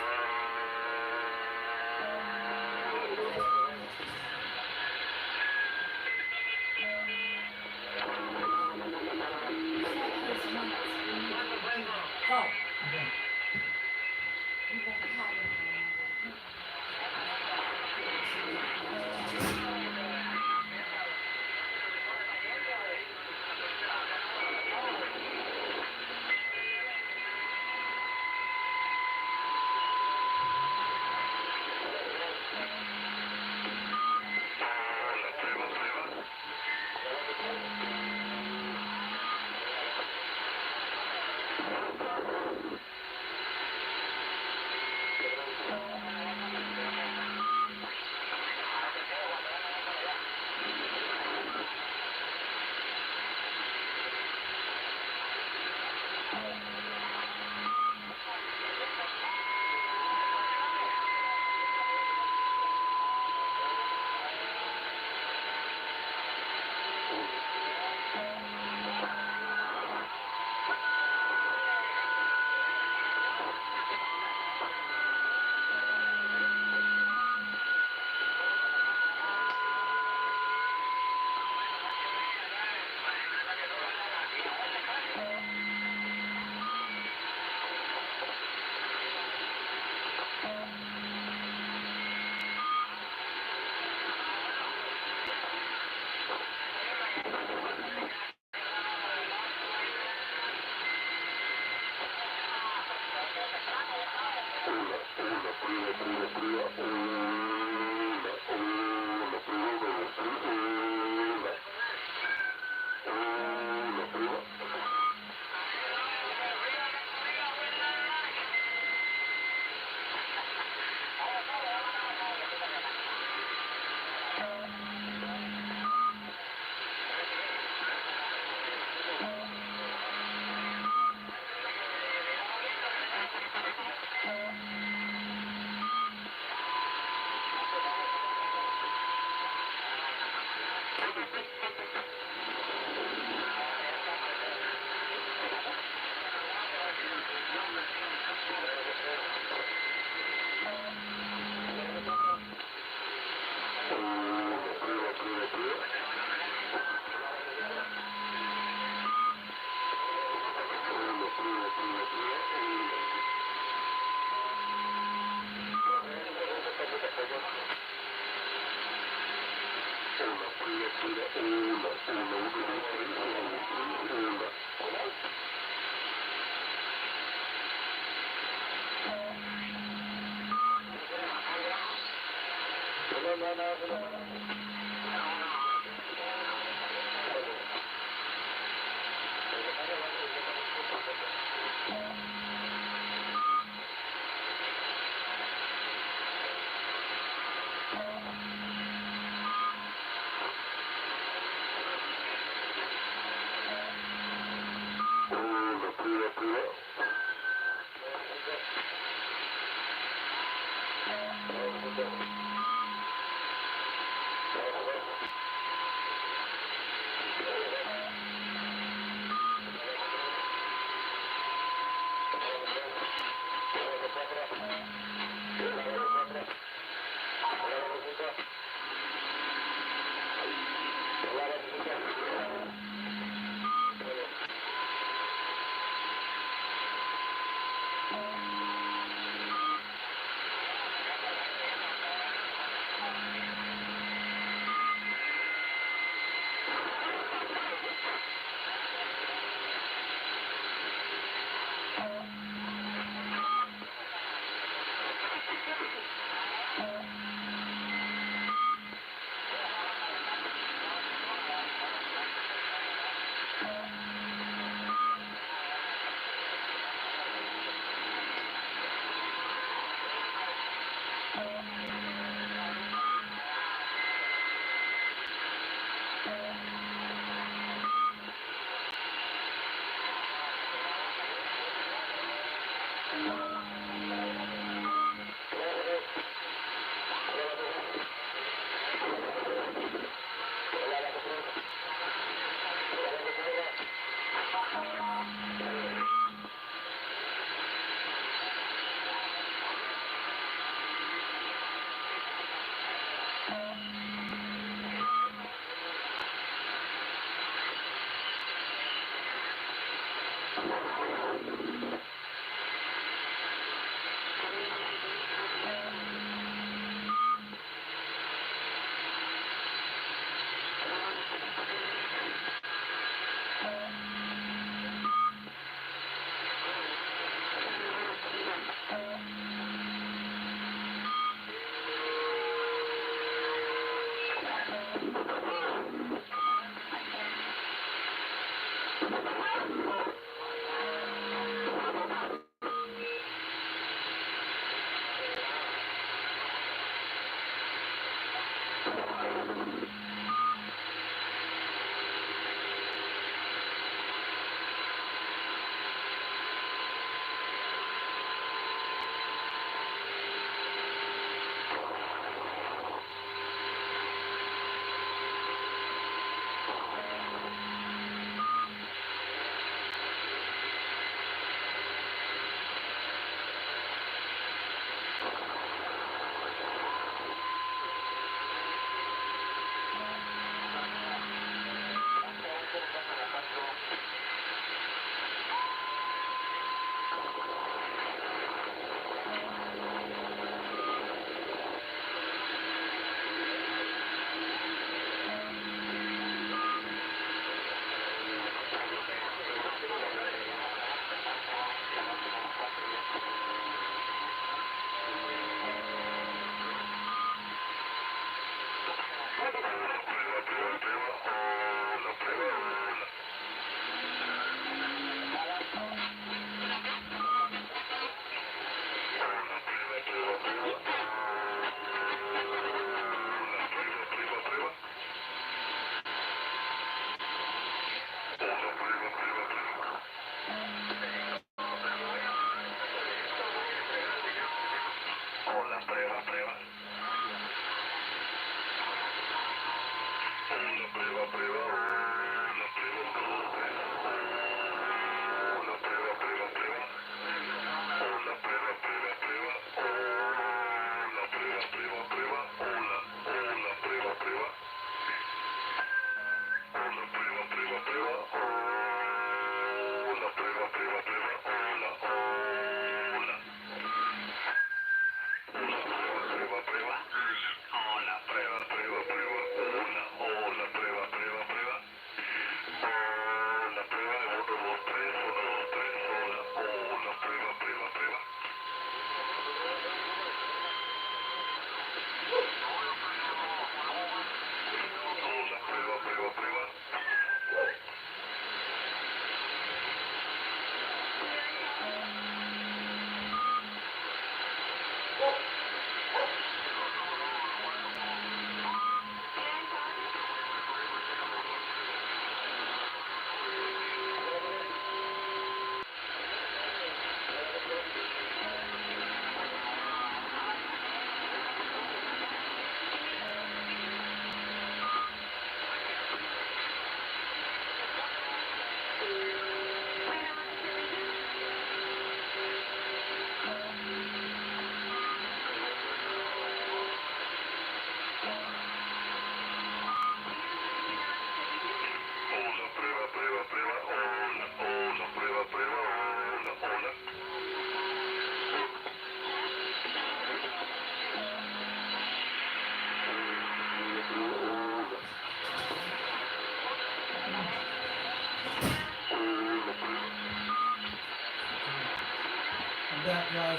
Prueba, prueba,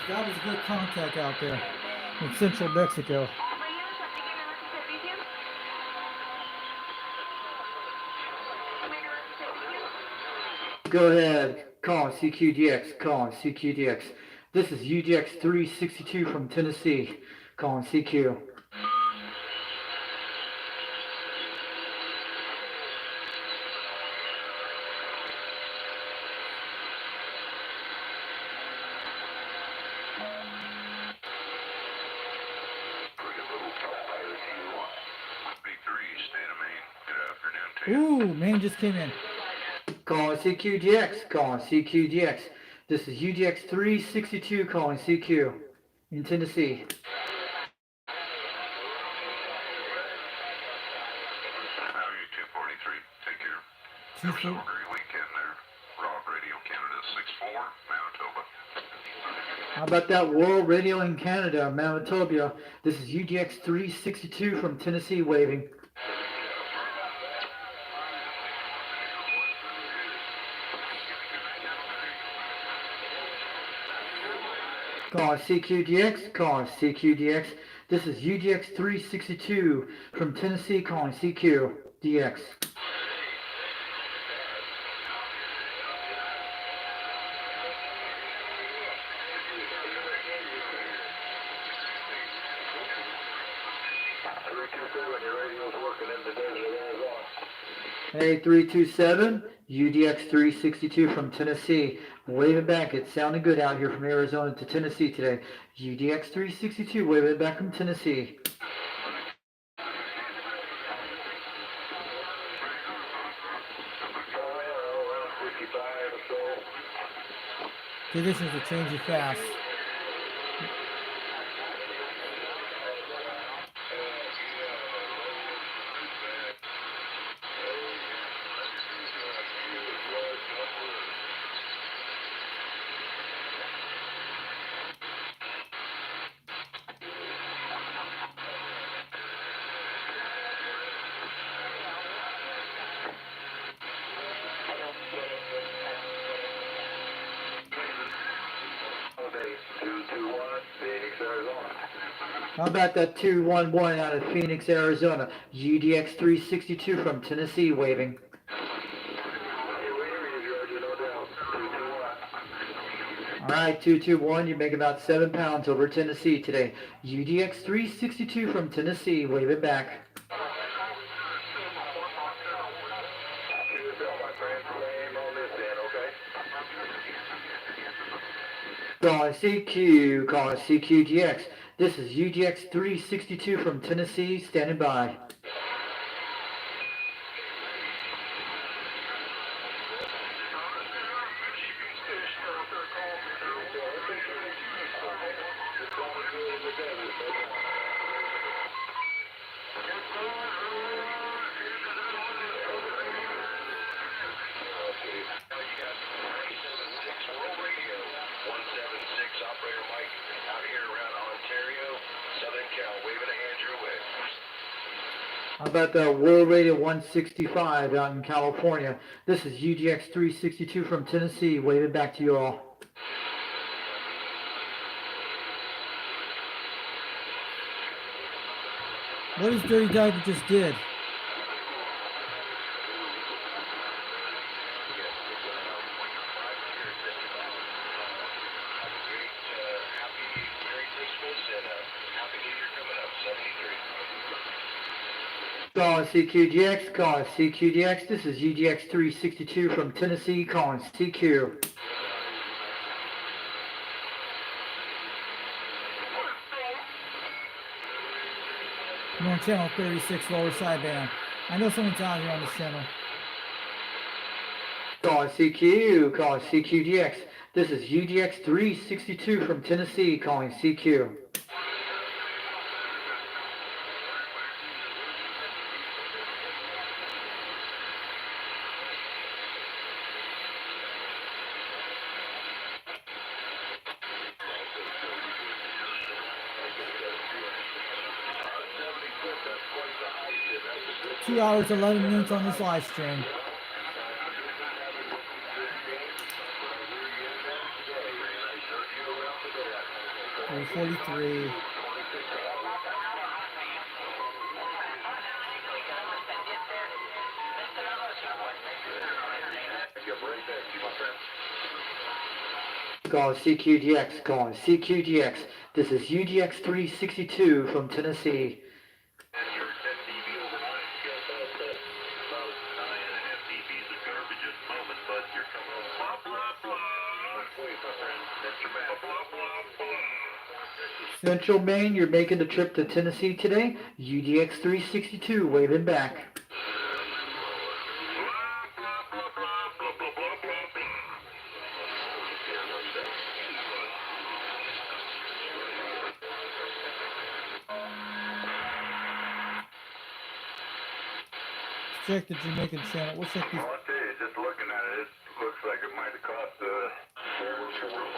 that was good contact out there in central Mexico. Go ahead. Calling CQDX. Calling CQDX. This is UDX-362 from Tennessee. Calling CQ. Ooh, man just came in. Calling CQDX. Calling CQDX. This is UDX-362 calling CQ in Tennessee. How are you, 243? Take care. Two Have a four- great weekend there. Rob Radio Canada 64, Manitoba. How about that World Radio in Canada, Manitoba? This is UDX-362 from Tennessee waving. Calling CQDX, calling CQDX. This is UDX-362 from Tennessee calling CQDX. Hey, 327, UDX-362 from Tennessee. Waving back. It's sounding good out here from Arizona to Tennessee today. UDX-362 waving back from Tennessee. Conditions are changing fast. How about that 211 out of Phoenix, Arizona? UDX-362 from Tennessee waving. All right, 221, you make about 7 pounds over Tennessee today. UDX-362 from Tennessee waving back. Calling CQ, calling CQDX. This is UDX-362 from Tennessee, standing by. How about the World Radio 165 out in California? This is UDX-362 from Tennessee, waving back to you all. What is Dirty Diver just did? Calling CQDX, calling CQDX. This is UDX-362 from Tennessee, calling CQ. I'm on channel 36, lower sideband. I know someone's out here on this channel. Calling CQ, calling CQDX. This is UDX-362 from Tennessee, calling CQ. Two hours, 11 minutes on this live stream. 343. Calling CQDX, calling CQDX. This is UDX-362 from Tennessee. Central Maine, you're making the trip to Tennessee today. UDX-362, waving back. Check the Jamaican channel. We'll check these. Well, I'll tell you, just looking at it, it looks like it might have cost 4450.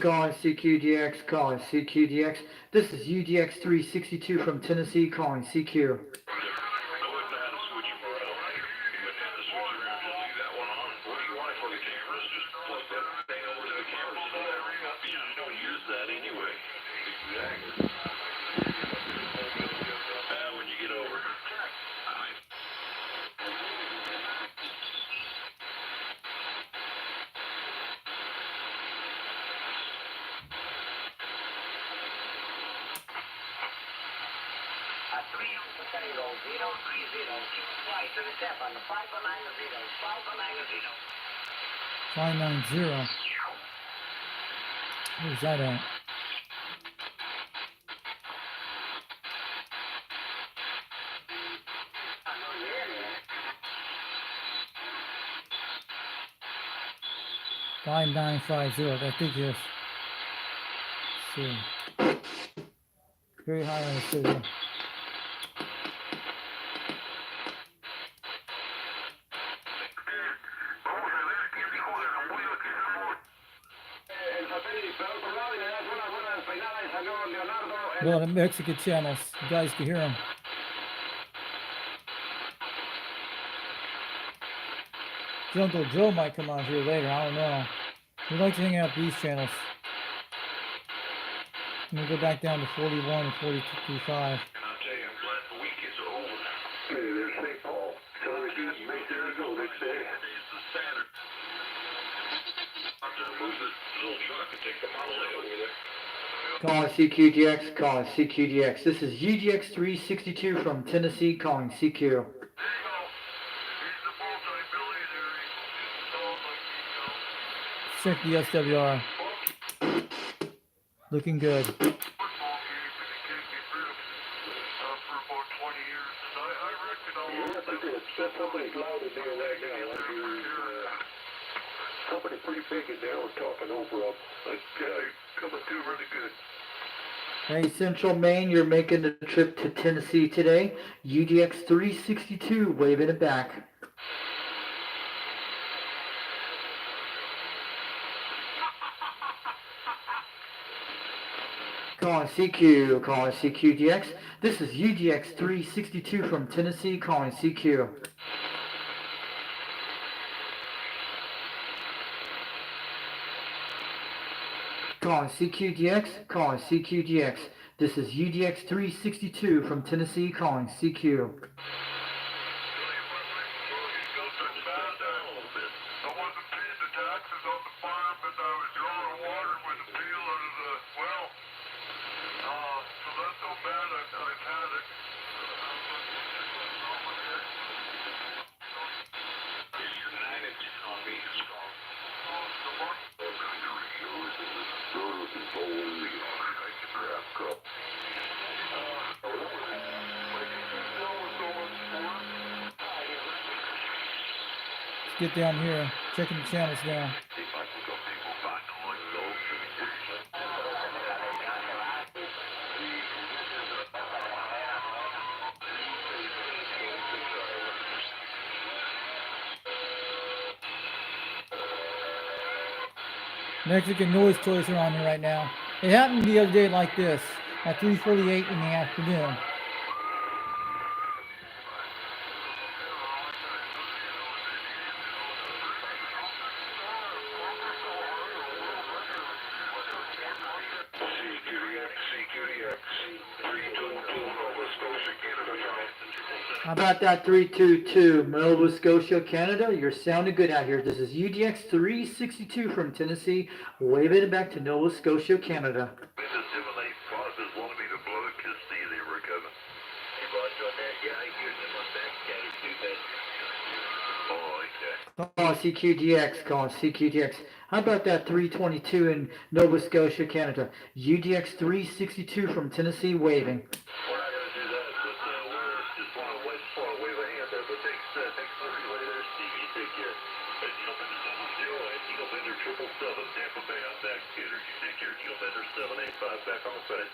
Calling CQDX, calling CQDX. This is UDX-362 from Tennessee, calling CQ. On the 590. 590. Where's that at? Five 950. I think yes. See. Very high on the signal. Well, the Mexican channels, you guys can hear them. Jungle Joe might come on here later, I don't know. We like to hang out these channels. I'm gonna go back down to 41 and 42.5. I'll tell you, I'm glad the week is over. Hey, there's St. Paul. So we can make there to go next day. It's the Saturday. I'm gonna move this little truck and take the Model A over there. Calling CQDX, calling CQDX. This is UDX-362 from Tennessee, calling CQ. Check the SWR. Looking good. Somebody pretty big in there was talking over up. Coming through really good. Hey, Central Maine, you're making the trip to Tennessee today. UDX-362, waving it back. Calling CQ, calling CQDX. This is UDX-362 from Tennessee, calling CQ. Calling CQDX, calling CQDX. This is UDX-362 from Tennessee, calling CQ. Get down here, checking the channels now. Mexican noise toys are on here right now. It happened the other day like this at 3:48 in the afternoon. CQDX 322 Nova Scotia, Canada, y'all. How about that 322 Nova Scotia, Canada? You're sounding good out here. This is UDX-362 from Tennessee. Wave it back to Nova Scotia, Canada. The 785 is wanting me to blow a kiss to you there, Rico. You right on that? Yeah, I hear them on back. Oh, okay. Calling CQDX, calling CQDX. How about that 322 in Nova Scotia, Canada? UDX-362 from Tennessee, waving. We're not going to do that, but we're just want to wave a hand there. But thanks for the relay there, Steve. You take care. And Neil Bender 70, and Neil Bender 777, Tampa Bay, I'm back. Peter, you take care. Neil Bender 785, back on the fence.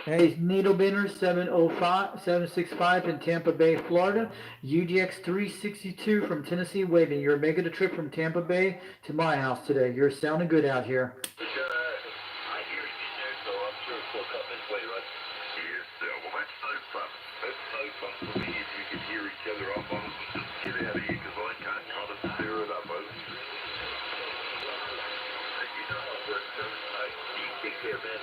Hey, Needle Bender 765 in Tampa Bay, Florida. UDX-362 from Tennessee, waving. You're making a trip from Tampa Bay to my house today. You're sounding good out here. I hear you there, so I'm sure we'll come this way, right? Yes, well, that's no fun. That's no fun for me if you can hear each other. I'm on it. Just get out of here, because I can't kind of stir it up, over. You know how it works, sir. You take care, man.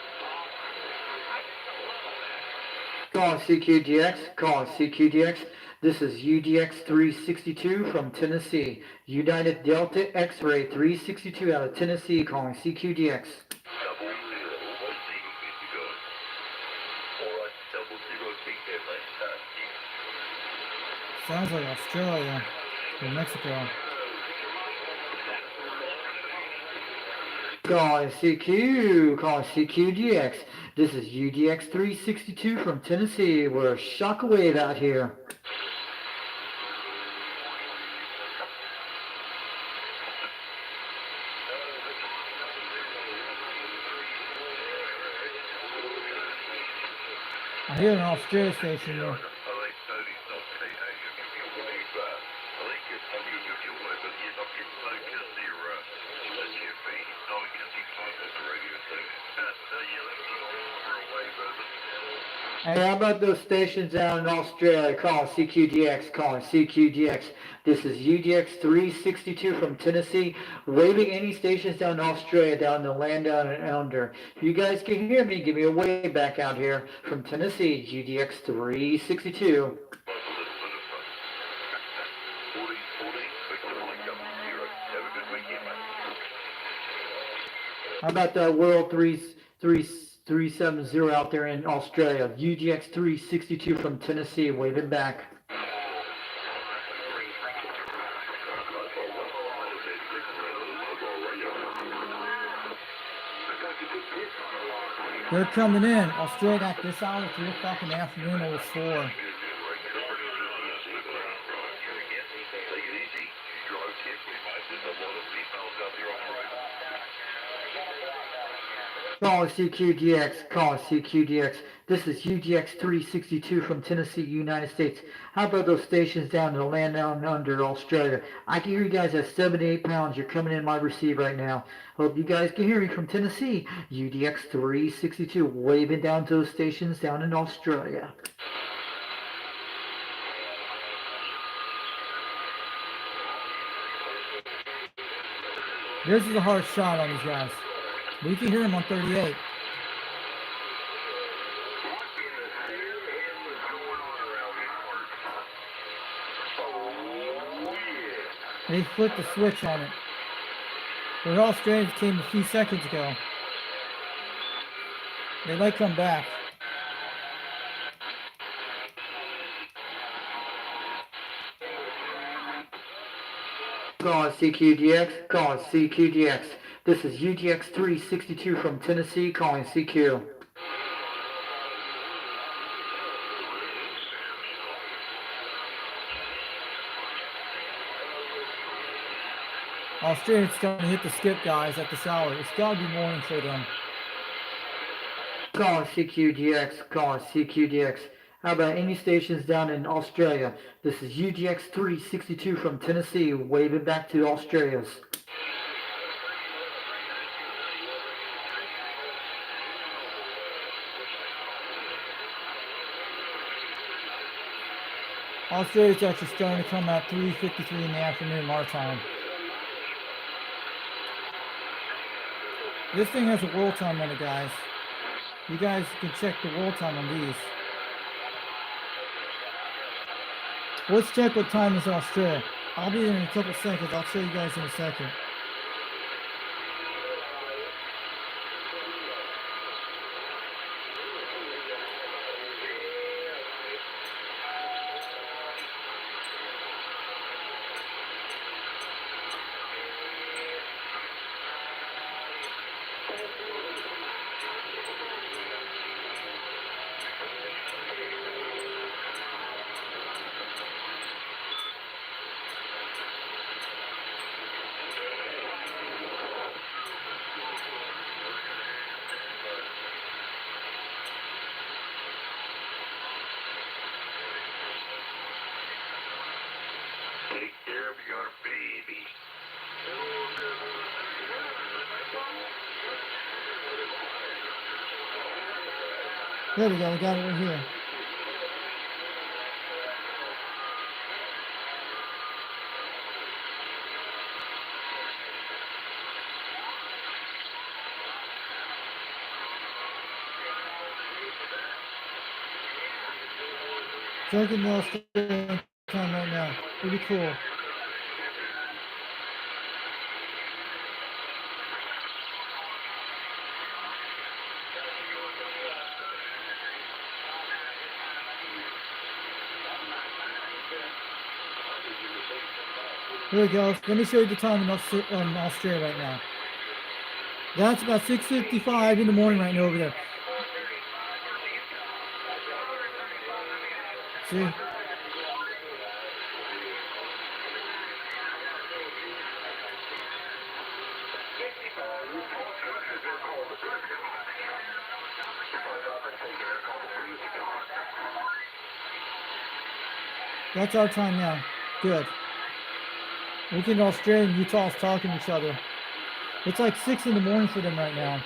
Calling CQDX, calling CQDX. This is UDX-362 from Tennessee. United Delta X-Ray 362 out of Tennessee, calling CQDX. 00, what see you get to go? Alright, 00, take care, man. Sounds like Australia or Mexico. Calling CQ, calling CQDX. This is UDX-362 from Tennessee. We're shockwave out here. I hear an Australia station there. I think Tony's not PA. You give me a wave. I think you're probably with your wave, but you're not getting no kiss there. That's your feet. No, because he's fine on the radio station. Yeah, let's go for a wave, over. Hey, how about those stations out in Australia? Calling CQDX, calling CQDX. This is UDX-362 from Tennessee. Waving any stations down in Australia, down in the land down and under. If you guys can hear me, give me a wave back out here from Tennessee, UDX-362. How about that World 370 out there in Australia? UDX-362 from Tennessee, waving back. They're coming in. Australia at this hour, 3 o'clock in the afternoon, over 4. Calling CQDX, calling CQDX. This is UDX-362 from Tennessee, United States. How about those stations down in the land down under Australia? I can hear you guys at 78 pounds. You're coming in my receive right now. Hope you guys can hear me from Tennessee. UDX-362 waving down to those stations down in Australia. This is a hard shot on these guys. But you can hear them on 38. They flipped the switch on it. The Australians came a few seconds ago. They might come back. Calling CQDX, calling CQDX. This is UDX-362 from Tennessee, calling CQ. Australians starting to hit the skip, guys, at this hour. It's got to be morning for them. Calling CQDX, calling CQDX. How about any stations down in Australia? This is UDX-362 from Tennessee, waving back to Australia's. Australia's actually starting to come at 3:53 in the afternoon our time. This thing has a roll time on it, guys. You guys can check the roll time on these. Let's check what time is Australia. I'll be there in a couple seconds. I'll show you guys in a second. Take care of your baby. There we go. We got it right here. Checking the Australian time right now. Pretty cool. Here we go. Let me show you the time in Australia right now. That's about 6:55 in the morning right now over there. See? That's our time now. Good. Look at Australia and Utah's talking to each other. It's like 6 in the morning for them right now.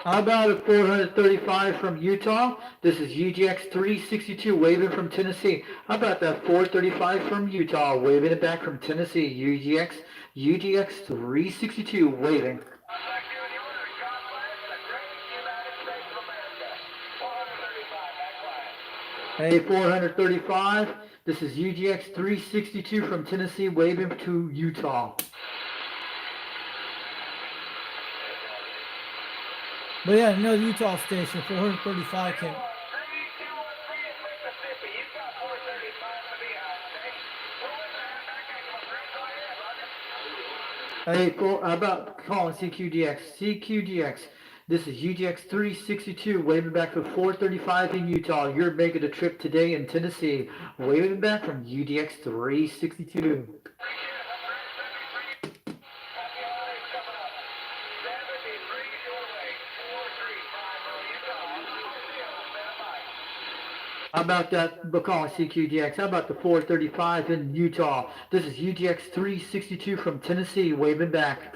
How about a 435 from Utah? This is UDX-362 waving from Tennessee. How about that 435 from Utah waving it back from Tennessee? UDX-362 waving. Hey, 435. This is UDX-362 from Tennessee waving to Utah. But yeah, another Utah station, 435 came. Hey, how about calling CQDX? CQDX. This is UDX-362 waving back from 435 in Utah. You're making a trip today in Tennessee. Waving back from UDX-362. How about that, we're calling CQDX? How about the 435 in Utah? This is UDX-362 from Tennessee waving back.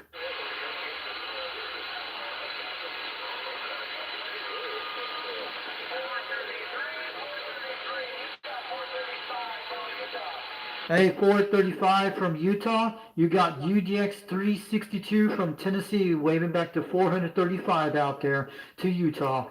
Hey, 435 from Utah. You got UDX-362 from Tennessee waving back to 435 out there to Utah.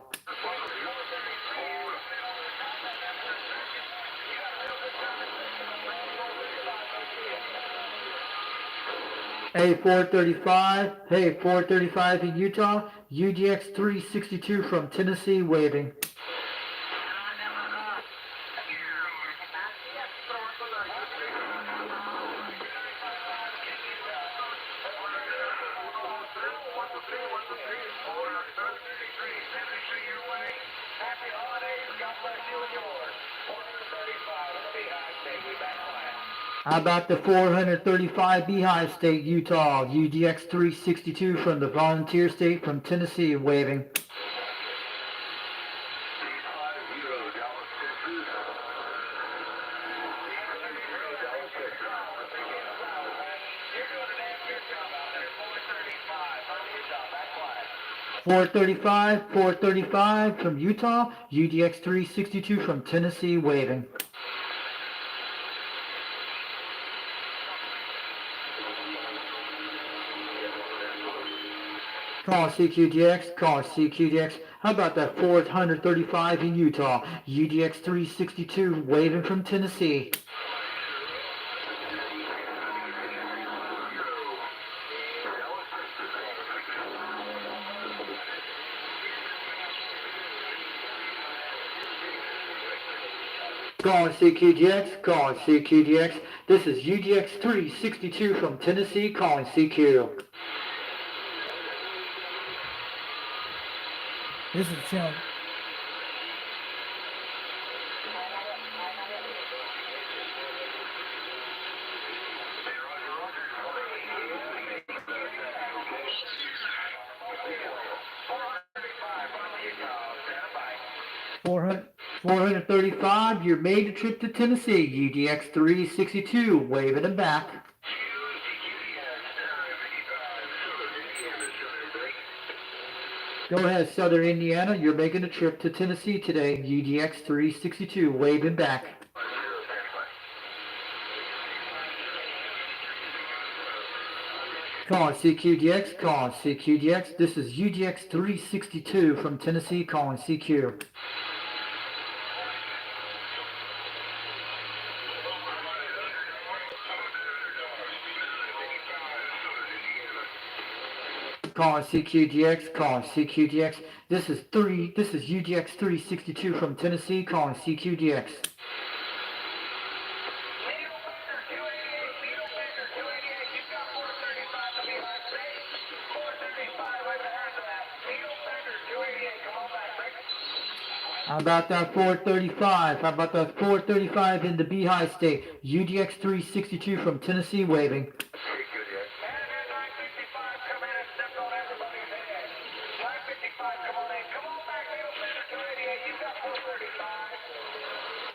Hey, 435. Hey, 435 in Utah. UDX-362 from Tennessee waving. How about the 435 Beehive State, Utah, UDX-362 from the Volunteer State from Tennessee waving. 435 from Utah, UDX-362 from Tennessee waving. Call CQDX, call CQDX. How about that 435 in Utah, UDX-362 waving from Tennessee. Calling CQDX, calling CQDX. This is UDX-362 from Tennessee, calling CQ. This is channel. $400. 435, you made the trip to Tennessee, UDX-362, waving it back. Go ahead, Southern Indiana, you're making a trip to Tennessee today, UDX-362, waving back. Calling CQDX, calling CQDX. This is UDX-362 from Tennessee, calling CQ. Calling CQDX, calling CQDX. This is UDX-362 from Tennessee, calling CQDX. How about that 435? How about that 435 in the Beehive State? UDX-362 from Tennessee waving.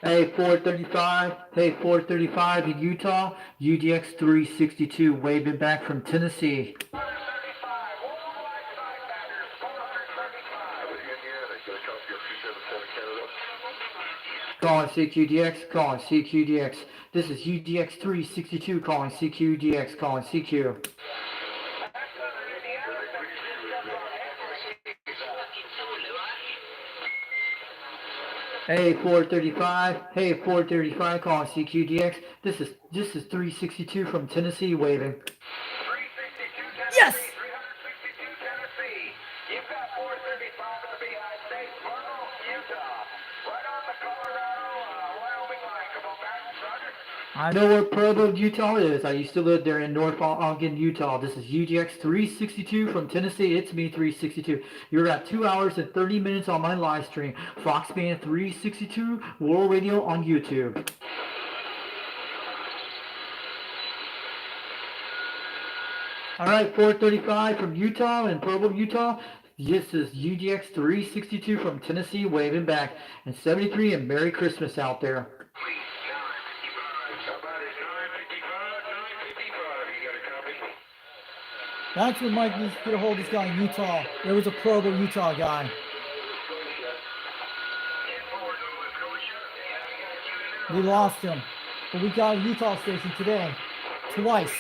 Hey 435, hey 435 in Utah, UDX-362 waving back from Tennessee. Calling CQDX, calling CQDX. This is UDX-362 calling CQDX, calling CQ. Hey 435 calling CQDX. This is 362 from Tennessee waving. Yes! I know where Provo, Utah is. I used to live there in North Ogden, Utah. This is UDX-362 from Tennessee. It's me, 362. You're at 2 hours and 30 minutes on my live stream. Foxband 362 World Radio on YouTube. All right, 435 from Utah and Provo, Utah. This is UDX-362 from Tennessee waving back. And 73 and Merry Christmas out there. That's when Mike needs to get a hold of this guy in Utah. There was a Provo, Utah guy. We lost him. But we got a Utah station today. Twice.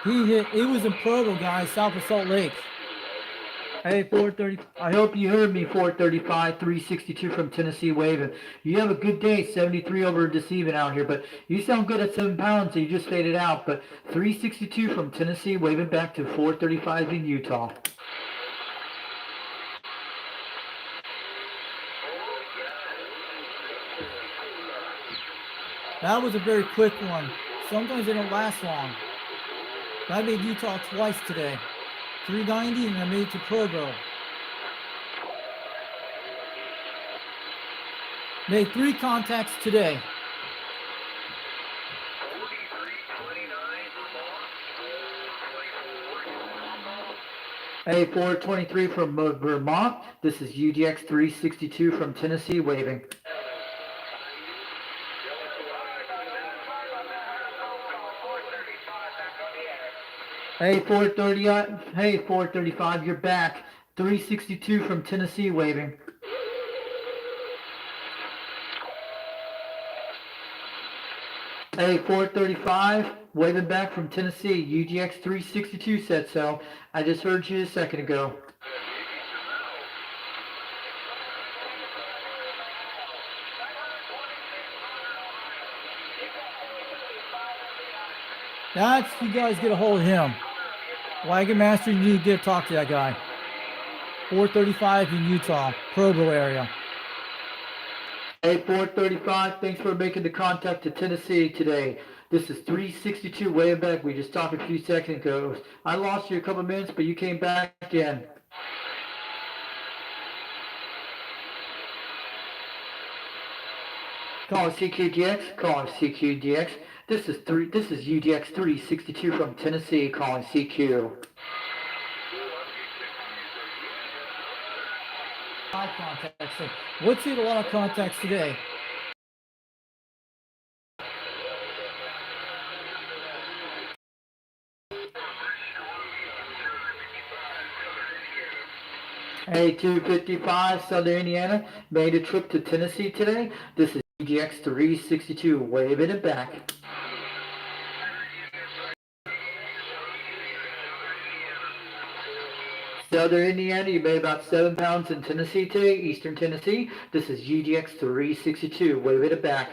He was in Provo, guys, south of Salt Lake. Hey, 430. I hope you heard me, 435, 362 from Tennessee waving. You have a good day, 73 over deceiving out here, but you sound good at 7 pounds, so you just faded out. But 362 from Tennessee waving back to 435 in Utah. That was a very quick one. Sometimes they don't last long. I made Utah twice today. 390 and I made it to Provo. Made 3 contacts today. Hey, 423 from Vermont. This is UDX-362 from Tennessee waving. Hey, 435, you're back. 362 from Tennessee waving. Hey, 435, waving back from Tennessee. UDX-362 said so. I just heard you a second ago. That's, you guys get a hold of him. Wagon Master, you need to get to talk to that guy. 435 in Utah, Provo area. Hey, 435, thanks for making the contact to Tennessee today. This is 362 way back. We just talked a few seconds ago. I lost you a couple minutes, but you came back again. Call CQDX, calling CQDX. This is UDX 362 from Tennessee, calling CQ. Contacts. So what's it? A lot of contacts today. Hey, 255, Southern Indiana, made a trip to Tennessee today. This is UDX 362, waving it back. Southern Indiana, you made about 7 pounds in Tennessee today, Eastern Tennessee. This is UDX 362, waving it back.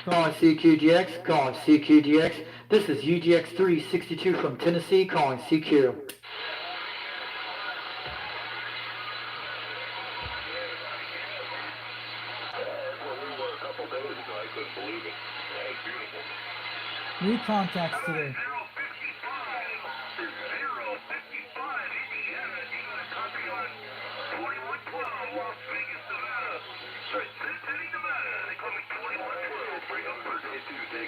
Calling CQDX, calling CQDX. This is UDX 362 from Tennessee, calling CQ. New contacts today.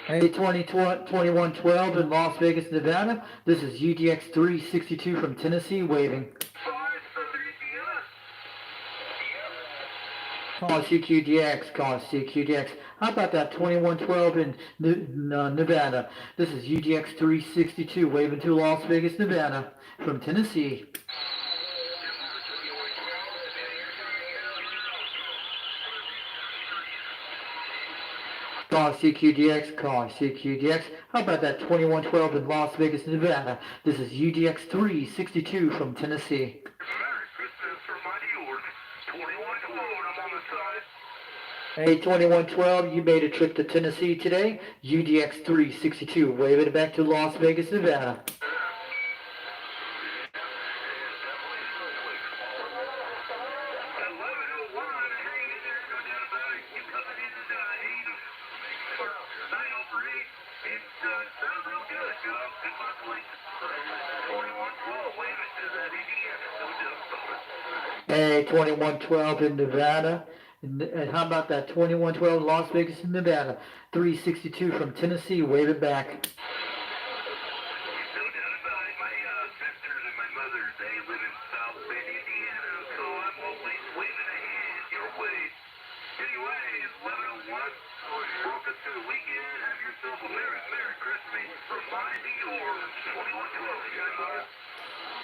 Hey, 2112 in Las Vegas, Nevada. This is UDX 362 from Tennessee, waving. Calling CQDX, calling CQDX. How about that 2112 in Nevada? This is UDX 362, waving to Las Vegas, Nevada, from Tennessee. Calling CQDX, calling CQDX. How about that 2112 in Las Vegas, Nevada? This is UDX 362 from Tennessee. Hey, 2112, you made a trip to Tennessee today. UDX 362, wave it back to Las Vegas, Nevada. Hey, 2112 in Nevada. And how about that 2112 Las Vegas in Nevada? 362 from Tennessee, wave it back.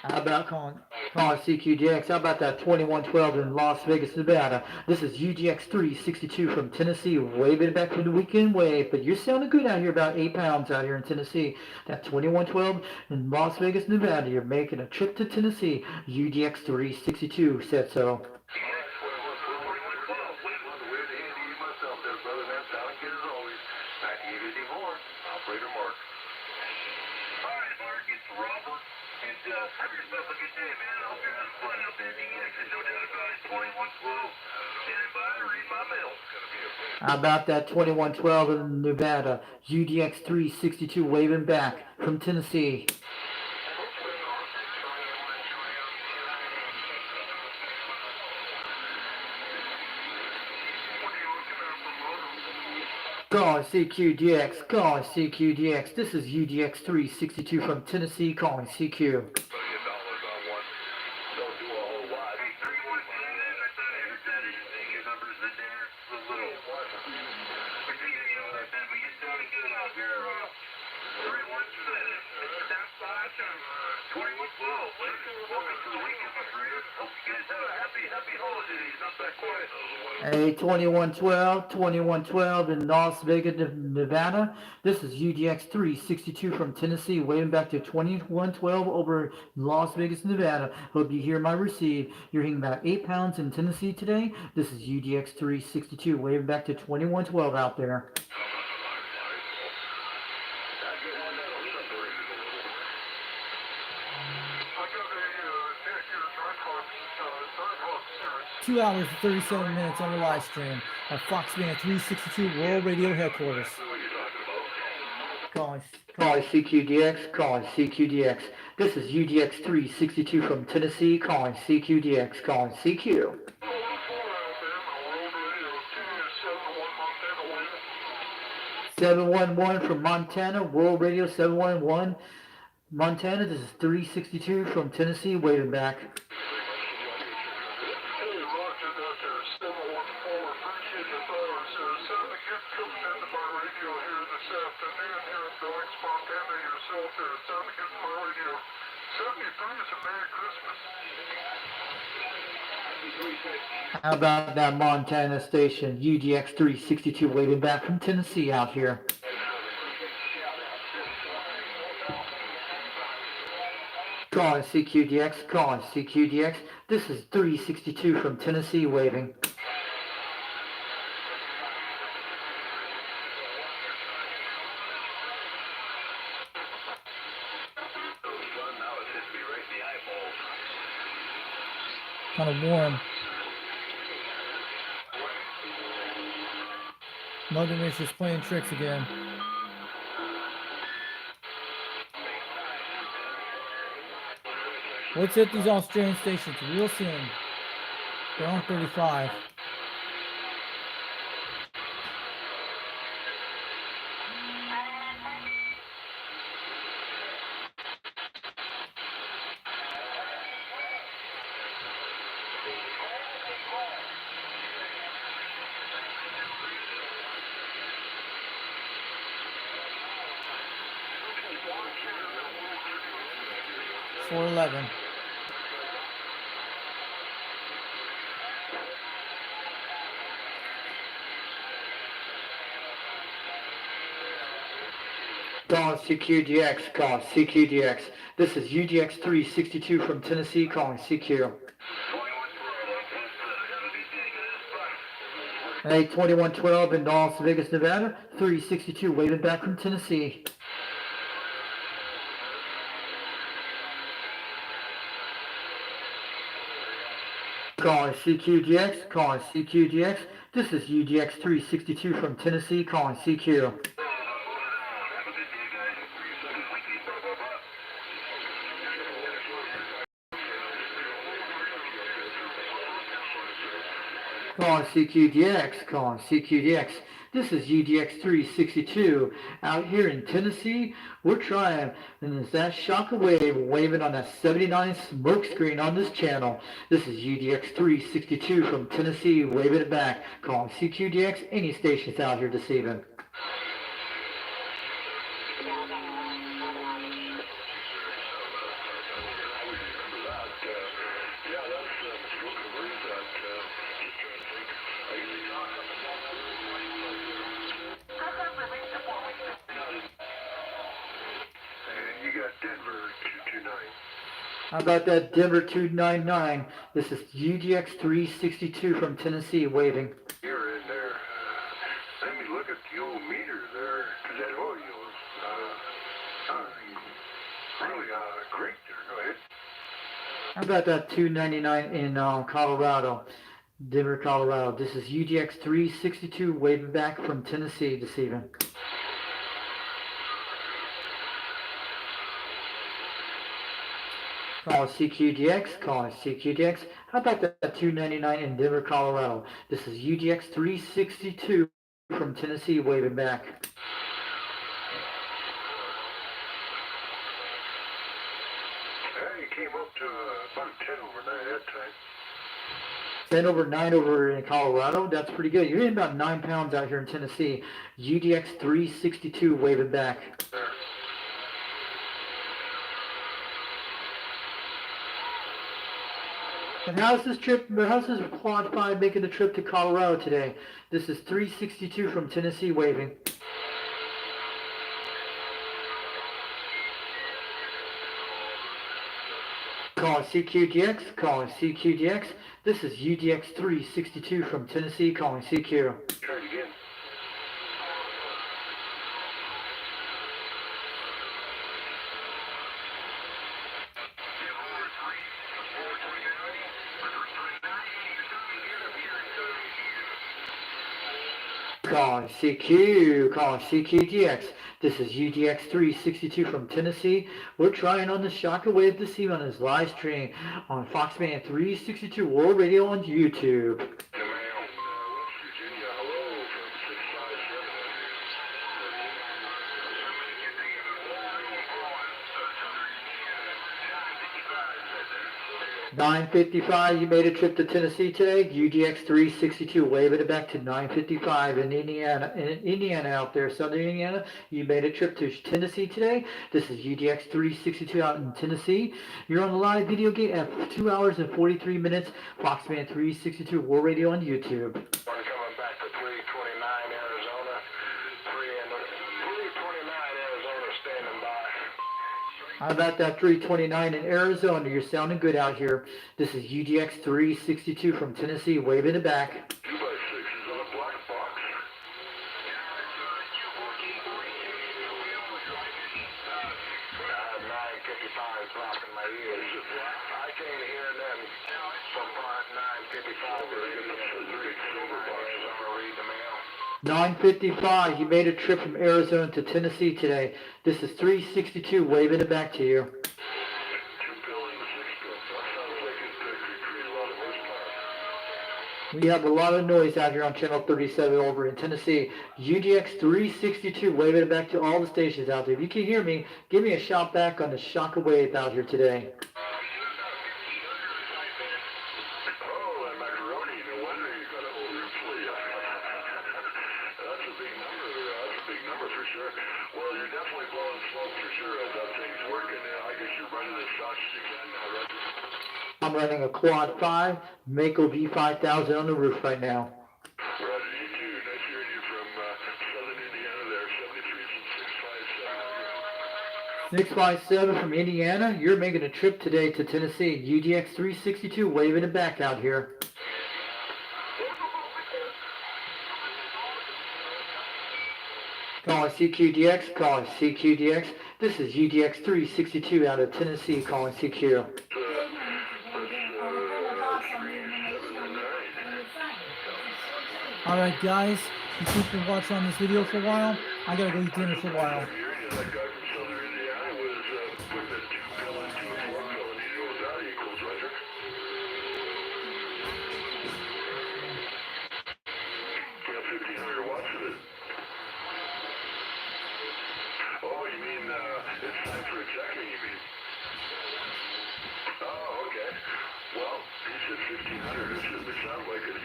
How about calling CQDX? How about that 2112 in Las Vegas, Nevada? This is UDX 362 from Tennessee, waving it back from the weekend wave. But you're sounding good out here, about 8 pounds out here in Tennessee. That 2112 in Las Vegas, Nevada. You're making a trip to Tennessee. UDX 362 said so. Have yourself a good day, man. I hope you're having fun out there in DX, and no doubt about it, 2112. Standing by to read my mail. How about that 2112 in Nevada? UDX 362 waving back from Tennessee. Calling CQDX, calling CQDX. This is UDX-362 from Tennessee, calling CQ. Hey, 2112 in Las Vegas, Nevada. This is UDX-362 from Tennessee, waving back to 2112 over Las Vegas, Nevada. Hope you hear my receive. You're hitting about 8 pounds in Tennessee today. This is UDX-362, waving back to 2112 out there. 2 hours and 37 minutes on the live stream at Foxman 362 World Radio Headquarters. Calling CQDX, calling CQDX. This is UDX-362 from Tennessee, calling CQDX, calling CQ. 711 from Montana, World Radio 711. Montana, this is 362 from Tennessee, waving back. How about that Montana station, UDX-362, waving back from Tennessee out here. Calling CQDX, calling CQDX. This is 362 from Tennessee, waving. Kind of warm. Mother Nature's playing tricks again. Let's hit these Australian stations real soon. They're on 35. .411. Calling CQDX, calling CQDX. This is UDX-362 from Tennessee, calling CQ. Hey, 2112 in Las Vegas, Nevada. 362 waving back from Tennessee. Calling CQDX, calling CQDX. This is UDX-362 from Tennessee, calling CQ. Calling CQDX, calling CQDX. This is UDX-362 out here in Tennessee. We're trying, and it's that shocker wave waving on that 79 smoke screen on this channel. This is UDX-362 from Tennessee, waving it back. Calling CQDX, any stations out here this evening. How about that Denver 299? This is UDX-362 from Tennessee, waving. You're in there. Let me look at the old meter there, because that oil is really great there. Go ahead. How about that 299 in Colorado, Denver, Colorado? This is UDX-362 waving back from Tennessee this evening. Calling CQDX, calling CQDX. How about that 299 in Denver, Colorado? This is UDX-362 from Tennessee, waving back. Hey, came up to about 10 over 9 that time. 10 over 9 over in Colorado. That's pretty good. You're hitting about 9 pounds out here in Tennessee. UDX-362 waving back. And how's this quad 5 making the trip to Colorado today? This is 362 from Tennessee waving. Calling CQDX, calling CQDX. This is UDX-362 from Tennessee, calling CQ. Try it again. Calling CQDX. This is UDX-362 from Tennessee. We're trying on the Shockwave this evening on his live stream on Foxman 362 World Radio on YouTube. West Virginia, hello from 9:55. You made a trip to Tennessee today. UDX-362 waving it back to 9:55 in Indiana. In Indiana out there, Southern Indiana. You made a trip to Tennessee today. This is UDX-362 out in Tennessee. You're on the live video gate at 2 hours and 43 minutes. Foxman 362 World Radio on YouTube. One coming back to 329 Arizona. 329 Arizona standing by. How about that 329 in Arizona? You're sounding good out here. This is UDX-362 from Tennessee, waving it back. 2x6 is on a black box. 9:55 blocking my ears. I can't hear them from part 9:55. They're in the silver box. I'm gonna read the mail. 9:55. You made a trip from Arizona to Tennessee today. This is 362, waving it back to you. 2 pill and 6 pill. That sounds like it could create a lot of horsepower. We have a lot of noise out here on channel 37 over in Tennessee. UDX-362, waving it back to all the stations out there. If you can hear me, give me a shout back on the Shockwave out here today. Oh, that macaroni, no wonder you got a whole room full of you. That's a big number. That's a big number for sure. Well, you're definitely blowing smoke for sure. As that thing's working, I guess you're running as fast as you can now, right? I'm running a quad 5, Mako V5000 on the roof right now. Roger, you too. Nice hearing you from southern Indiana there. 73 from 657. 657 from Indiana. You're making a trip today to Tennessee. UDX-362, waving it back out here. Calling CQDX, calling CQDX. This is UDX-362 out of Tennessee, calling CQ. Alright guys, you keep been watching on this video for a while. I gotta go eat dinner for a while. That guy from southern Indiana was putting a 2 pill into a 4 pill, and you know what that equals, Roger? Yeah, 1,500 watts of it. Oh, you mean it's time for a checking, you mean? Oh, okay. Well, he said 1,500. It certainly sounded like it.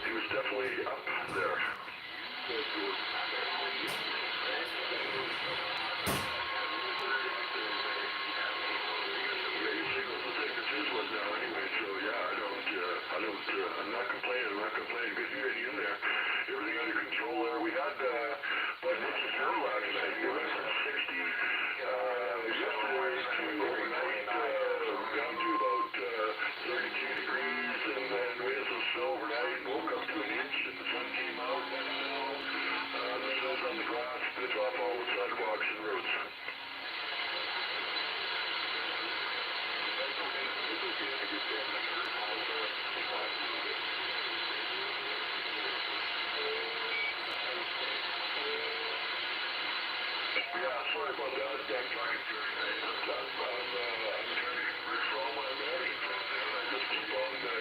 He was definitely up there. Yeah, your signal's the same as his was now anyway, so yeah, I'm not complaining, Good hearing you in there. Everything under control there. We had, but this is snow last night. We went from 60, yesterday to overnight, down to about, 32 degrees, and then we had some snow overnight, and woke up to an inch, and the sun came out, and the snow's on the grass, bits off all the sidewalks and roads. Yeah, sorry about that. I'm talking to you. I'm trying to for all my Americans out there. I just keep on the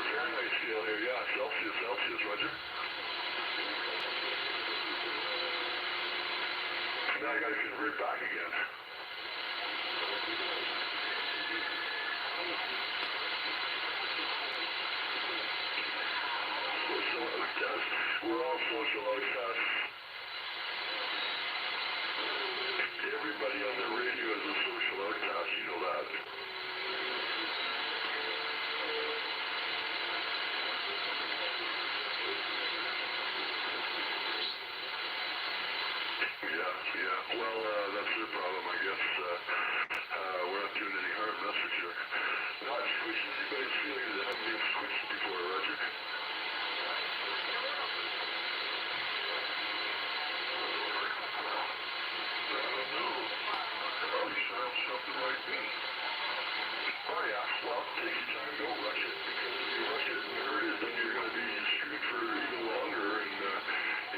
Fahrenheit scale here. Yeah, Celsius, Roger. I gotta get right back again. Social outcasts. We're all social outcasts. Everybody on the radio is a social outcast, you know that. Yeah. Well, that's their problem, I guess. We're not doing any harm, that's for sure. Not squishing anybody's feelings that haven't been squished before, Roger. I don't know. Probably sounds something like me. Oh yeah, well, take your time, don't rush it, because if you rush it and there it is, then you're going to be screwed for even longer, and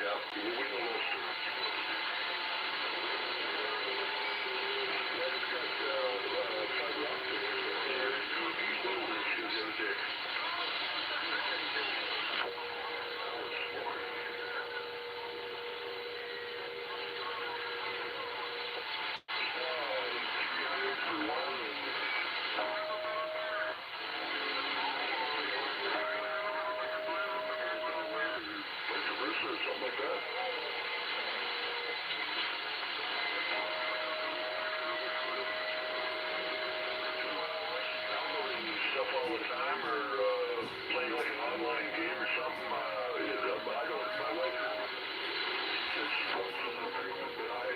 yeah, we know those stories. Something like that. Downloading stuff all the time, or playing like an online game or something. I don't. My wife says she wants some improvement, but I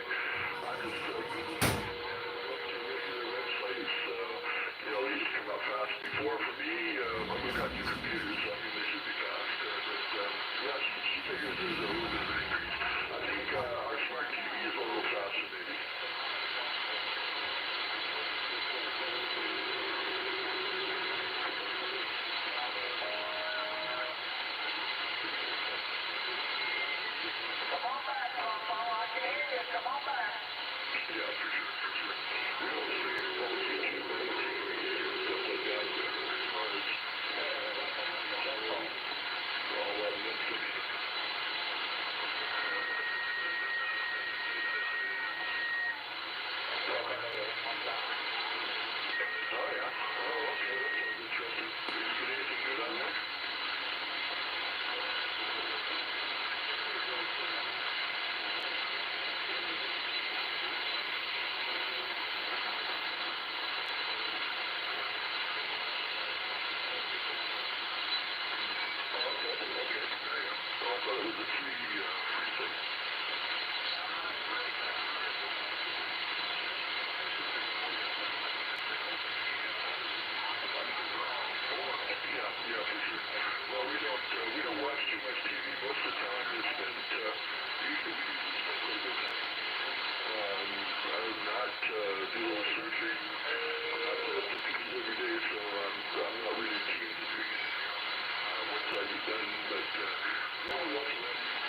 just look to regular websites. They used to come up fast before for me. We've got new computers, so I mean they should be fast. But yeah, she figures there's a little bit of an increase. I think our smart TV is a little faster, maybe. Come on back, Papa. I can hear you. Come on back. Yeah, for sure. We don't see it on YouTube and TV and stuff like that, but as far as cell phone, we're all loving it. Oh yeah. Oh, okay. That sounds interesting. Did you get anything good on there? Okay. There you go. Oh, I thought it was a free thing. Yeah, for sure. Well, we don't watch too much TV. Most of the time is spent, usually we spend quite a bit of time. Other than that, do a little searching. I'm not to pieces every day, so I'm not really keen to doing it once I get done, but once I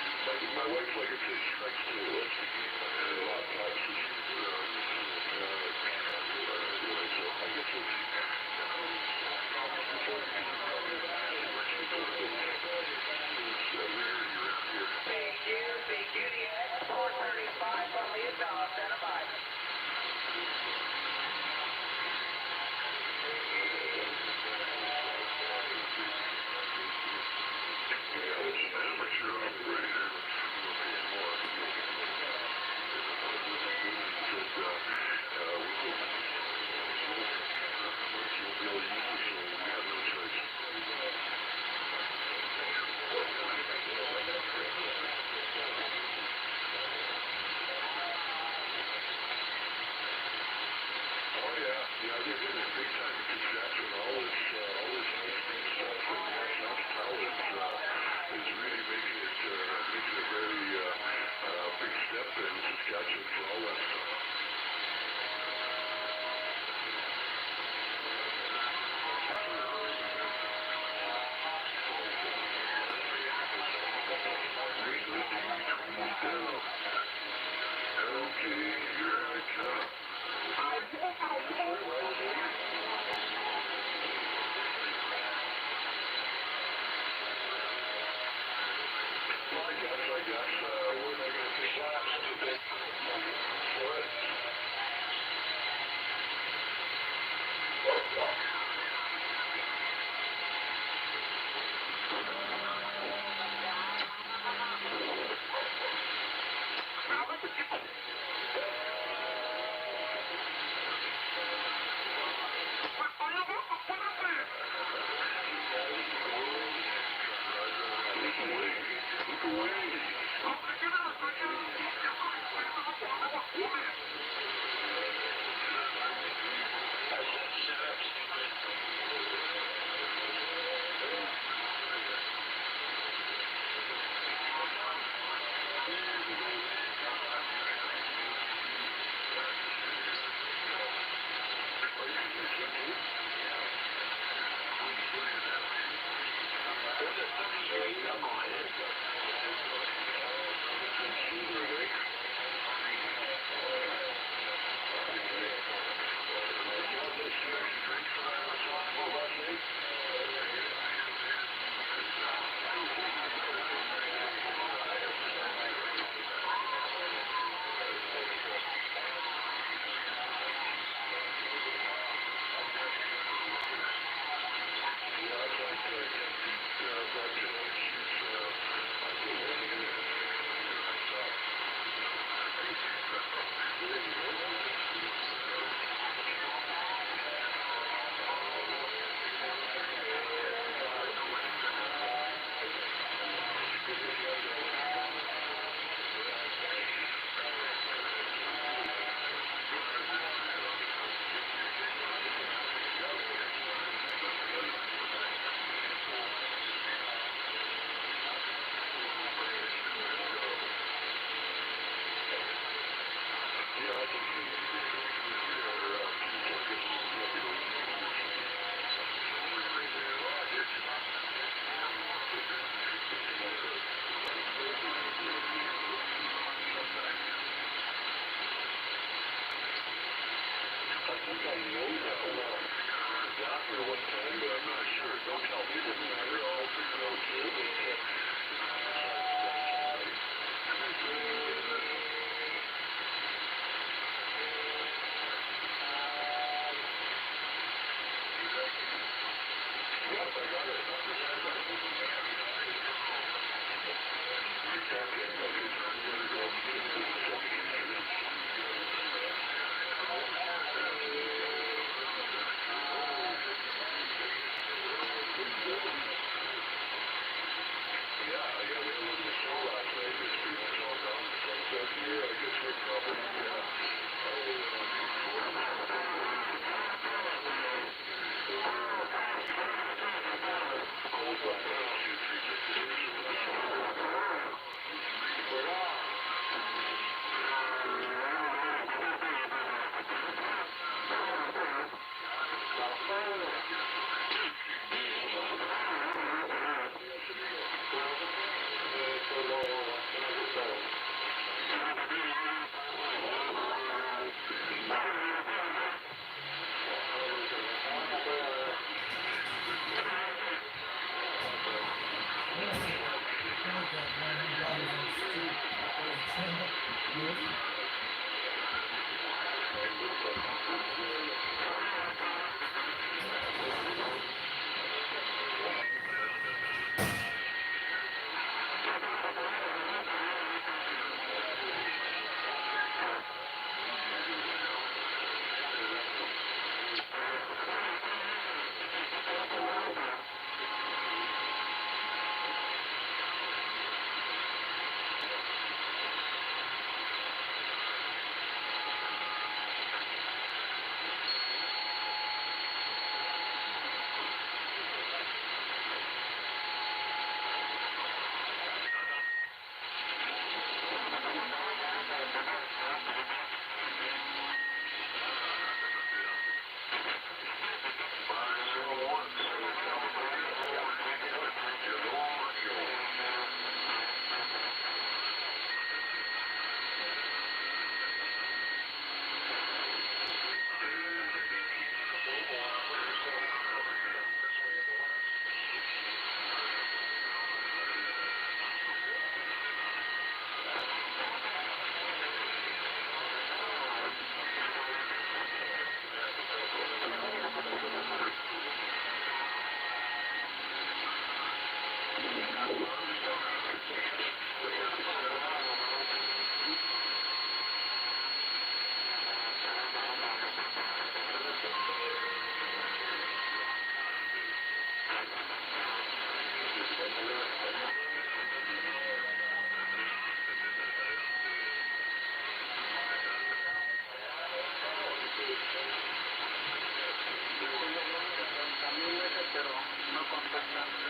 pero no contestan.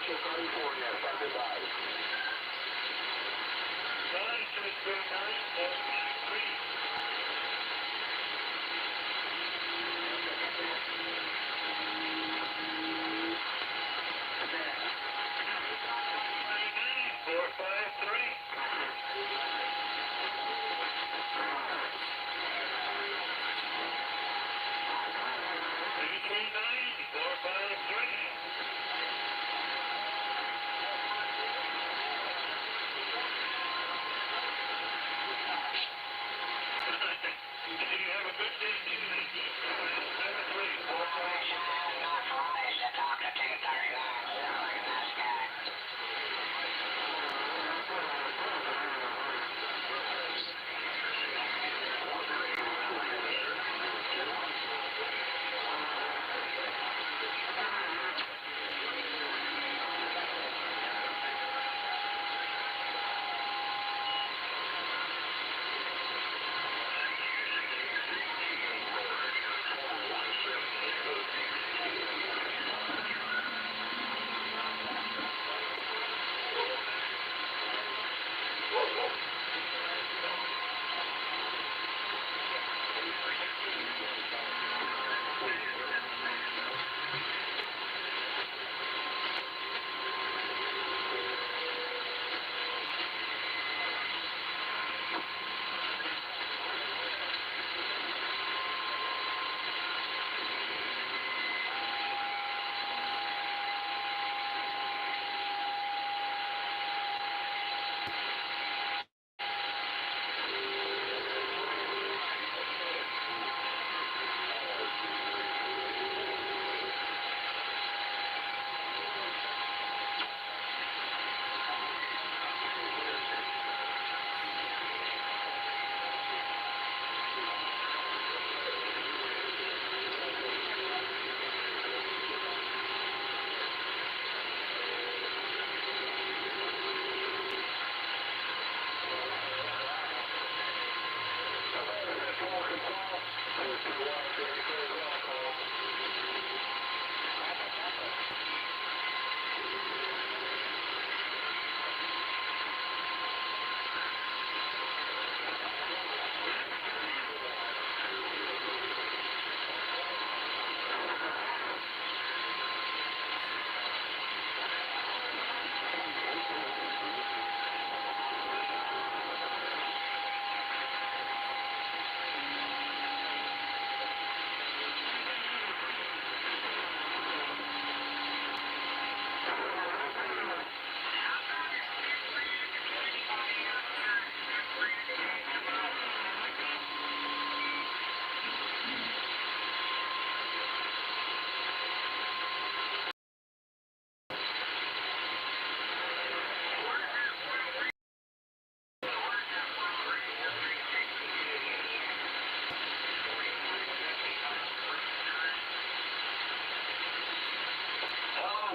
Central California, standing by.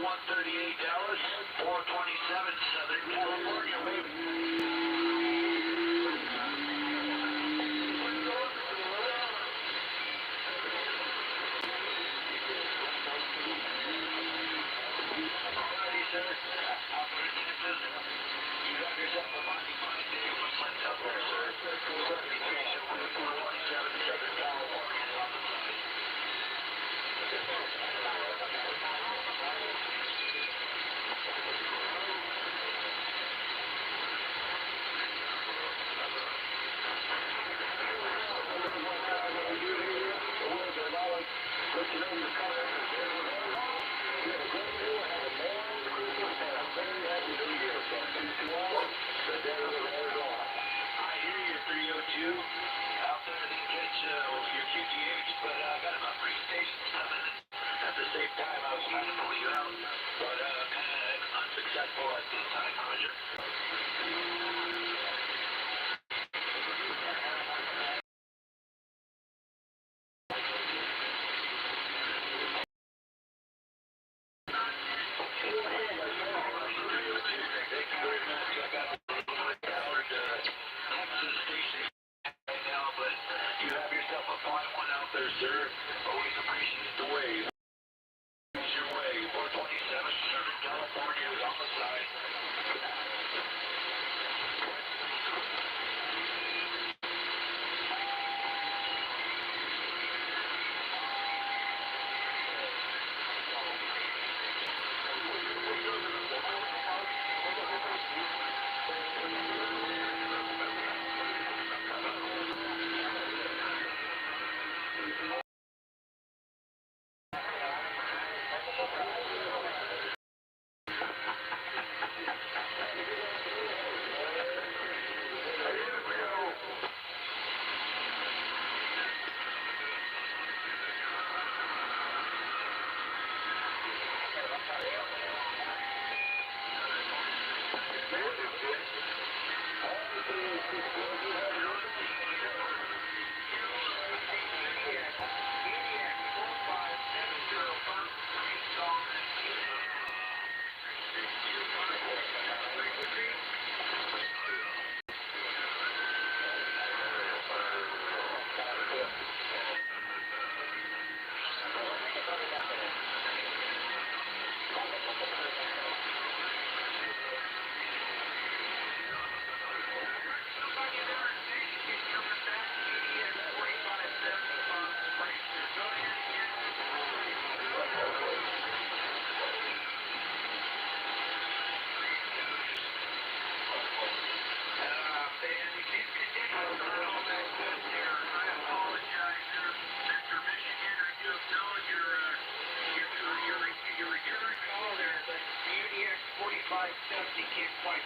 138 Dallas, 427 Southern California, baby. Always appreciate the wave. 427 Southern California.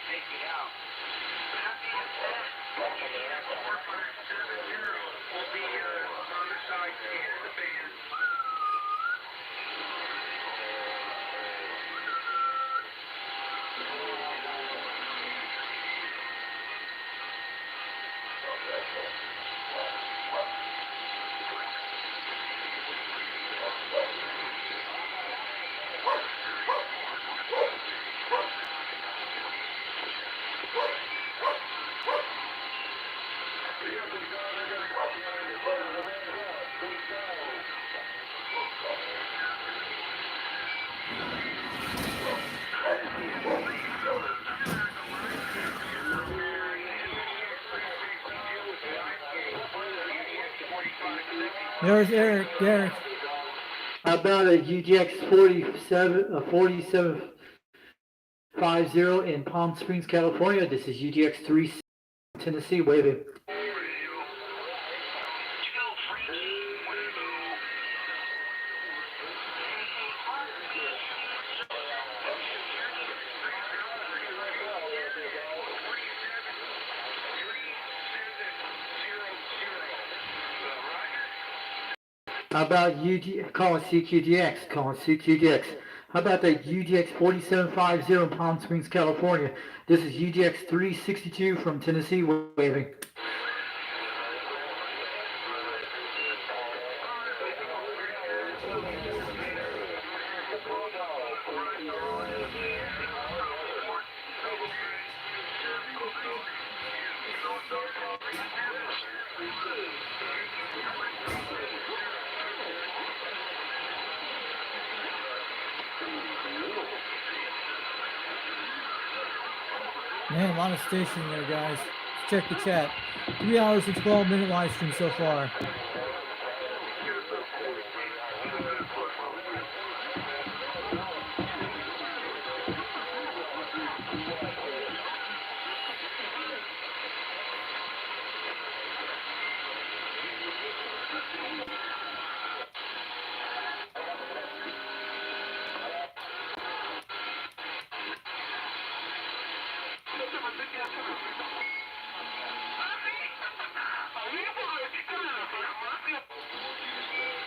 take me out. That being said, UDX-4570 will be on the side scan of the band. There's Eric. Derek. How about a UDX 4750 in Palm Springs, California? This is UDX 360 Tennessee waving. How about calling CQDX, calling CQDX. How about the UDX 4750 in Palm Springs, California? This is UDX 362 from Tennessee waving. Man, a lot of station there, guys. Let's check the chat. 3 hours and 12-minute live stream so far.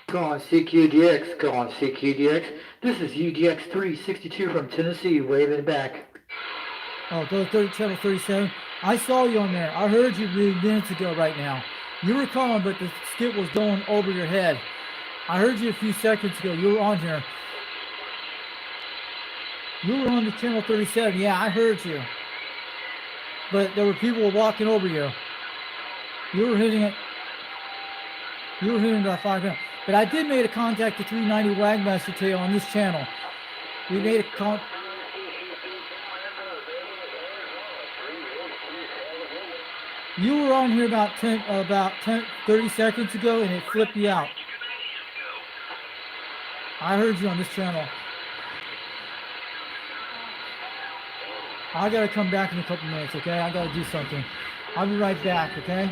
Go on CQDX, go on CQDX. This is UDX 362 from Tennessee waving back. Oh, go to channel 37. I saw you on there. I heard you minutes ago right now. You were calling, but the skip was going over your head. I heard you a few seconds ago. You were on here. You were on the channel 37. Yeah, I heard you. But there were people walking over you. You were hitting it. You were hitting about 5 minutes. But I did make a contact to 390 Wagmaster tail on this channel. We made a contact. You were on here about 30 seconds ago, and it flipped you out. I heard you on this channel. I gotta come back in a couple minutes, okay? I gotta do something. I'll be right back, okay?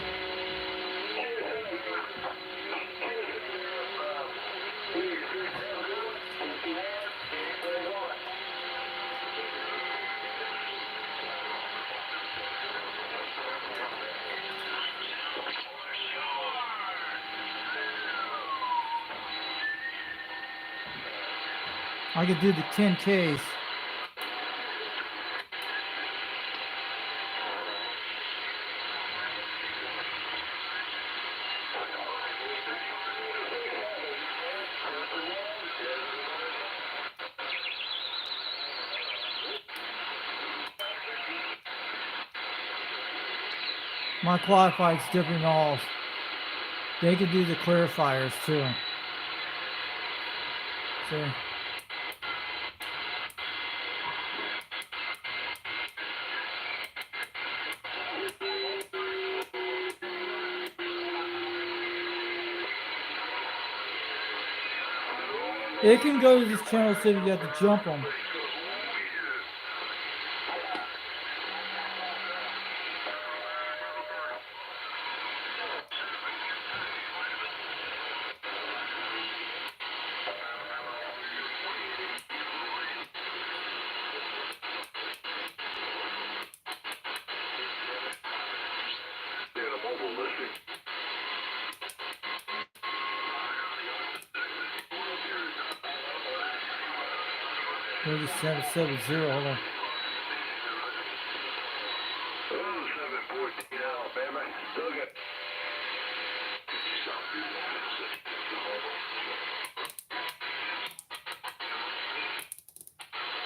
I could do the 10Ks. My qualified's dipping off. They could do the clarifiers too. See? It can go to this channel so you have to jump them. 3770. Hold on. 714 Alabama. Still got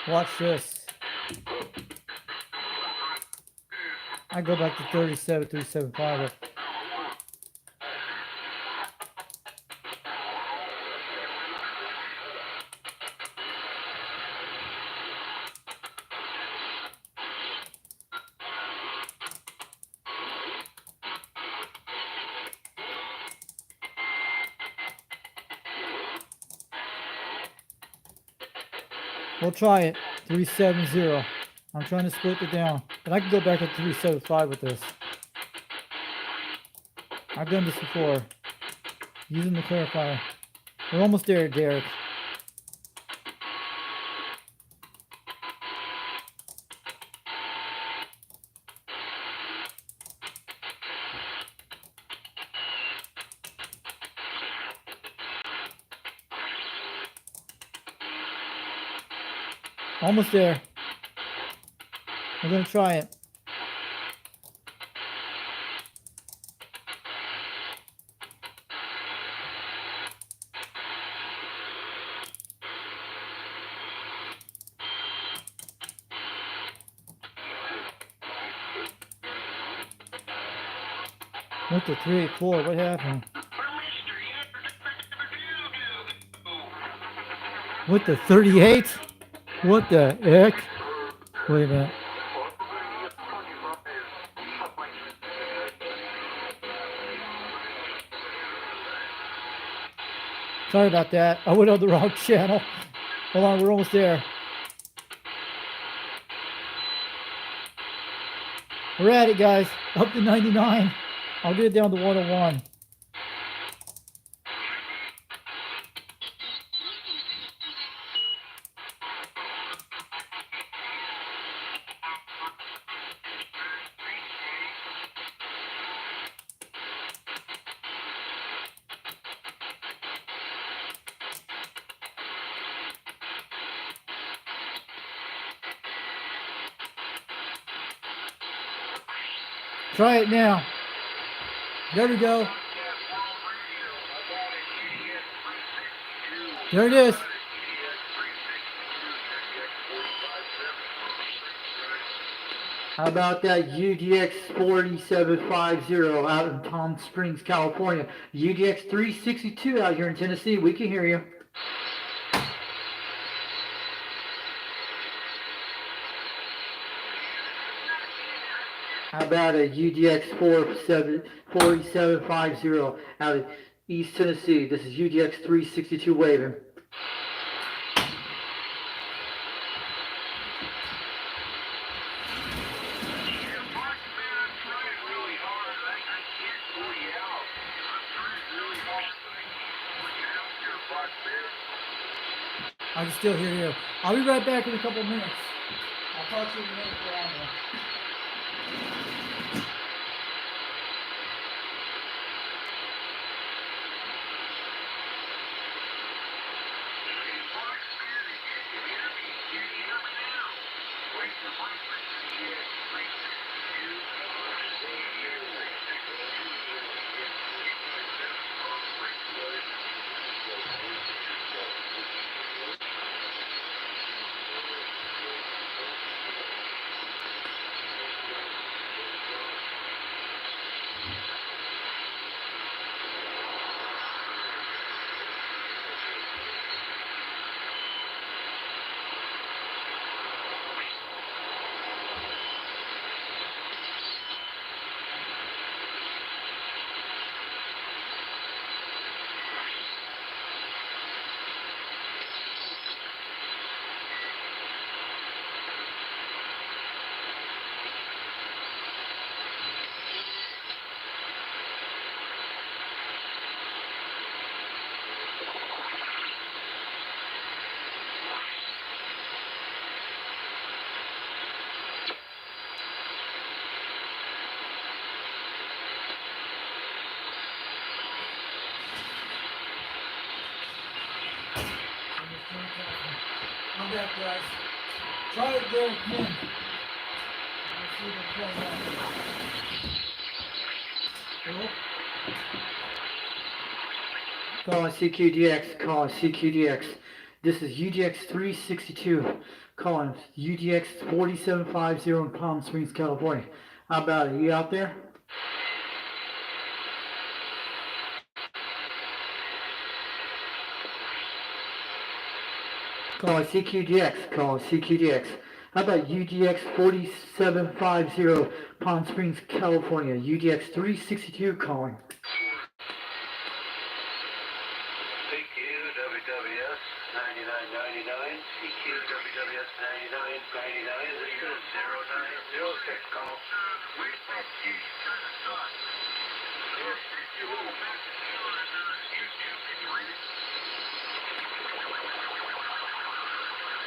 Watch this. I go back to 37375. We'll try it. 370. I'm trying to split it down. But I can go back to 375 with this. I've done this before. Using the clarifier. We're almost there, Derek. Almost there. We're gonna try it. Went to 384. What happened? Went to 38? What the heck? Wait a minute. Sorry about that. I went on the wrong channel. Hold on, we're almost there. We're at it, guys. Up to 99. I'll get it down to 101. Try it now. There we go. There it is. How about that UDX-4750 out in Palm Springs, California? UDX-362 out here in Tennessee. We can hear you. How about a UDX-4750 out of East Tennessee? This is UDX-362 waving. I can still hear you. I'll be right back in a couple minutes. I'll talk to you in a minute. I'm back, guys. Try it there again. Let's see if it plays out. Hello? Calling CQDX, calling CQDX. This is UDX-362, calling UDX-4750 in Palm Springs, California. How about it? You out there? Calling CQDX, calling CQDX. How about UDX-4750, Palm Springs, California. UDX-362 calling. CQ WWS 9999, CQ WWS 9999, this is 0906 call.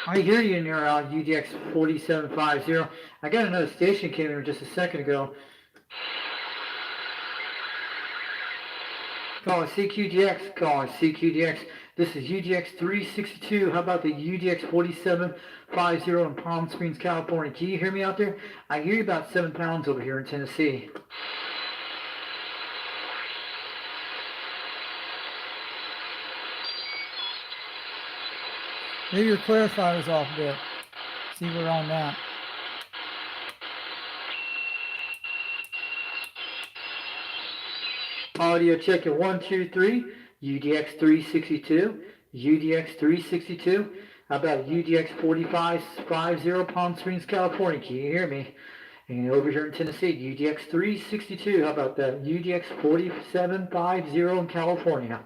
I hear you in your UDX 4750. I got another station came in just a second ago. Calling CQDX, calling CQDX. This is UDX 362. How about the UDX 4750 in Palm Springs, California? Can you hear me out there? I hear you about 7 pounds over here in Tennessee. Maybe your clarifier's off a bit. See, we're on that. Audio check at 1, 2, 3. UDX 362. UDX 362. How about UDX 4550 Palm Springs, California? Can you hear me? And over here in Tennessee, UDX 362. How about that? UDX 4750 in California.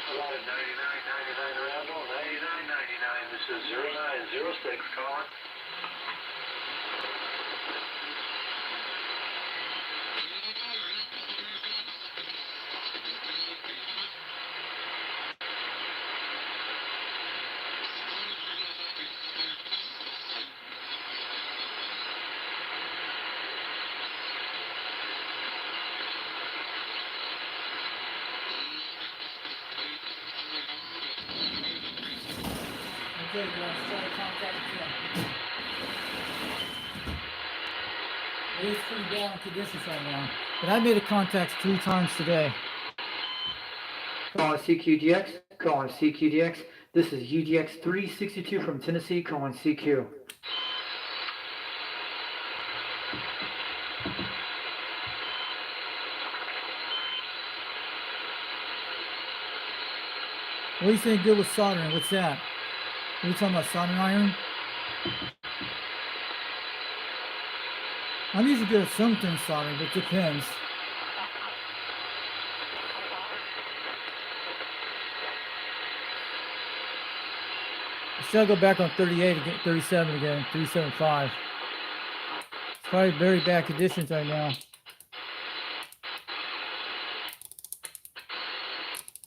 Allotted 9999 arrival, 9999, this is 0906 calling. Okay, guys, try to contact him. It is pretty down conditions right now. But I made a contact 3 times today. Calling CQDX, calling CQDX. This is UDX 362 from Tennessee, calling CQ. What are you saying good with soldering? What's that? Are you talking about soldering iron? I'm usually good at some things soldering, but it depends. Should I go back on 38 again, 37 again, 375? It's probably very bad conditions right now.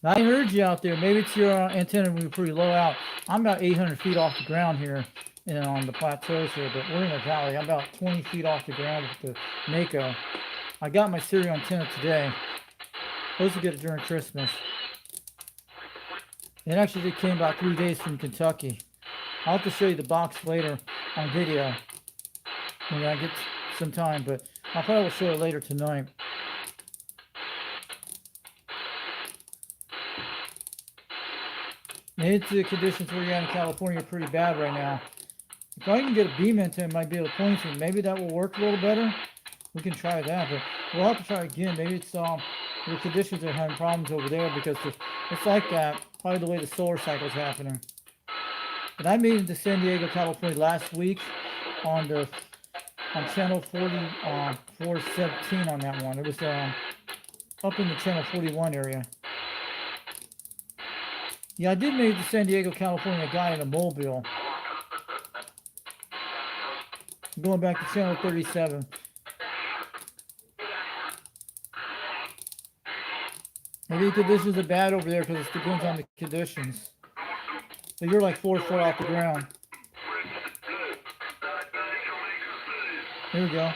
I heard you out there. Maybe it's your antenna we were pretty low out. I'm about 800 feet off the ground here and on the plateaus here, but we're in a valley. I'm about 20 feet off the ground with the Mako. I got my serial antenna today. Supposed to get it during Christmas. It actually came about 3 days from Kentucky. I'll have to show you the box later on video when I get some time, but I probably will show it later tonight. Maybe the conditions where you're at in California are pretty bad right now. If I can get a beam into him, I might be able to point him. Maybe that will work a little better. We can try that, but we'll have to try again. Maybe it's the conditions are having problems over there because it's like that. Probably the way the solar cycle's happening. But I made it to San Diego, California last week on channel 417 on that one. It was up in the channel 41 area. Yeah, I did make it to San Diego, California, a guy in a mobile. Going back to channel 37. Maybe the conditions are bad over there because it depends on the conditions. But you're like 4 foot off the ground. Here we go.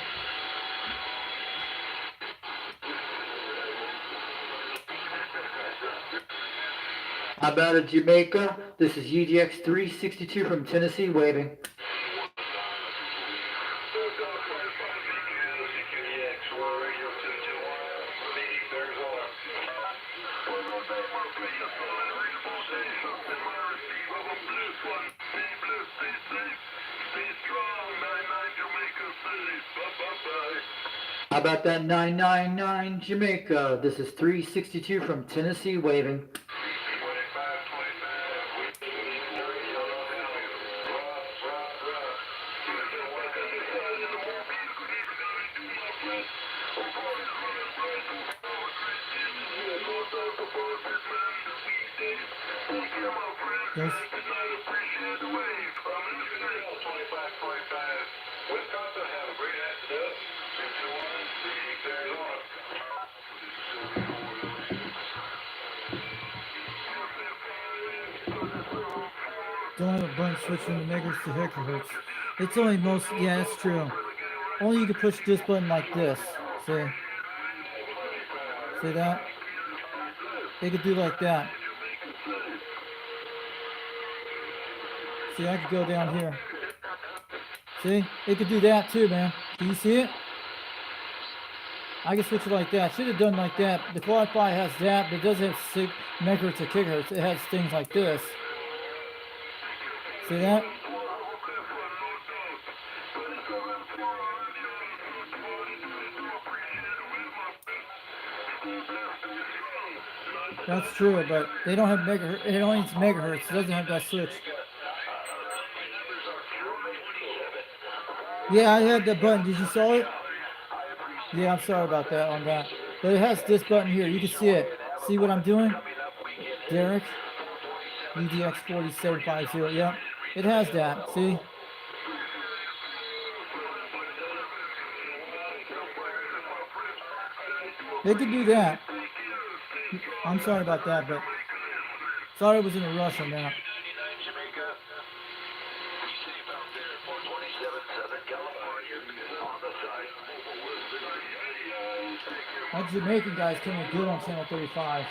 How about in Jamaica? This is UDX-362 from Tennessee waving. How about that 999 Jamaica? This is 362 from Tennessee waving. Yes. Don't have a button switch from the megahertz to gigahertz. It's only most, yeah, that's true. Only you can push this button like this. See? See that? They could do like that. See, I could go down here. See? They could do that too, man. Do you see it? I can switch it like that. Should have done like that. The Wi-Fi has that, but it doesn't have megahertz or gigahertz. It has things like this. See that? That's true, but they don't have megahertz. It only needs megahertz. It doesn't have that switch. Yeah, I had the button. Did you saw it? Yeah, I'm sorry about that on that. But it has this button here. You can see it. See what I'm doing? Derek? UDX-4750. Yeah, it has that. See? They could do that. I'm sorry about that, but sorry I was in a rush on that. That Jamaican guy's coming good on channel 35,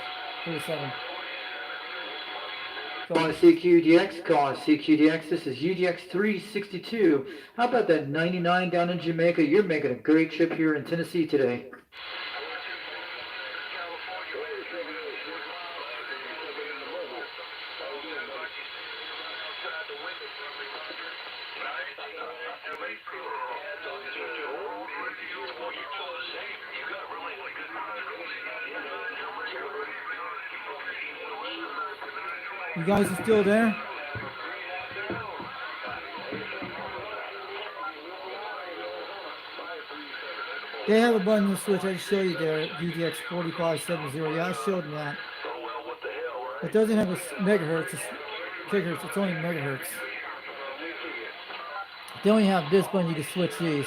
37. Calling CQDX, calling CQDX. This is UDX-362. How about that 99 down in Jamaica? You're making a great trip here in Tennessee today. You guys are still there? They have a button to switch. I just showed you there, UDX-4570. Yeah, I showed them that. It doesn't have a megahertz, it's gigahertz. It's only megahertz. They only have this button. You can switch these.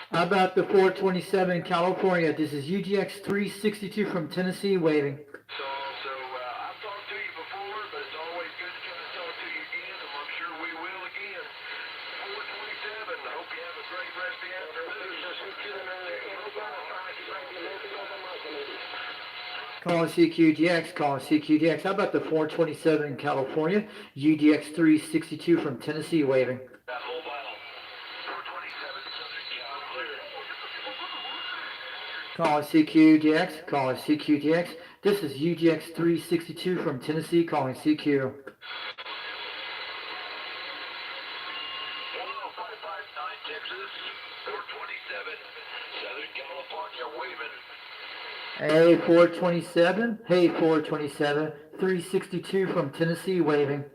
How about the 427 California? This is UDX-362 from Tennessee waving. I've talked to you before, but it's always good to kind of talk to you again, and I'm sure we will again. 427, I hope you have a great rest of the afternoon. Calling CQDX, calling CQDX. How about the 427 in California? UDX-362 from Tennessee waving. That mobile. 427 Southern Cal, clear. Calling CQDX, calling CQDX. This is UDX-362 from Tennessee, calling CQ. 10559 Texas, 427 Southern California, waving. Hey 427, hey 427, 362 from Tennessee waving.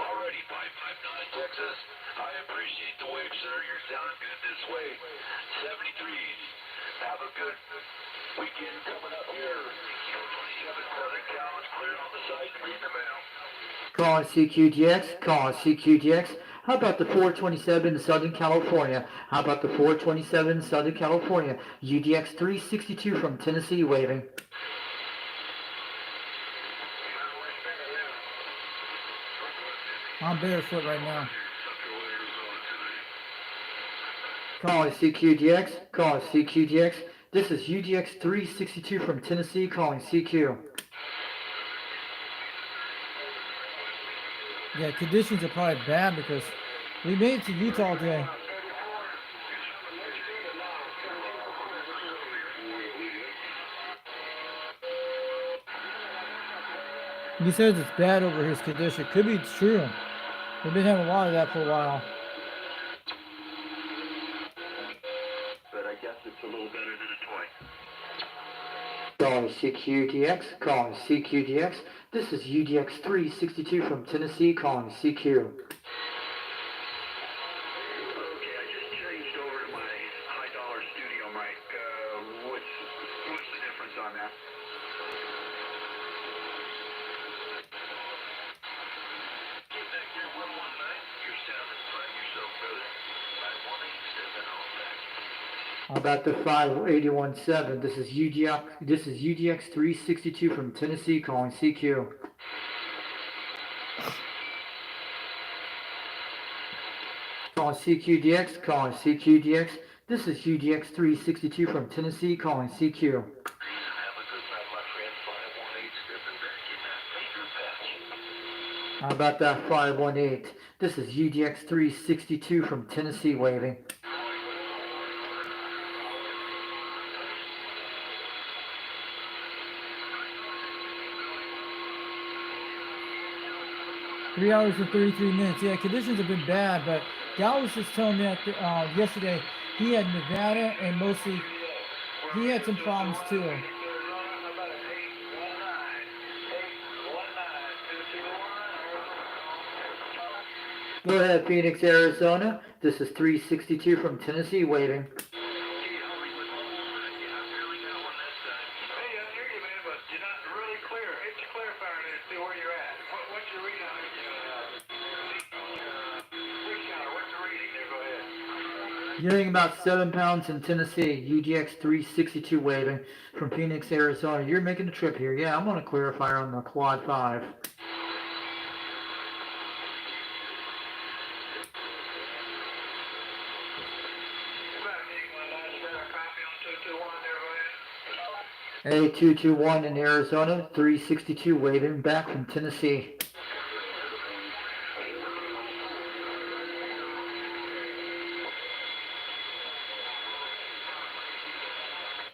Already 559 Texas. I appreciate the wave, sir. You're sounding good this way. 73s. Have a good weekend coming up here. 427 Southern Cal is clear on the site. Read them out. Calling CQDX, calling CQDX. How about the 427 in Southern California? How about the 427 in Southern California? UDX-362 from Tennessee waving. I'm barefoot right now. Calling CQDX, calling CQDX. This is UDX-362 from Tennessee, calling CQ. Yeah, conditions are probably bad because we made it to Utah today. He says it's bad over his condition. Could be true. We've been having a lot of that for a while. But I guess it's a little better than a toy. Calling CQDX, calling CQDX. This is UDX-362 from Tennessee, calling CQ. Okay, I just changed over to my high dollar studio mic. What's the difference on that? Connector 119, you're sounding fine yourself, brother. 518 stepping on back. How about the 5817? This is UDX-362 from Tennessee, calling CQ. Calling CQDX, calling CQDX. This is UDX-362 from Tennessee, calling CQ. Have a good night, my friend. 518 stepping back in that finger patch. How about that 518? This is UDX-362 from Tennessee waving. Three hours and 33 minutes. Yeah, conditions have been bad, but Dallas was telling me yesterday he had Nevada and mostly he had some problems too. Go ahead, Phoenix, Arizona. This is 362 from Tennessee waving. You're hearing about 7 pounds in Tennessee, UDX-362 waving from Phoenix, Arizona. You're making a trip here. Yeah, I'm on a clarifier on the Quad 5. A221 in Arizona, 362 waving back from Tennessee.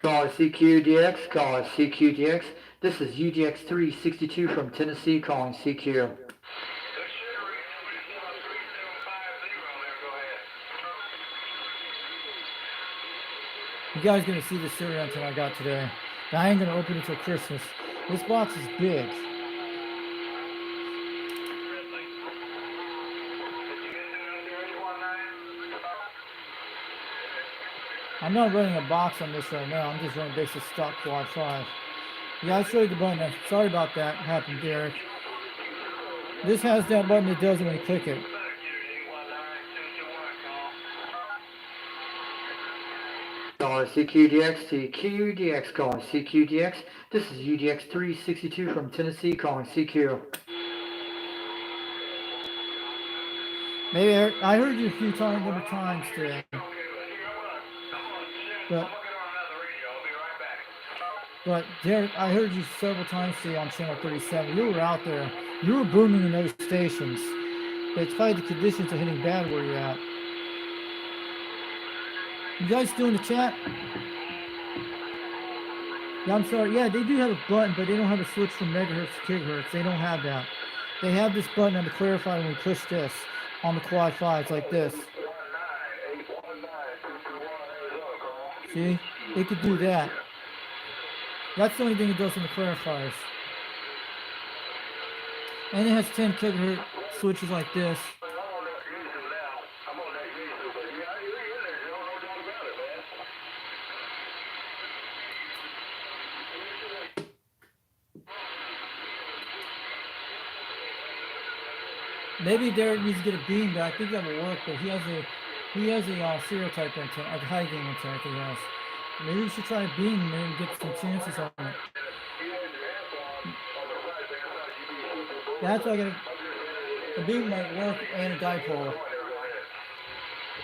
Call CQDX, call CQDX. This is UDX-362 from Tennessee, calling CQ. You guys gonna see the cereal until I got today. I ain't gonna open it till Christmas. This box is big. I'm not running a box on this right now. I'm just running basic stock Quad 5. Yeah, I showed you the button. Sorry about that. Happened, Derek. This has that button that does it when you click it. Calling CQDX, CQDX, calling CQDX. This is UDX-362 from Tennessee, calling CQ. Maybe I heard you a few different times today. But, I'm looking on another radio. I'll be right back. but Derek, I heard you several times today on channel 37. You were out there. You were booming in those stations. But it's probably the conditions are hitting bad where you're at. You guys still in the chat? Yeah, I'm sorry. Yeah, they do have a button, but they don't have a switch from megahertz to gigahertz. They don't have that. They have this button on the clarifier when we push this on the quad 5s like this. See? It could do that. That's the only thing it does on the clarifiers. And it has 10 gigahertz switches like this. Maybe Derek needs to get a beam back. I think that will work, but he has a serial type antenna, a high gain antenna. I think he has. Maybe we should try a beam and maybe get some chances on it. That's why I got a beam might work and a dipole.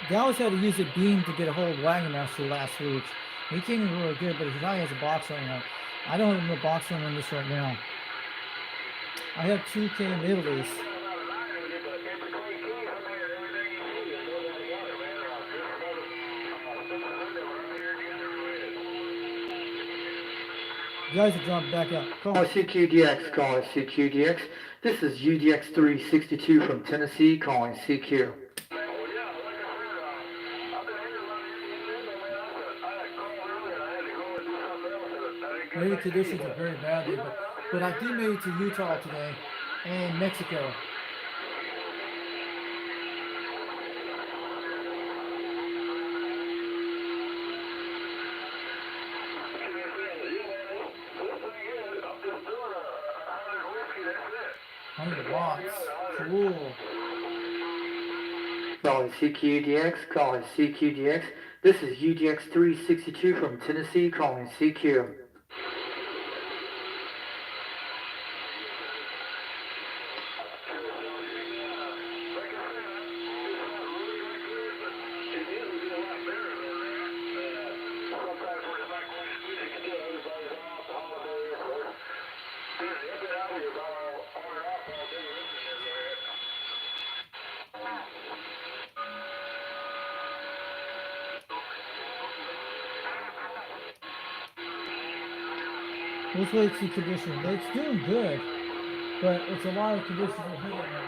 Dallas had to use a beam to get a hold of Wagon Master last week. He came in really good, but he probably has a box on it. I don't have no box on this right now. I have 2K middleys. You guys are jumping back out. Call CQDX, calling CQDX. This is UDX-362 from Tennessee, calling CQ. Maybe conditions are very bad there, but I did make it to Utah today and Mexico. Cool. Calling CQDX, calling CQDX. This is UDX-362 from Tennessee, calling CQ. Let's wait to see conditions. It's doing good, but it's a lot of conditions are hitting right now.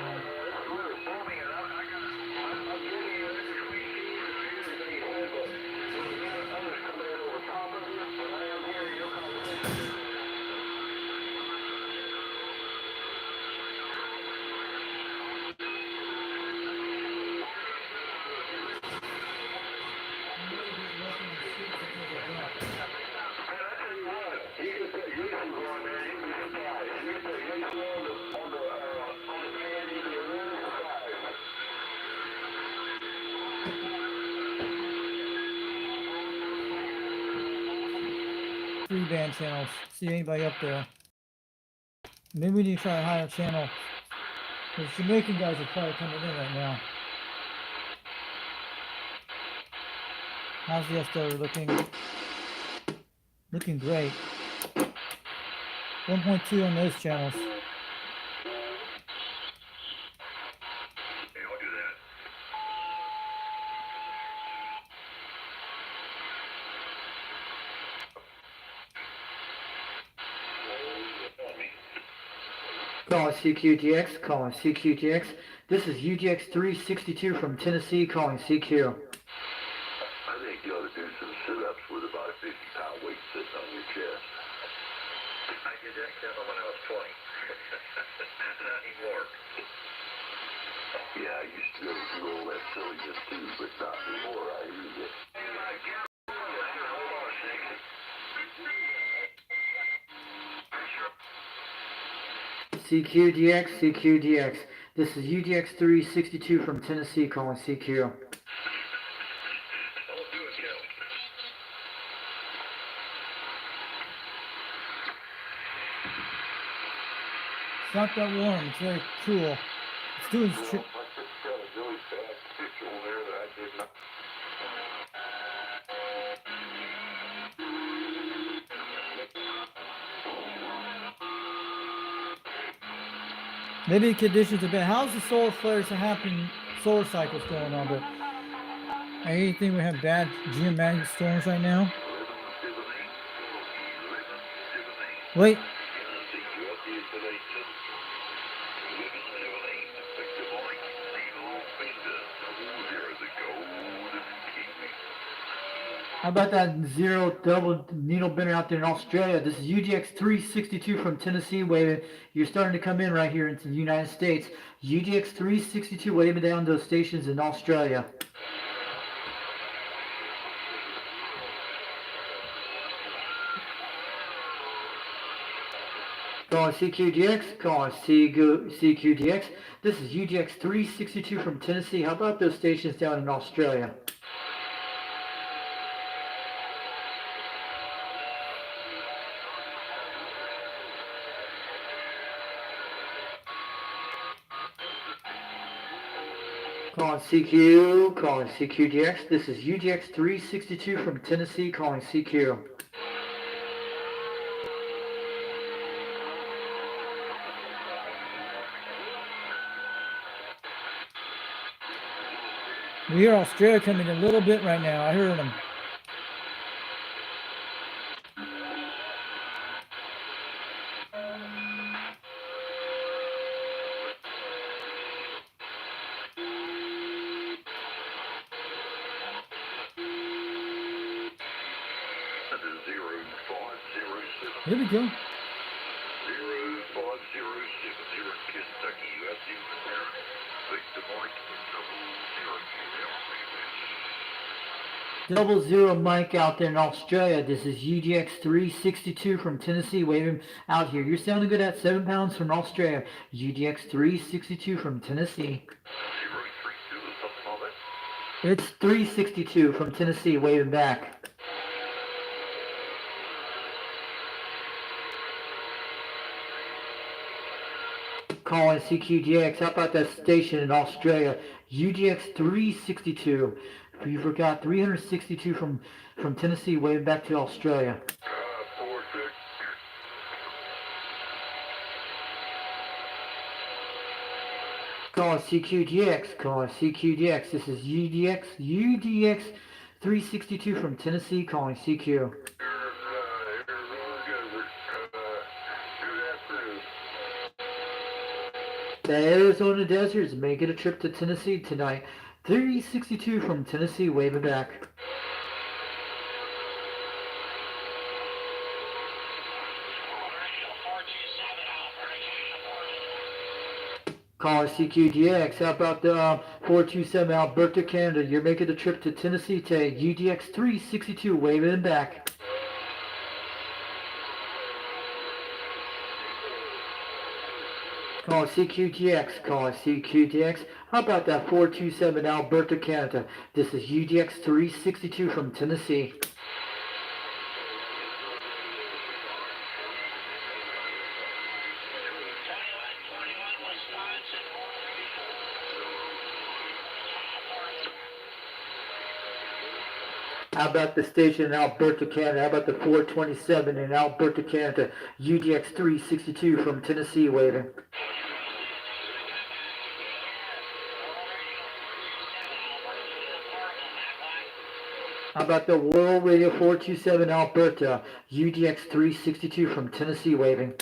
Band channels. See anybody up there? Maybe we need to try a higher channel. The Jamaican guys are probably coming in right now. How's the SW looking? Looking great. 1.2 on those channels. Calling CQDX, calling CQDX. This is UDX-362 from Tennessee, calling CQ. I think you ought to do some sit-ups with about a 50-pound weight sitting on your chest. I did that kind when I was 20. Not anymore. Yeah, I used to be able to do all that silliness too, but not anymore. I use it. CQDX, CQDX. This is UDX-362 from Tennessee, calling CQ. It's not that warm. It's very cool. It's doing shit. Maybe the conditions are bad. How's the solar flares happening? Solar cycles going on, but anything we have bad geomagnetic storms right now? Wait. How about that zero double needle bender out there in Australia? This is UDX-362 from Tennessee waving. You're starting to come in right here into the United States. UDX-362 waving down those stations in Australia. Calling CQDX, calling CQDX. This is UDX-362 from Tennessee. How about those stations down in Australia? Calling CQDX. This is UDX-362 from Tennessee, calling CQ. We hear Australia coming a little bit right now. I heard them. Here we go. 0507 Kentucky, USD Victor Mike, 00 Mike out there in Australia. This is UDX-362 from Tennessee waving out here. You're sounding good at 7 pounds from Australia. UDX-362 from Tennessee. 032 or something like that. It's 362 from Tennessee waving back. Calling CQDX. How about that station in Australia? UDX-362. You forgot 362 from Tennessee waving back to Australia. 46. Calling CQDX. Calling CQDX. This is UDX-362 from Tennessee calling CQ. Arizona Desert, good afternoon. The Arizona Desert is making a trip to Tennessee tonight. 362 from Tennessee waving back. Calling CQDX. How about the 427 Alberta, Canada? You're making the trip to Tennessee today. UDX-362 waving back. Calling CQDX, calling CQDX. How about that 427 Alberta, Canada? This is UDX-362 from Tennessee. How about the station in Alberta, Canada? How about the 427 in Alberta, Canada? UDX-362 from Tennessee waving. How about the World Radio 427 Alberta? UDX-362 from Tennessee waving.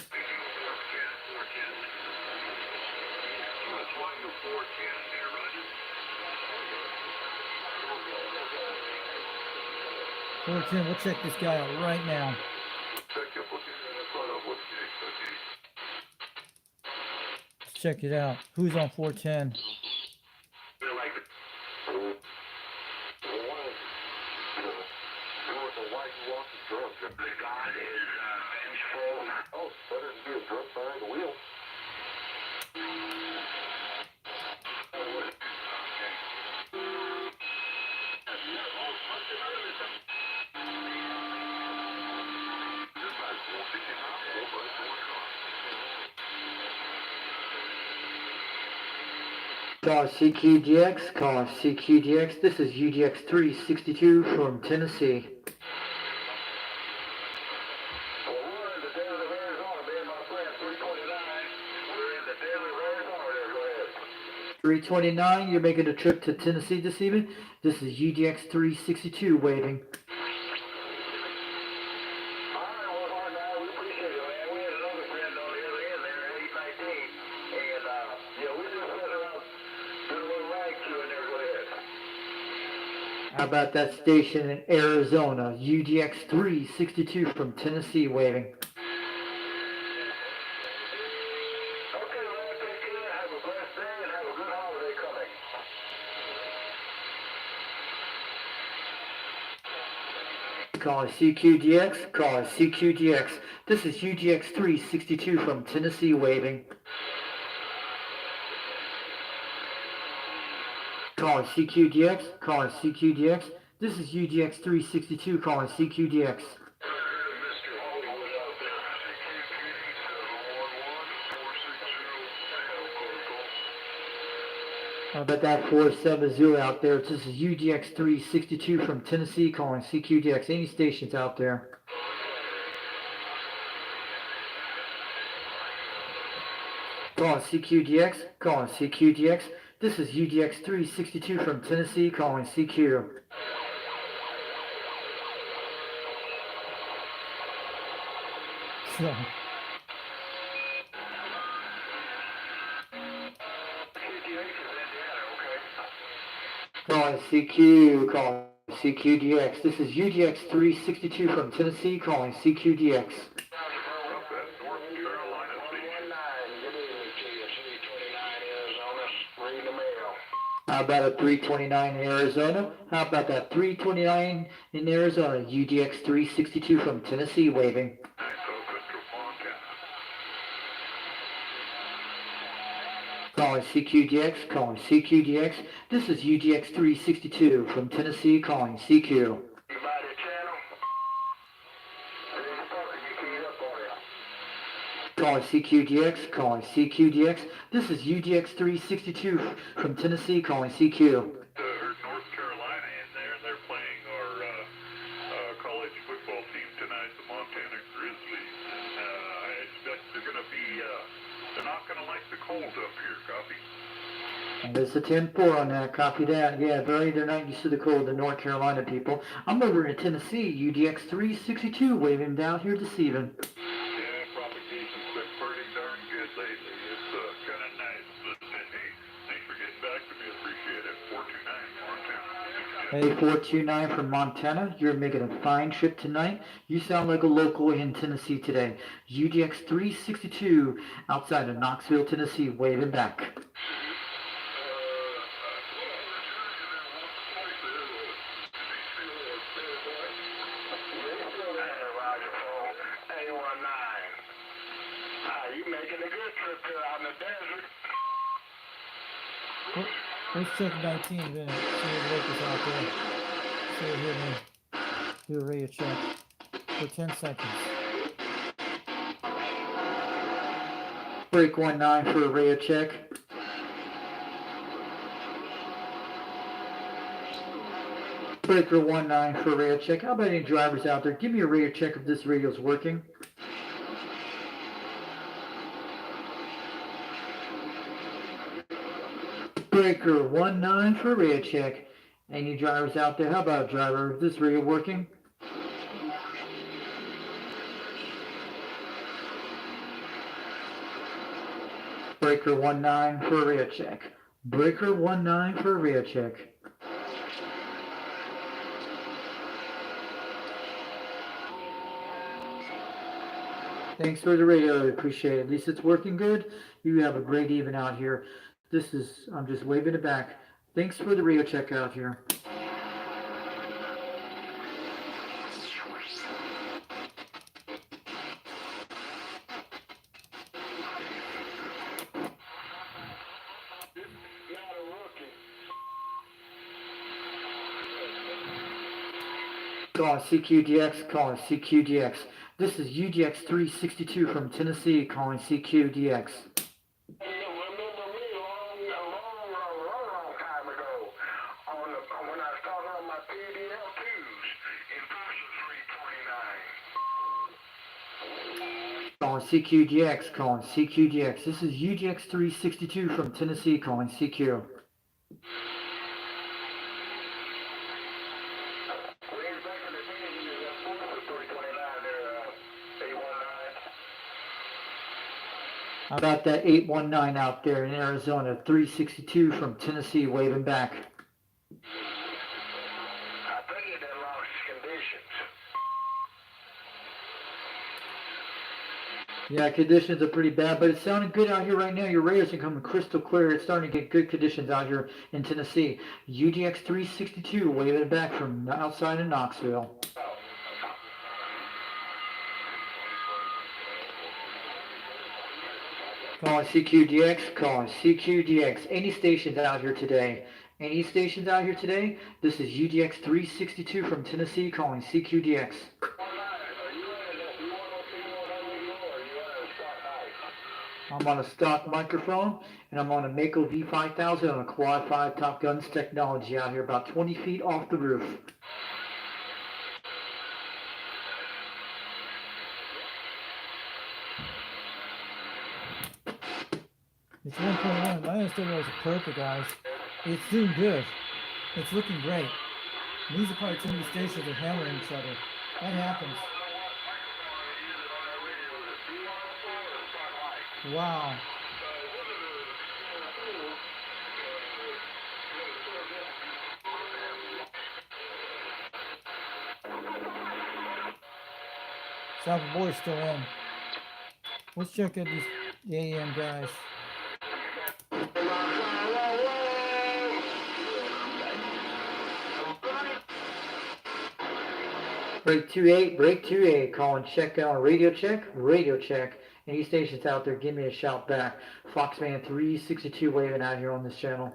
Tim, we'll check this guy out right now. Let's check it out. Who's on 410? Call CQDX, call CQDX. This is UDX-362 from Tennessee. Well, we're in the desert of Arizona, me and my friend 329. We're in the desert of Arizona. 329, you're making a trip to Tennessee this evening. This is UDX-362 waving. How about that station in Arizona, UDX-362 from Tennessee waving. Okay, man, take care. Have a blessed day and have a good holiday coming. Calling CQDX, calling CQDX. This is UDX-362 from Tennessee waving. Calling CQDX, calling CQDX. This is UDX-362 calling CQDX. How about that 470 out there? This is UDX-362 from Tennessee calling CQDX. Any stations out there? Calling CQDX, calling CQDX. This is UDX-362 from Tennessee calling CQ. So, Calling CQ, calling CQDX. This is UDX-362 from Tennessee calling CQDX. How about a 329 in Arizona? How about that 329 in Arizona? UDX-362 from Tennessee waving. Calling CQDX, calling CQDX. This is UDX-362 from Tennessee calling CQ. Calling CQDX, calling CQDX. This is UDX-362 from Tennessee calling CQ. North Carolina in there. They're playing our college football team tonight, the Montana Grizzlies. I expect they're going to be, they're not going to like the cold up here, copy? And there's a 10-4 on that, copy that. Yeah, they're not used to the cold, the North Carolina people. I'm over in Tennessee, UDX-362 waving down here this evening. Propagation's been pretty darn good lately. It's kind of nice. But hey, thanks for getting back to me. I appreciate it. 429 Montana. Hey, 429 from Montana. You're making a fine trip tonight. You sound like a local in Tennessee today. UDX-362 outside of Knoxville, Tennessee, waving back. let's check 19 minutes. See what locals out there. See what hit me. Do a radio check for 10 seconds. Break 19 for a radio check. Breaker 19 for a radio check. How about any drivers out there? Give me a radio check if this radio's working. Breaker 19 for a radio check. Any drivers out there? How about a driver? Is this radio working? Breaker 19 for a radio check. Breaker 19 for a radio check. Thanks for the radio. I appreciate it. At least it's working good. You have a great evening out here. I'm just waving it back. Thanks for the radio check out here. Calling CQDX, calling CQDX. This is UDX-362 from Tennessee calling CQDX. Calling CQDX, calling CQDX. This is UDX-362 from Tennessee, calling CQ. How about that 819 out there in Arizona, 362 from Tennessee, waving back. I think he done lost conditions. Yeah, conditions are pretty bad, but it's sounding good out here right now. Your radios are coming crystal clear. It's starting to get good conditions out here in Tennessee. UDX-362 waving back from outside of Knoxville. Calling CQDX, calling CQDX. Any stations out here today? Any stations out here today? This is UDX-362 from Tennessee, calling CQDX. I'm on a stock microphone, and I'm on a Mako V5000 on a Quad 5 Top Guns technology out here, about 20 feet off the roof. It's 1.1. My understanding was perfect, guys. It's doing good. It's looking great. These are probably too many stations are hammering each other. That happens. Wow. South Boy's still in. Let's check out these AM guys. Break 28, break 28, calling check on radio check, radio check. Any stations out there, give me a shout back. Foxman 362 waving out here on this channel.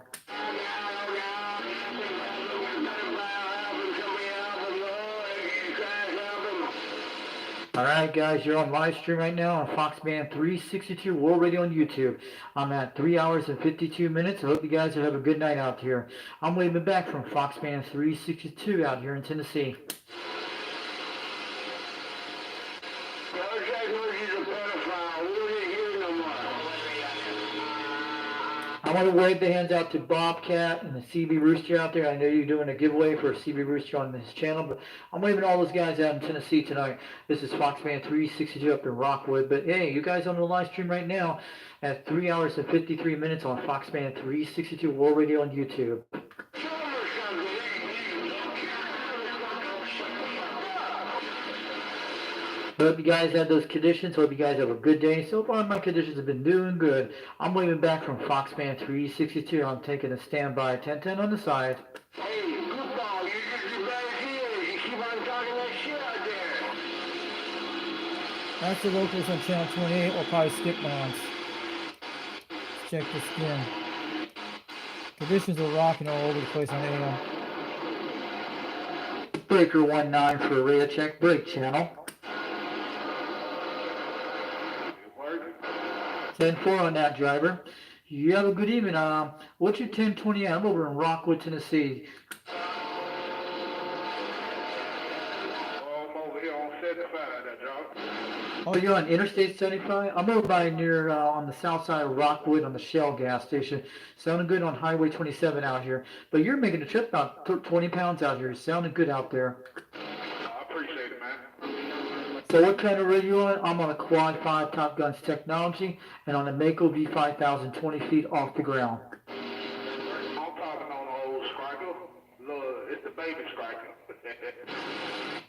Alright guys, you're on live stream right now on Foxman 362 World Radio on YouTube. I'm at 3 hours and 52 minutes. I hope you guys will have a good night out here. I'm waving back from Foxman 362 out here in Tennessee. I want to wave the hands out to Bobcat and the CB Rooster out there. I know you're doing a giveaway for a CB Rooster on this channel, but I'm waving all those guys out in Tennessee tonight. This is Foxman 362 up in Rockwood. But hey, you guys on the live stream right now at 3 hours and 53 minutes on Foxman 362 World Radio on YouTube. Hope you guys had those conditions. Hope you guys have a good day. So far, my conditions have been doing good. I'm waving back from Foxman 362. I'm taking a standby 1010 on the side. Hey, goodbye. You just do bad here. You keep on talking that shit out there. That's the locals on channel 28. We'll probably skip once. Let's check the skin. Conditions are rocking all over the place on AM. Breaker 19 for a radio check. Break channel. 10-4 on that, driver. You have a good evening. What's your 1020? I'm over in Rockwood, Tennessee. I'm over here on 75, that job. Oh, you're on Interstate 75? I'm over by near on the south side of Rockwood on the Shell gas station. Sounding good on Highway 27 out here. But you're making a trip about 20 pounds out here. Sounding good out there. I appreciate it, man. So what kind of radio on? I'm on a Quad 5 Top Guns technology and on a Mako V5000 20 feet off the ground. I'm talking on the old striker. Look, it's the baby striker.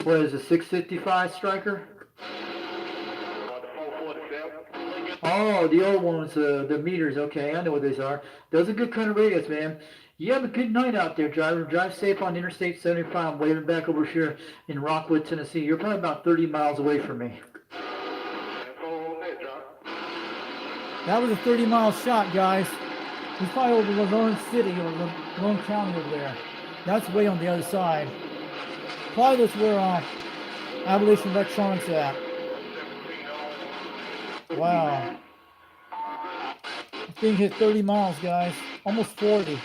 What is a 655 striker? The 447. Oh, the old ones, the meters. Okay, I know what those are. Those are good kind of radios, man. You have a good night out there, driver. Drive safe on Interstate 75. I'm waving back over here in Rockwood, Tennessee. You're probably about 30 miles away from me. That was a 30-mile shot, guys. He's probably over Laverne City or Laverne County over there. That's way on the other side. Probably that's where Abolition Electronics at. Wow. This thing hit 30 miles, guys. Almost 40.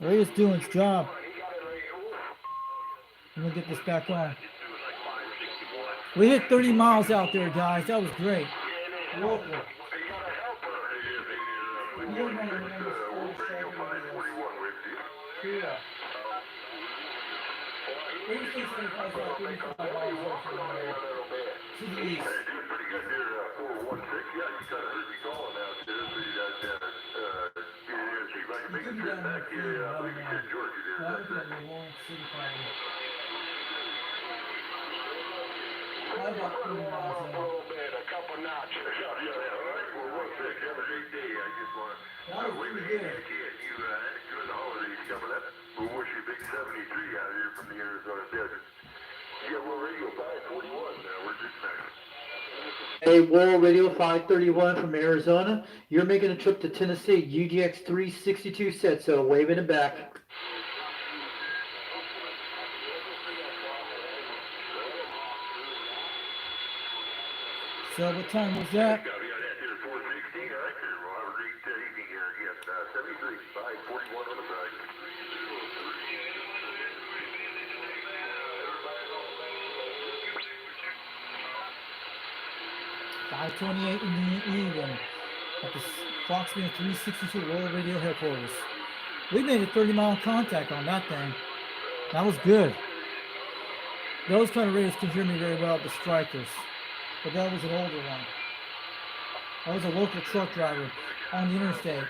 Radio's doing its job. I'm gonna get this back on. We hit 30 miles out there, guys. That was great. Local. You got a helper. You're gonna remember this Wolf first Radio segment of 541 with you. this. Yeah. Thursday 75 to the east. Pretty good there, 416. Yeah, you kind of heard me calling out there, so you got see if I can make a trip back here. I believe you said Georgia there. That was at the Lawrence City Party. How about 30 miles in? A couple notches. Yeah. All right, 416. Have a great day. I just want That was pretty good. you enjoy the holidays coming up. We'll wish you a big 73 out here from the Arizona desert. Yeah, we're Radio 541. We're just next. Hey, World Radio 531 from Arizona. You're making a trip to Tennessee. UDX-362 set, so waving it back. So what time was that? Got me on that there 416. All right, there. We'll have a great evening here again. 73, 541 on the side. 5:28 in the evening at the Foxman 362 World Radio headquarters. We made a 30-mile contact on that thing. That was good. Those kind of radios can hear me very well, the strikers. But that was an older one. That was a local truck driver on the interstate.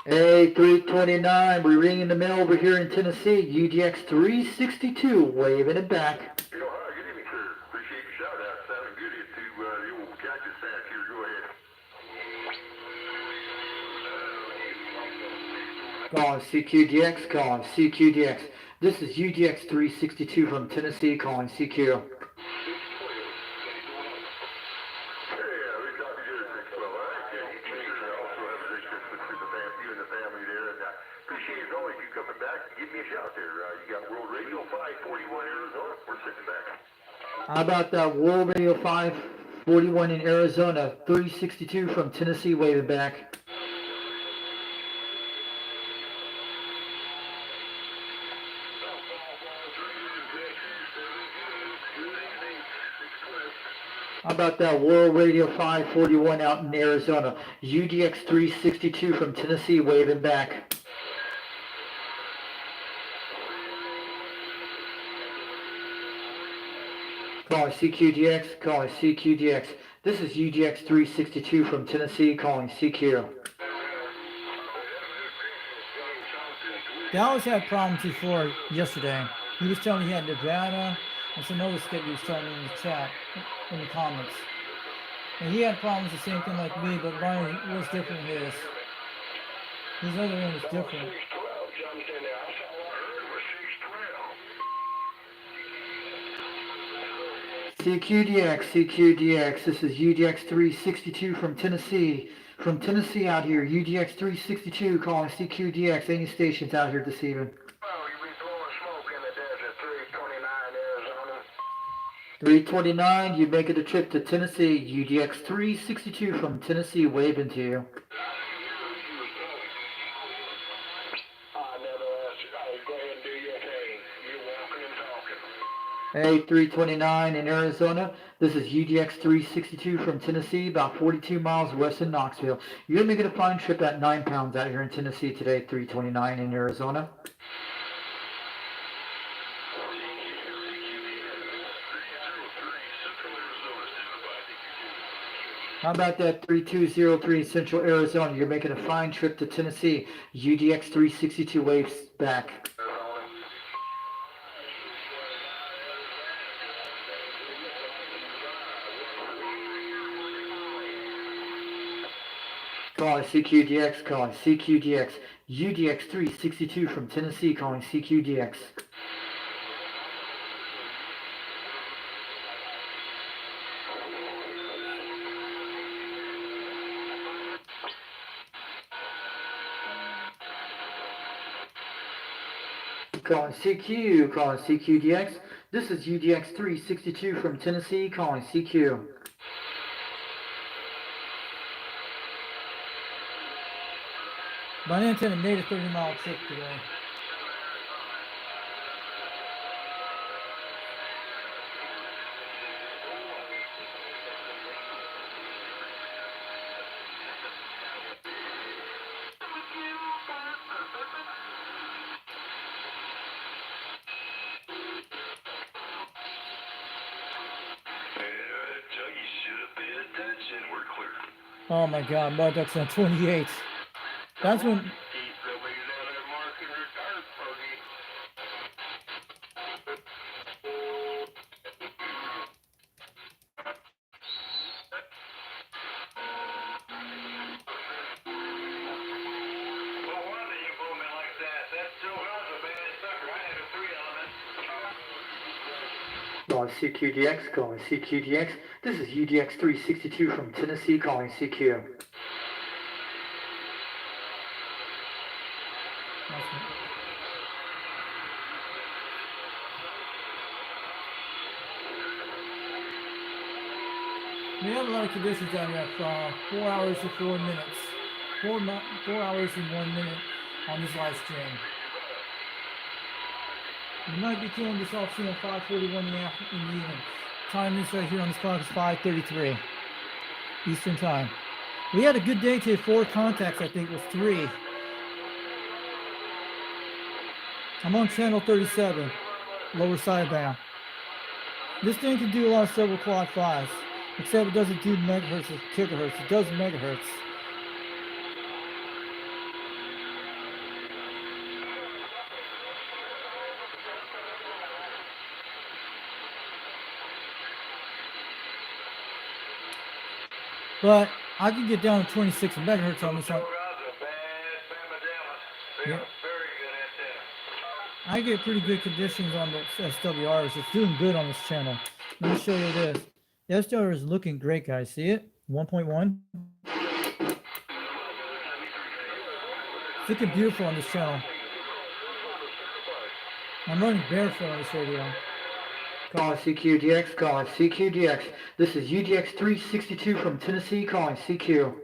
Hey, 329, we're ringing the mail over here in Tennessee. UDX-362, waving it back. Good evening, sir. Appreciate your shout out. Sounding good into the old Cactus Patch here. Go ahead. Calling CQDX, calling CQDX. This is UDX-362 from Tennessee, calling CQ. How about that World Radio 541 in Arizona, 362 from Tennessee, waving back. How about that World Radio 541 out in Arizona, UDX 362 from Tennessee, waving back. Calling CQDX, calling CQDX. This is UDX 362 from Tennessee, calling CQ. Dallas had problems before yesterday. He was telling me he had Nevada and some other state he was telling me in the chat, in the comments. And he had problems the same thing like me, but mine was different than his. His other one was different. CQDX, CQDX, this is UDX 362 from Tennessee. From Tennessee out here, UDX 362 calling CQDX. Any stations out here this evening? Oh, you be blowing smoke in the desert, 329 Arizona. 329, you making a trip to Tennessee, UDX 362 from Tennessee, waving to you. Go ahead and do your thing. You're walking and talking. Hey, 329 in Arizona. This is UDX 362 from Tennessee, about 42 miles west of Knoxville. You're making a fine trip at 9 pounds out here in Tennessee today, 329 in Arizona. How about that 3203 in Central Arizona? You're making a fine trip to Tennessee. UDX 362 waves back. Calling CQDX, calling CQDX. UDX 362 from Tennessee, calling CQDX. Calling CQ, calling CQDX. This is UDX 362 from Tennessee, calling CQ. My antenna made a 30-mile trip today. Oh my God, mud ducks on 28. That's when. Calling CQDX, calling CQDX. This is UDX-362 from Tennessee, calling CQ. We have a lot of conditions down here from 4 hours to 4 minutes. 4 hours and 1 minute on this live stream. You might be killing this off soon at 5:41 in the evening. Time is right here on this clock is 5:33 Eastern time. We had a good day today. 4 contacts, I think it was 3. I'm on channel 37, lower sideband. This thing can do a lot of several quad 5s, except it doesn't do megahertz or gigahertz. It does megahertz. But I can get down to 26 megahertz on this one. Yeah. I get pretty good conditions on the SWRs. It's doing good on this channel. Let me show you this. The SWR is looking great, guys. See it? 1.1. It's looking beautiful on this channel. I'm running barefoot on this radio. Calling CQDX, calling CQDX. This is UDX-362 from Tennessee, calling CQ.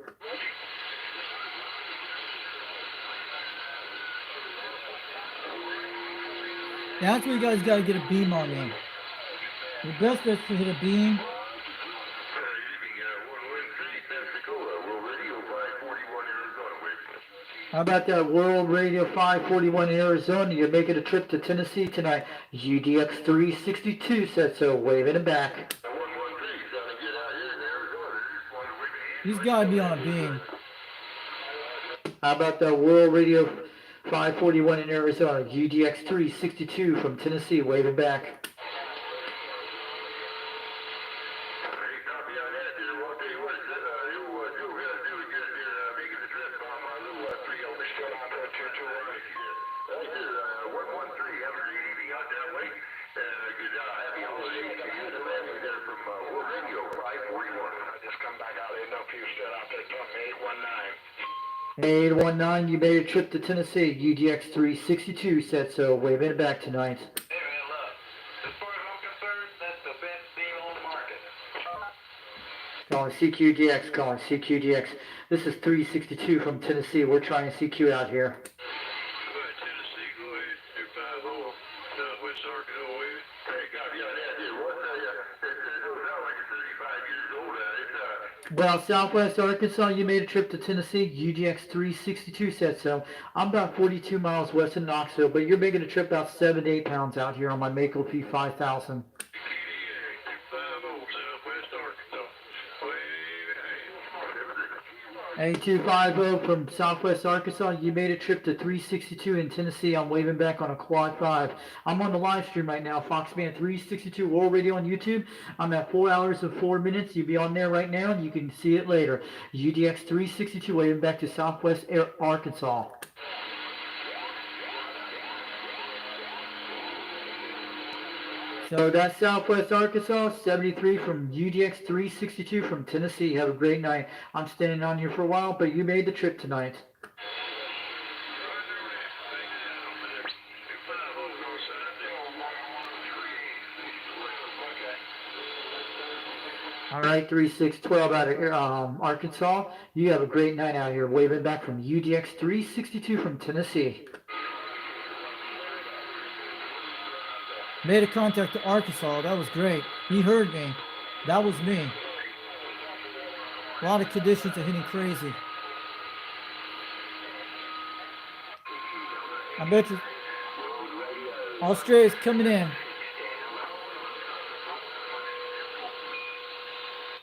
That's where you guys got to get a beam on me. The best bet to hit a beam. How about that World Radio 541 in Arizona? You're making a trip to Tennessee tonight. UDX-362 said so. Waving it back. He's got to be on a beam. How about that World Radio 541 in Arizona? UDX-362 from Tennessee. Waving back. Hey, 819, you made a trip to Tennessee. UDX-362 said so. Waving it back tonight. Hey man, look, as far as I'm concerned, that's the best deal on the market. Calling CQDX, calling CQDX. This is 362 from Tennessee. We're trying CQ out here. Well, Southwest Arkansas, you made a trip to Tennessee. UDX-362 said so. I'm about 42 miles west of Knoxville, but you're making a trip about 7 to 8 pounds out here on my Maple P5000. 8250 from Southwest Arkansas, you made a trip to 362 in Tennessee. I'm waving back on a quad 5. I'm on the live stream right now, Foxman 362 World Radio on YouTube. I'm at 4 hours and 4 minutes. You'll be on there right now, and you can see it later. UDX 362 waving back to Southwest Arkansas. So that's Southwest Arkansas, 73 from UDX 362 from Tennessee. Have a great night. I'm staying on here for a while, but you made the trip tonight. All right, 3612 out of Arkansas. You have a great night out here. Waving back from UDX-362 from Tennessee. Made a contact to Arkansas. That was great. He heard me. That was me. A lot of conditions are hitting crazy. I bet you Australia's coming in.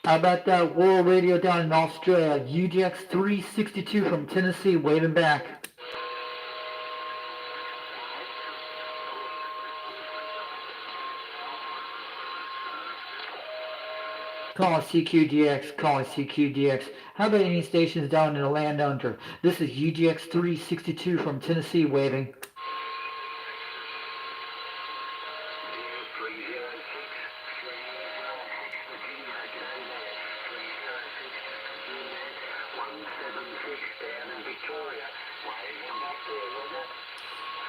How about that World Radio down in Australia? UDX-362 from Tennessee, waving back. Calling CQDX, calling CQDX. How about any stations down in the land under? This is UDX-362 from Tennessee, waving.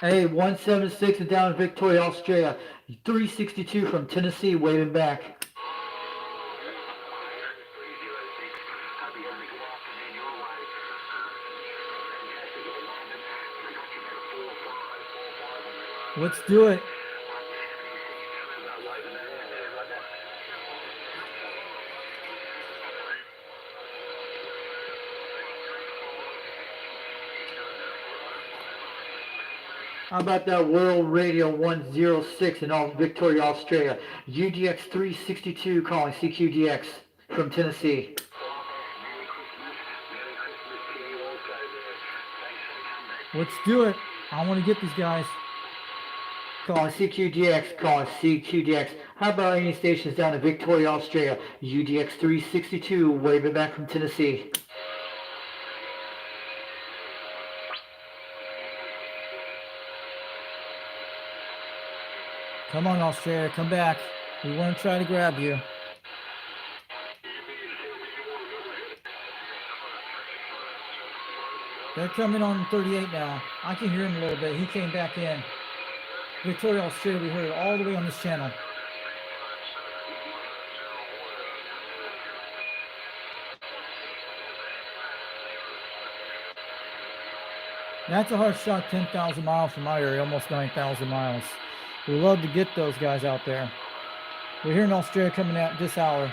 Hey, 176 is down in Victoria, Australia. 362 from Tennessee, waving back. Let's do it. How about that World Radio 106 in Victoria, Australia? UDX-362 calling CQDX from Tennessee. Let's do it. I want to get these guys. Calling CQDX, calling CQDX. How about any stations down in Victoria, Australia? UDX-362 waving back from Tennessee. Come on, Australia, come back. We want to try to grab you. They're coming on 38 now. I can hear him a little bit. He came back in. Victoria, Australia, we heard it all the way on this channel. That's a hard shot, 10,000 miles from my area, almost 9,000 miles. We love to get those guys out there. We're here in Australia coming out this hour.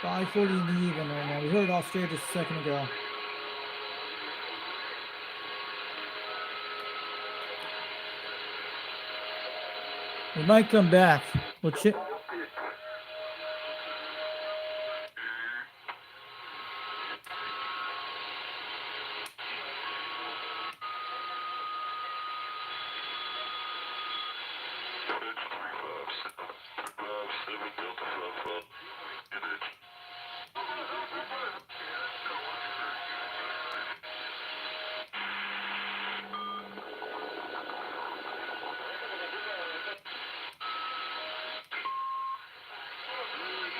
5:40 in the evening right now. We heard Australia just a second ago. We might come back. We'll check.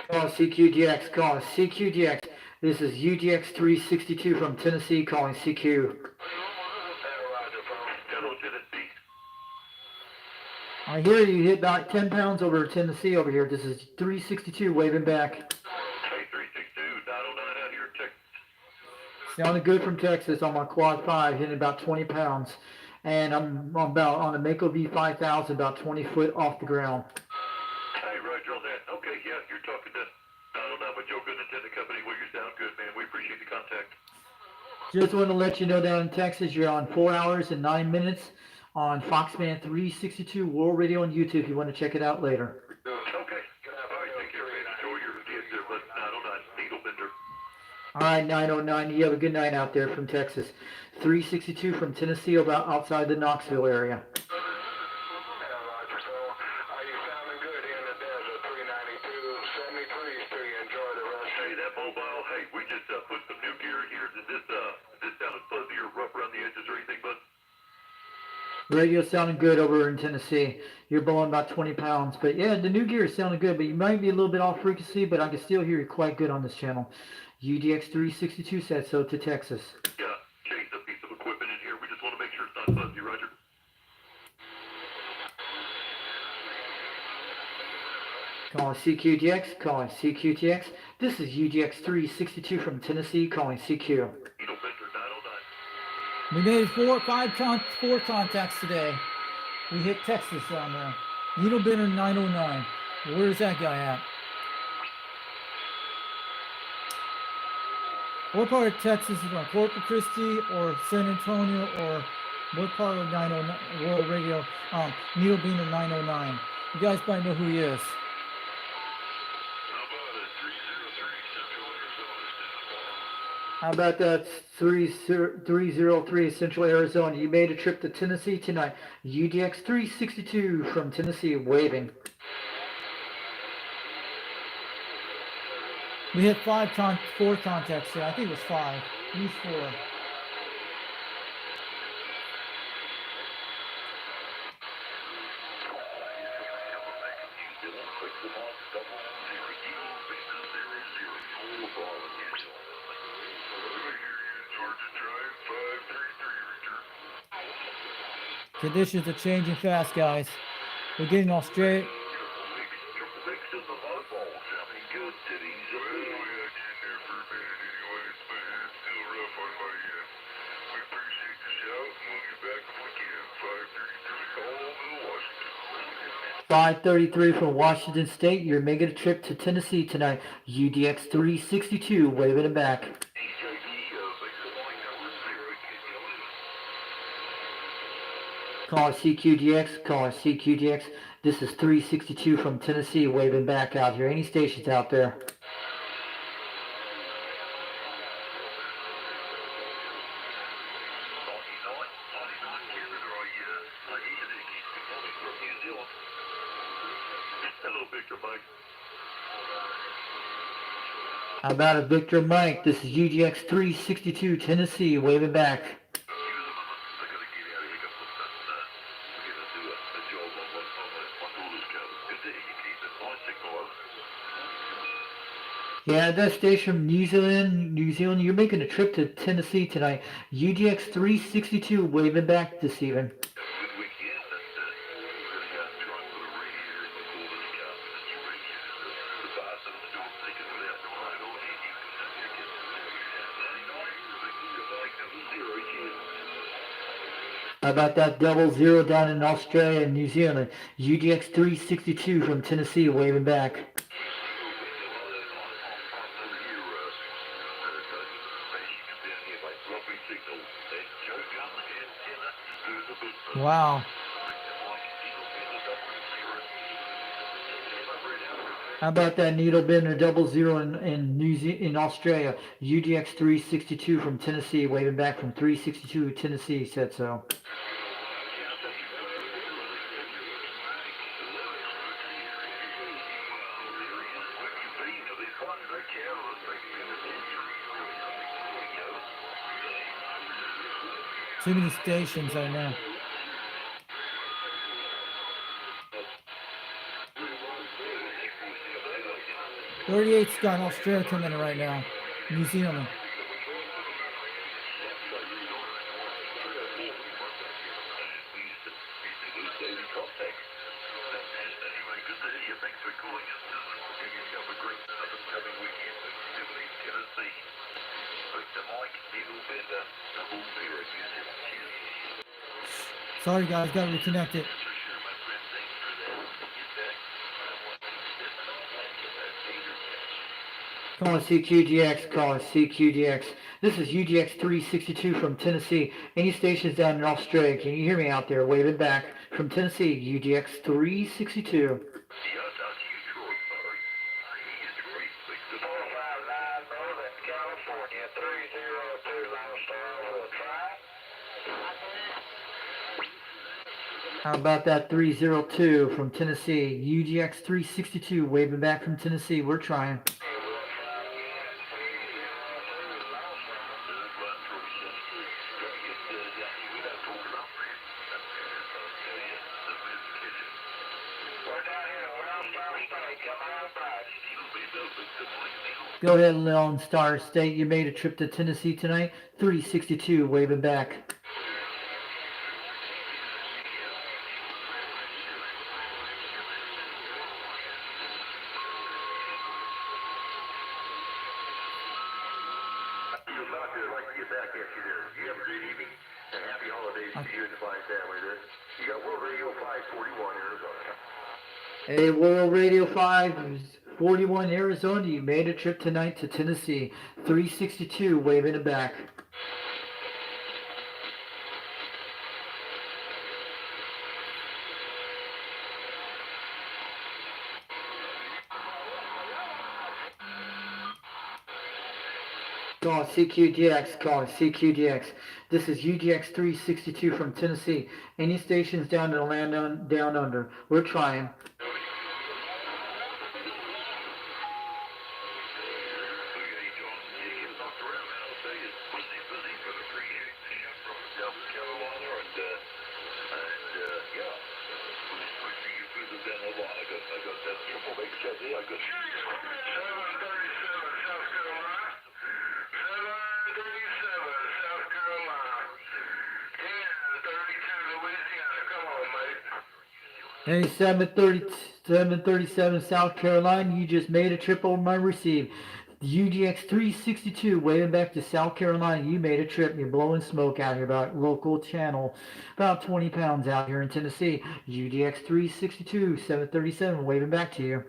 Calling CQDX, calling CQDX. This is UDX-362 from Tennessee, calling CQ. I hear you hit about 10 pounds over Tennessee over here. This is 362 waving back. Hey, 362, 909 out here in Texas. Sounding good from Texas on my Quad 5, hitting about 20 pounds. And I'm about on a Mako V5000, about 20 foot off the ground. Hey, Roger on that. Okay, yeah, you're talking to 909 with Joe Good Antenna Company. Well, you sound good, man. We appreciate the contact. Just want to let you know down in Texas, you're on 4 hours and 9 minutes on Foxman 362 World Radio on YouTube if you want to check it out later. Okay. All right, take care, man. Enjoy your gigs there, but 909 Needle Bender. All right, 909, you have a good night out there from Texas. 362 from Tennessee, about outside the Knoxville area. Hey, that mobile, hey, we just put some new gear in here. Does this sound fuzzy or rough around the edges or anything, bud? Radio sounding good over in Tennessee. You're blowing about 20 pounds. But yeah, the new gear is sounding good, but you might be a little bit off frequency, but I can still hear you quite good on this channel. UDX-362 said so to Texas. Yeah, change a piece of equipment in here. We just want to make sure it's not fuzzy, Roger. Calling CQDX, calling CQTX. This is UDX-362 from Tennessee, calling CQ. We made four contacts today. We hit Texas on Needle Bender 909. Where's that guy at? What part of Texas is on? Corpus Christi or San Antonio, or what part of 909 World Radio? Needle Bender 909. You guys might know who he is. How about that 303 Central Arizona? You made a trip to Tennessee tonight. UDX-362 from Tennessee, waving. We hit four contacts here. I think it was 5. Use 4. Conditions are changing fast, guys. We're getting Australia. .533 from Washington State. You're making a trip to Tennessee tonight. UDX-362, waving it back. Calling CQDX, calling CQDX. This is 362 from Tennessee, waving back out here. Any stations out there? How about a Victor Mike? This is UDX-362 Tennessee, waving back. Yeah, that station, New Zealand, you're making a trip to Tennessee tonight. UDX-362, waving back this evening. How about that 00 down in Australia and New Zealand? UDX-362 from Tennessee, waving back. Wow. How about that Needle Bender 00 in Australia? UDX-362 from Tennessee, waving back from 362 Tennessee, said so. Too many stations right now. .38's got Australia coming in right now. New Zealand. Sorry guys, got to reconnect it. Calling CQDX, calling CQDX. This is UDX-362 from Tennessee. Any stations down in Australia, can you hear me out there? Waving back from Tennessee, UDX-362. How about that 302 from Tennessee, UDX-362, waving back from Tennessee. We're trying. Go ahead, Lone Star State. You made a trip to Tennessee tonight. 362, waving back. back at you there. You have a great evening and happy holidays to you and the fine family there. You got World Radio 541 Arizona. Hey, World Radio 541 Arizona, you made a trip tonight to Tennessee. 362, waving it back. Calling CQDX, calling CQDX. This is UDX-362 from Tennessee. Any stations down to the land down under. We're trying. Hey, 737 South Carolina, you just made a trip over my receive. UDX-362, waving back to South Carolina, you made a trip. You're blowing smoke out here about local channel. About 20 pounds out here in Tennessee. UDX-362, 737, waving back to you.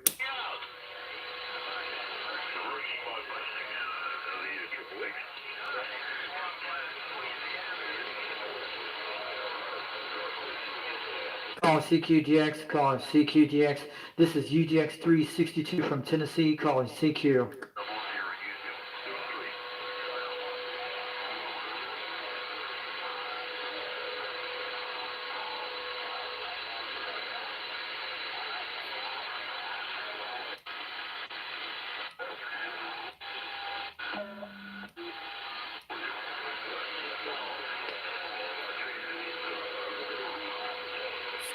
Calling CQDX, calling CQDX. This is UDX-362 from Tennessee, calling CQ.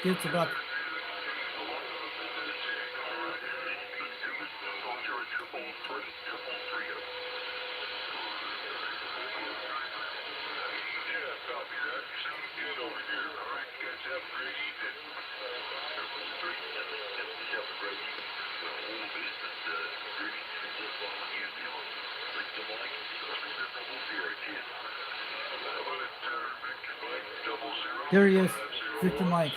Skid's about. There he is, Victor Mike.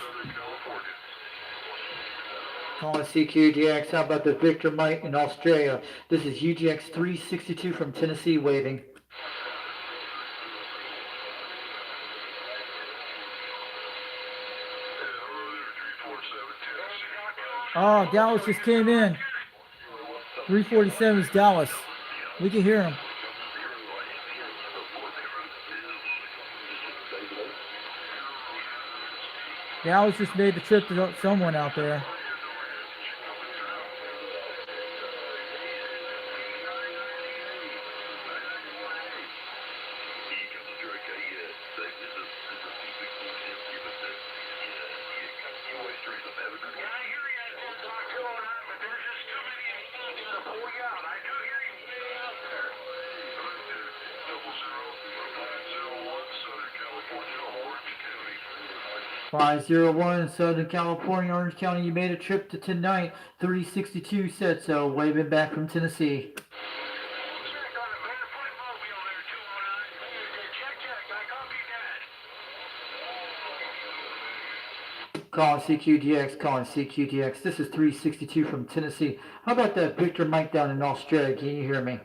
Calling CQDX, how about the Victor Mike in Australia? This is UDX-362 from Tennessee, waving. Oh, Dallas just came in. 347 is Dallas. We can hear him. Dallas just made the trip to someone out there. Five 501 Southern California, Orange County, you made a trip to tonight. 362 said so, waving back from Tennessee. Calling CQDX, calling CQDX. This is 362 from Tennessee. How about that Victor Mike down in Australia? Can you hear me?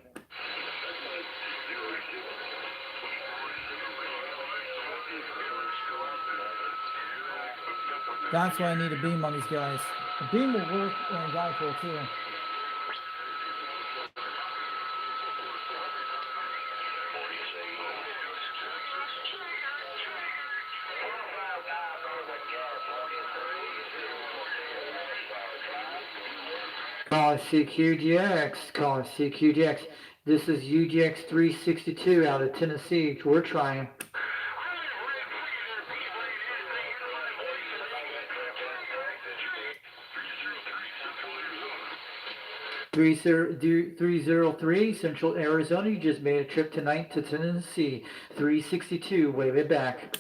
That's why I need a beam on these guys. A beam will work on dipole too. Calling CQDX, calling CQDX. This is UDX-362 out of Tennessee. We're trying. 303 Central Arizona, you just made a trip tonight to Tennessee. 362, wave it back.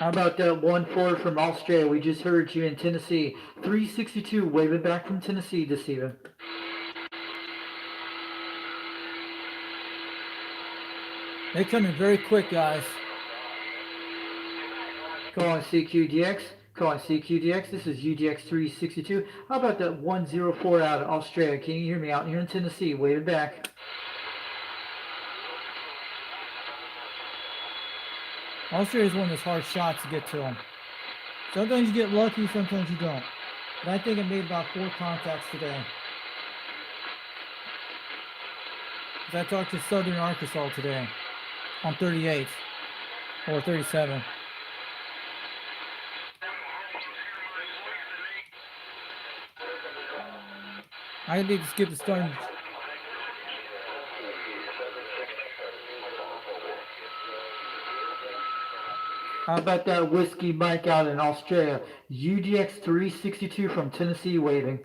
How about that 1-4 from Australia? We just heard you in Tennessee. 362 waving back from Tennessee this evening. They come in very quick, guys. Calling CQDX. Calling CQDX. This is UDX-362. How about that 104 out of Australia? Can you hear me out here in Tennessee? Waving back. Australia is one of those hard shots to get to them. Sometimes you get lucky, sometimes you don't. But I think I made about 4 contacts today. I talked to Southern Arkansas today on 38 or 37. I need to skip the starting. How about that Whiskey Mike out in Australia? UDX-362 from Tennessee waving.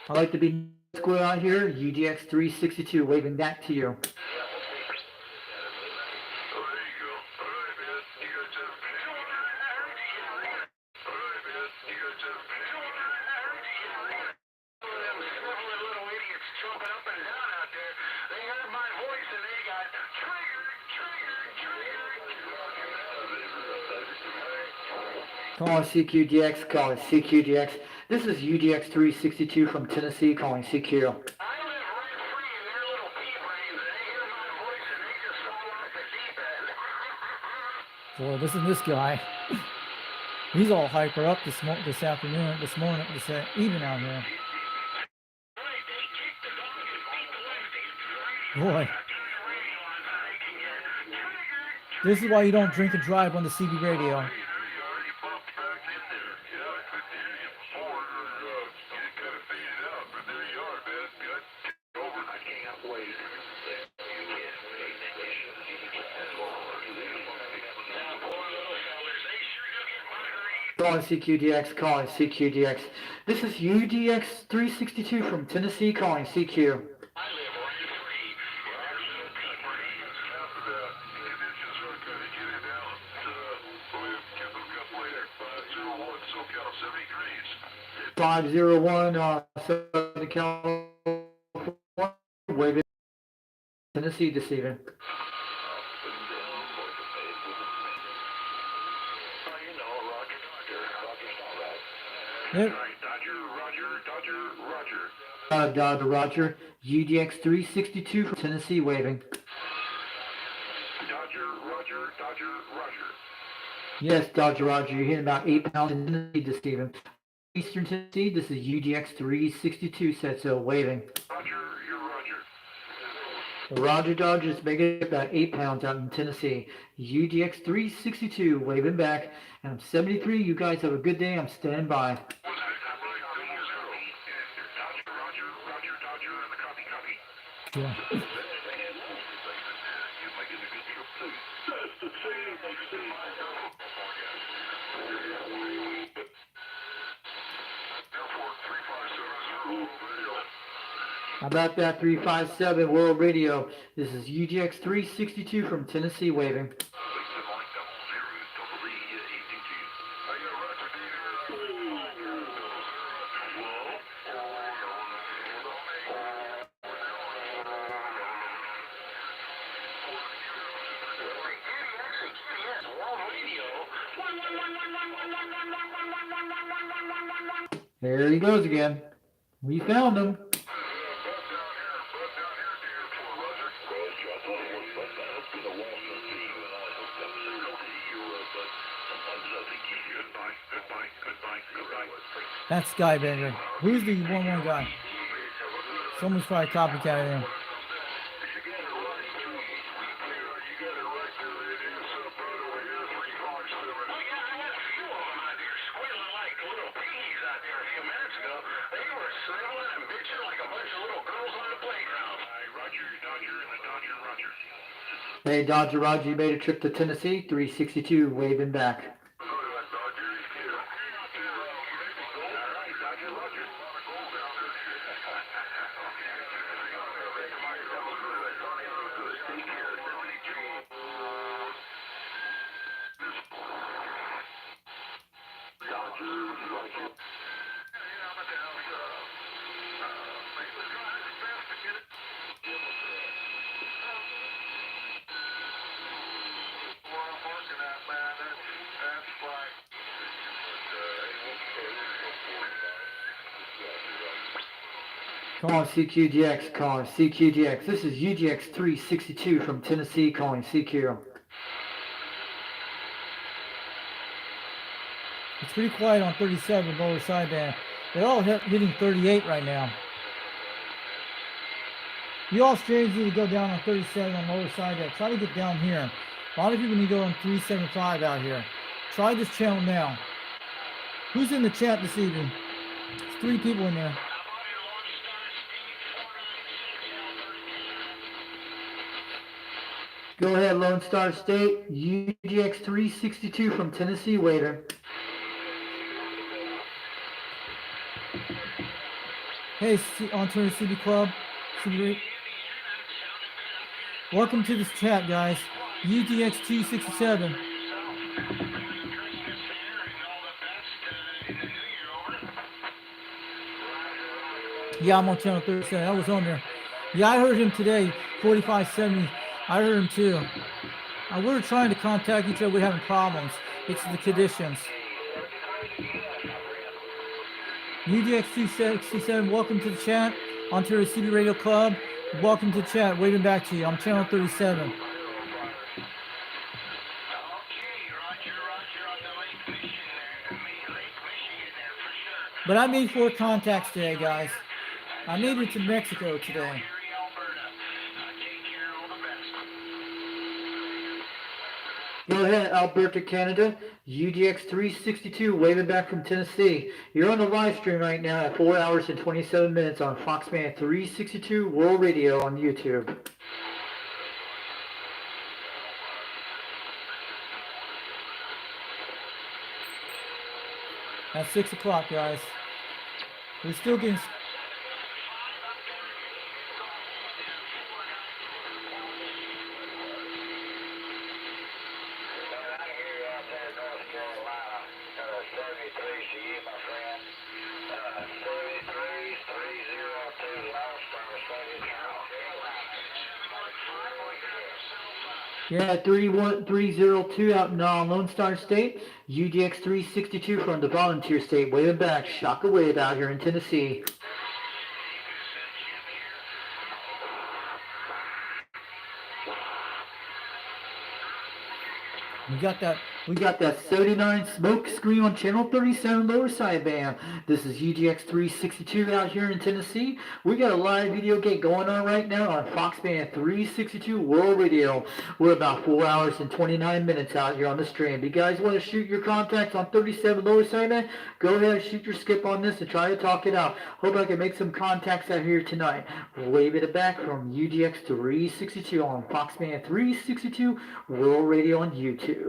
I'd like to be square out here. UDX-362 waving that to you. Calling CQDX, calling CQDX. This is UDX-362 from Tennessee, calling CQ. Boy, listen to this guy. He's all hyper up this afternoon, this evening out here. Boy. This is why you don't drink and drive on the CB radio. Calling CQDX, calling CQDX. This is UDX-362 from Tennessee, calling CQ. .501 Southern California, waving Tennessee this evening. Yep. Dodger, Roger. UDX-362 from Tennessee waving. Dodger, Roger. Yes, Dodger, Roger. You're hitting about 8 pounds in Tennessee this evening. Eastern Tennessee, this is UDX-362 said so waving. Roger, you're Roger. Roger Dodgers making about 8 pounds out in Tennessee. UDX-362 waving back. And I'm 73. You guys have a good day. I'm standing by. Yeah. How about that 357 World Radio? This is UDX-362 from Tennessee waving. There he goes again. We found him. That's Skybanger. Who's the 1-1 guy? Someone's probably copycatting him. Hey, Dodger Roger, you made a trip to Tennessee, 362, waving back. Calling CQDX, calling CQDX. This is UDX-362 from Tennessee, calling CQ. It's pretty quiet on 37 lower sideband. They're all hitting 38 right now. You Australians need to go down on 37 on lower sideband. Try to get down here. A lot of people need to go on 375 out here. Try this channel now. Who's in the chat this evening? There's 3 people in there. Go ahead, Lone Star State, UDX-362 from Tennessee, waiting. Hey, Ontario City Club. Welcome to this chat, guys. UDX-367. Yeah, I'm on channel 37. I was on there. Yeah, I heard him today, 4570. I heard him too. We were trying to contact each other. We're having problems. It's the conditions. UDX-367, welcome to the chat. Ontario City Radio Club, welcome to the chat. Waving back to you. I'm channel 37. But I made 4 contacts today, guys. I made it to Mexico today. Go ahead, Alberta, Canada, UDX-362, waving back from Tennessee. You're on the live stream right now at 4 hours and 27 minutes on Foxman 362 World Radio on YouTube. At 6 o'clock, guys. We're still getting... Yeah, 31302 out in Lone Star State, UDX-362 from the Volunteer State, waving back, shockwave out here in Tennessee. We got that 79 smoke screen on channel 37 lower sideband. This is UDX-362 out here in Tennessee. We got a live video gate going on right now on Foxband 362 World Radio. We're about 4 hours and 29 minutes out here on the stream. If you guys want to shoot your contacts on 37 lower sideband, go ahead, shoot your skip on this and try to talk it out. Hope I can make some contacts out here tonight. Waving it back from UDX-362 on Foxband 362 World Radio on YouTube.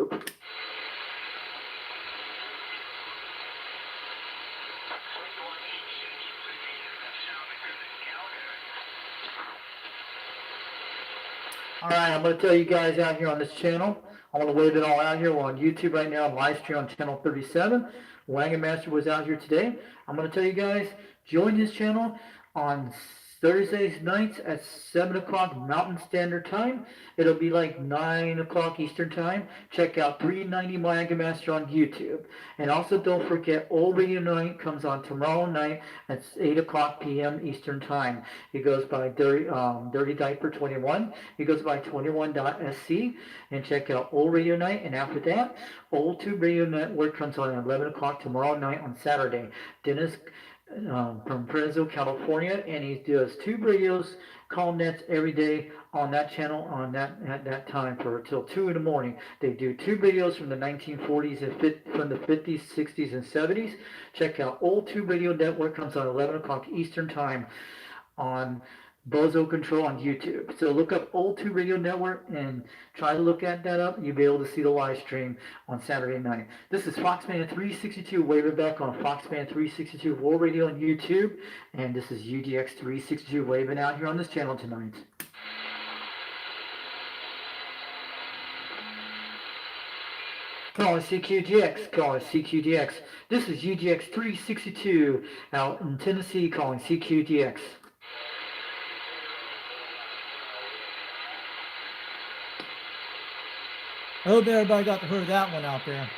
Alright, I'm going to tell you guys out here on this channel, I'm going to wave it all out here. We're on YouTube right now, live stream on channel 37. Wagon Master was out here today. I'm going to tell you guys, join his channel on Thursdays nights at 7 o'clock Mountain Standard Time. It'll be like 9 o'clock Eastern Time. Check out 390 Wagon Master on YouTube. And also don't forget, Old Radio Night comes on tomorrow night at 8 o'clock p.m. Eastern Time. He goes by Dirty Diaper 21. He goes by 21.sc. And check out Old Radio Night. And after that, Old Tube Radio Network comes on at 11 o'clock tomorrow night on Saturday. Dennis from Fresno, California, and he does tube radios, call nets every day on that channel at that time for till 2 in the morning. They do tube radios from the 1940s and from the 50s, 60s, and 70s. Check out Old Tube Radio Network, comes on 11 o'clock Eastern Time on Bozo Control on YouTube. So look up Old 2 Radio Network and try to look at that up. You'll be able to see the live stream on Saturday night. This is Foxman 362 waving back on Foxman 362 World Radio on YouTube. And this is UDX 362 waving out here on this channel tonight. Calling CQDX, calling CQDX. This is UDX 362 out in Tennessee calling CQDX. I hope everybody got to hear that one out there.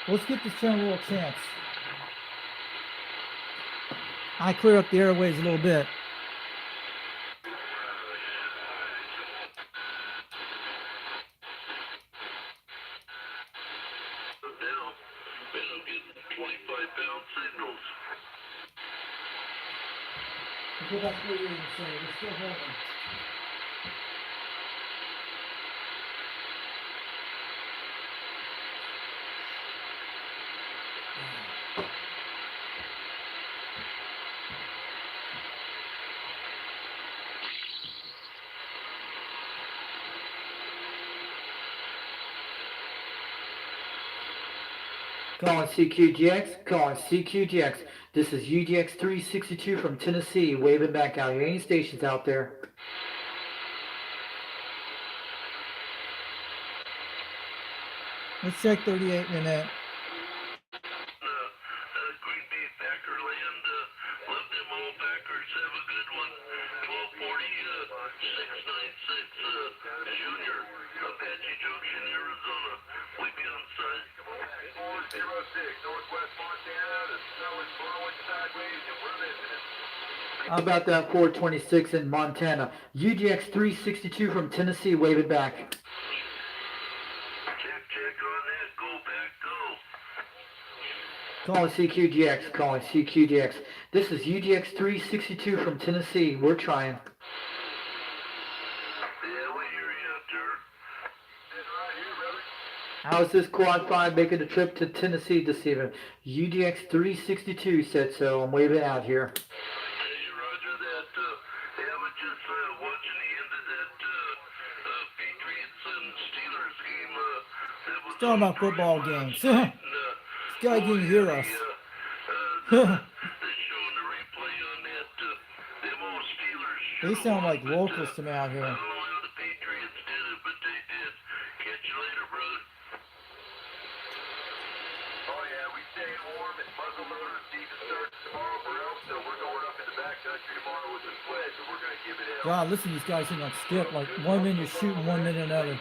Let's get this channel a little chance. I clear up the airways a little bit. Go back to what you were saying. We're still holding. Calling CQDX, calling CQDX. This is UDX 362 from Tennessee, waving back out here. Any stations out there? Let's check 38 in a minute. Green Bay Packer land. Love them all Packers. Have a good one. 1240 696 Junior, Apache Junction, Arizona. We be on site. 406 Northwest Montana. The snow is blowing sideways and we're listening. How about that 426 in Montana? UDX 362 from Tennessee, waving back. Check on that. Go back, go. Calling CQDX, calling CQDX. This is UDX 362 from Tennessee. We're trying. Yeah, we hear you out there. Sitting right here, brother. How's this Quad 5 making a trip to Tennessee this evening? UDX 362 said so. I'm waving out here. Hey, roger that. Hey, I was just watching the end of that Patriots and Steelers game. That was Talking about football games. This guy can hear us. They're showing the replay on that. Them old Steelers. They sound like locals to me out I here. don't know how the Patriots did it, but they did. Catch you later, brother. Oh yeah, we staying warm and muzzle loader season starts tomorrow for elk, so we're going up in the backcountry tomorrow with the sled, so we're gonna give it hell. God, listen to these guys seem like skip. Like 1 minute you're shooting, 1 minute another.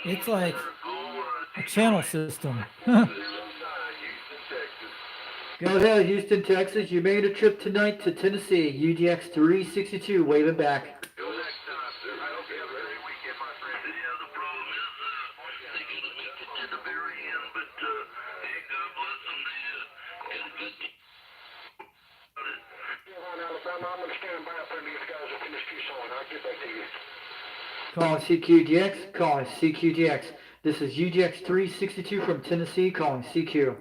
It's like a channel system. Go ahead, Houston, Texas. You made a trip tonight to Tennessee. UDX 362, waving back. Till next time, sir. I hope you have a great weekend, my friend. Yeah, the problem is they gotta make it to the very end, but hey, God bless them. They got a good team. Alabama, I'm gonna stand by up there. These guys will finish Tucson. I'll get back to you. Calling CQDX, calling CQDX. This is UDX 362 from Tennessee, calling CQ. Your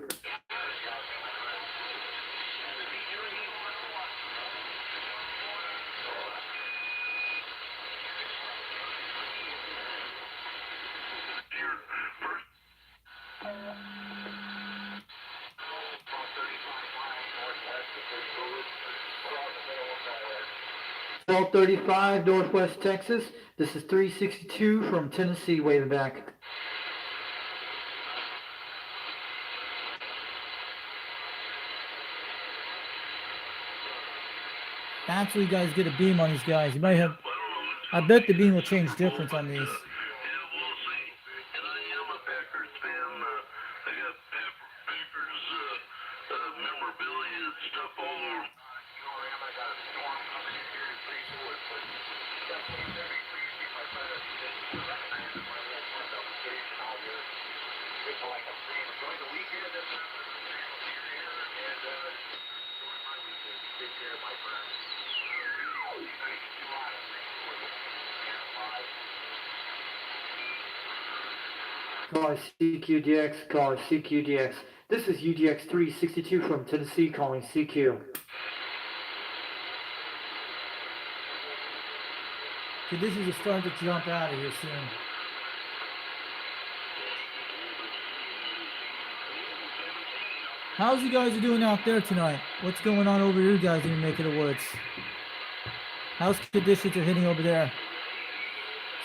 first 1235 Northwest Texas. This is 362 from Tennessee, waving back. That's where you guys get a beam on these guys. You might have. I bet the beam will change difference on these. Yeah, we'll see. And I am a Packers fan. I got Packers memorabilia and stuff all over. I got a storm coming in here in 3-4, but definitely very pleased with my friend. That's my little front up station out here. It's like I'm saying, enjoy the weekend and here and enjoy my weekend. Take care, my friend. Calling CQDX, calling CQDX. This is UDX 362 from Tennessee, calling CQ. conditions are starting to jump out of here soon. How's you guys doing out there tonight? What's going on over here, guys, in your neck of the woods? How's conditions are hitting over there?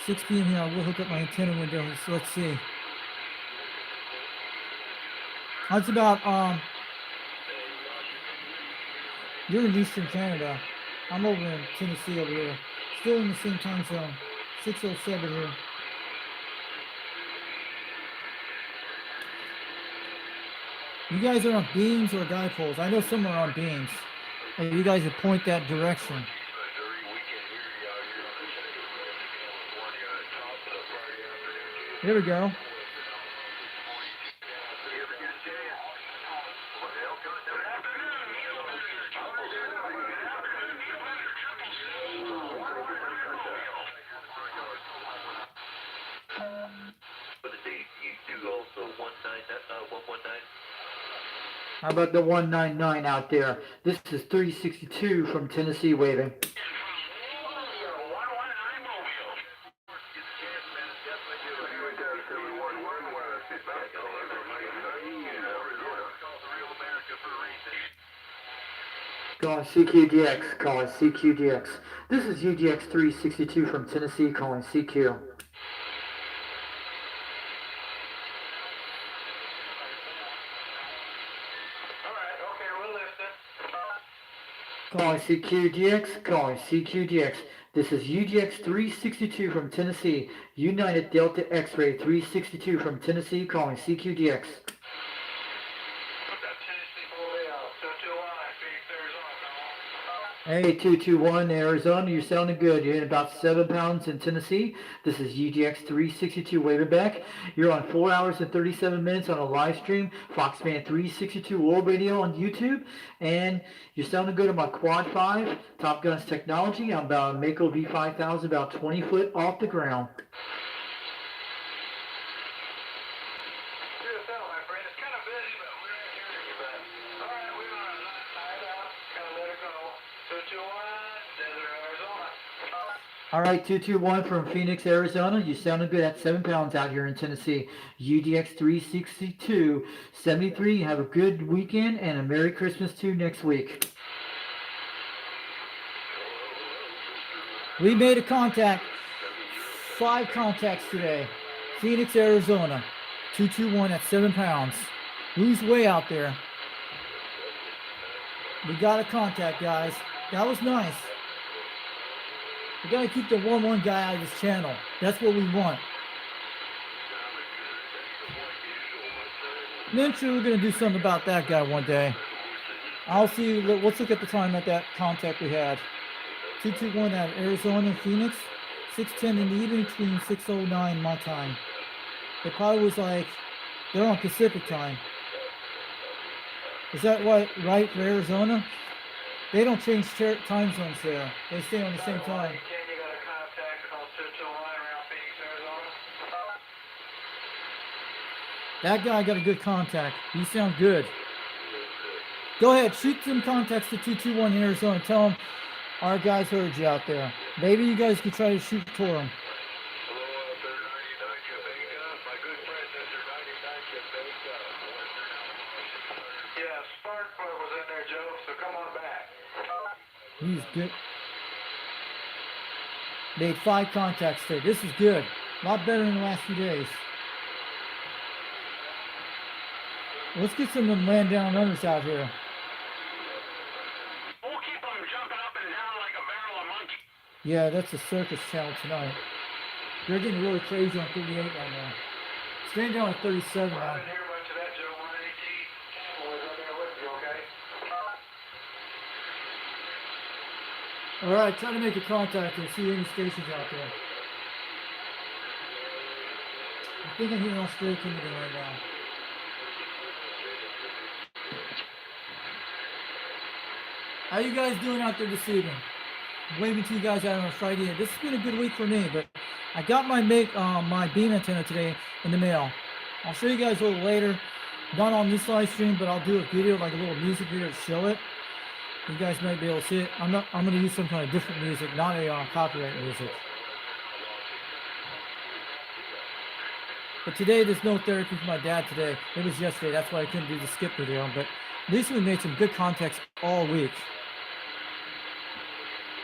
6 p.m. here. I will hook up my antenna window. So let's see. How's about you're in Eastern Canada. I'm over in Tennessee over here. Still in the same time zone. 6:07 here. You guys are on beams or dipoles? I know some are on beams. And you guys would point that direction. Here we go. How about the 199 out there? This is 362 from Tennessee waving. Calling CQDX, calling CQDX. This is UDX-362 from Tennessee, calling CQ. Calling CQDX, calling CQDX. This is UDX-362 from Tennessee, United Delta X-Ray 362 from Tennessee, calling CQDX. Hey, 221 Arizona, you're sounding good. You're in about 7 pounds in Tennessee. This is UDX-362 waving back. You're on 4 hours and 37 minutes on a live stream, Foxman 362 World Radio on YouTube. And you're sounding good on my Quad 5, Top Guns technology. I'm about a Mako V5000, about 20 foot off the ground. All right, 221 from Phoenix, Arizona. You sounded good at 7 pounds out here in Tennessee. UDX-362 73. Have a good weekend and a Merry Christmas too next week. We made a contact. 5 contacts today. Phoenix, Arizona. 221 at 7 pounds. Who's way out there? We got a contact, guys. That was nice. We gotta keep the 1-1 guy out of this channel. That's what we want. Eventually, we're gonna do something about that guy one day. I'll see. Let's look at the time at that contact we had. 221 at Arizona, Phoenix. 6:10 in the evening between 6:09 my time. It probably was like they're on Pacific time. Is that right for Arizona? They don't change time zones there. They stay on the same time. That guy got a good contact. You sound good. Go ahead, shoot some contacts to 221 in Arizona. Tell them our guys heard you out there. Maybe you guys could try to shoot for them. He's good. Made 5 contacts there. This is good. A lot better than the last few days. Let's get some of them land down unders out here. We'll keep them jumping up and down like a barrel of monkey. Yeah, that's a circus channel tonight. They're getting really crazy on 38 right now. Staying down at 37 now. I didn't hear much of that, Joe. 118 was up there with you, okay? All right, try to make a contact and see any stations out there. I think I'm hearing Australia Canada right now. How you guys doing out there this evening? Waving to you guys out on a Friday. This has been a good week for me, but I got my my beam antenna today in the mail. I'll show you guys a little later. Not on this live stream, but I'll do a video, like a little music video to show it. You guys might be able to see it. I'm gonna use some kind of different music, not a copyright music. But today there's no therapy for my dad today. It was yesterday. That's why I couldn't do the skip video. But at least we made some good contacts all week.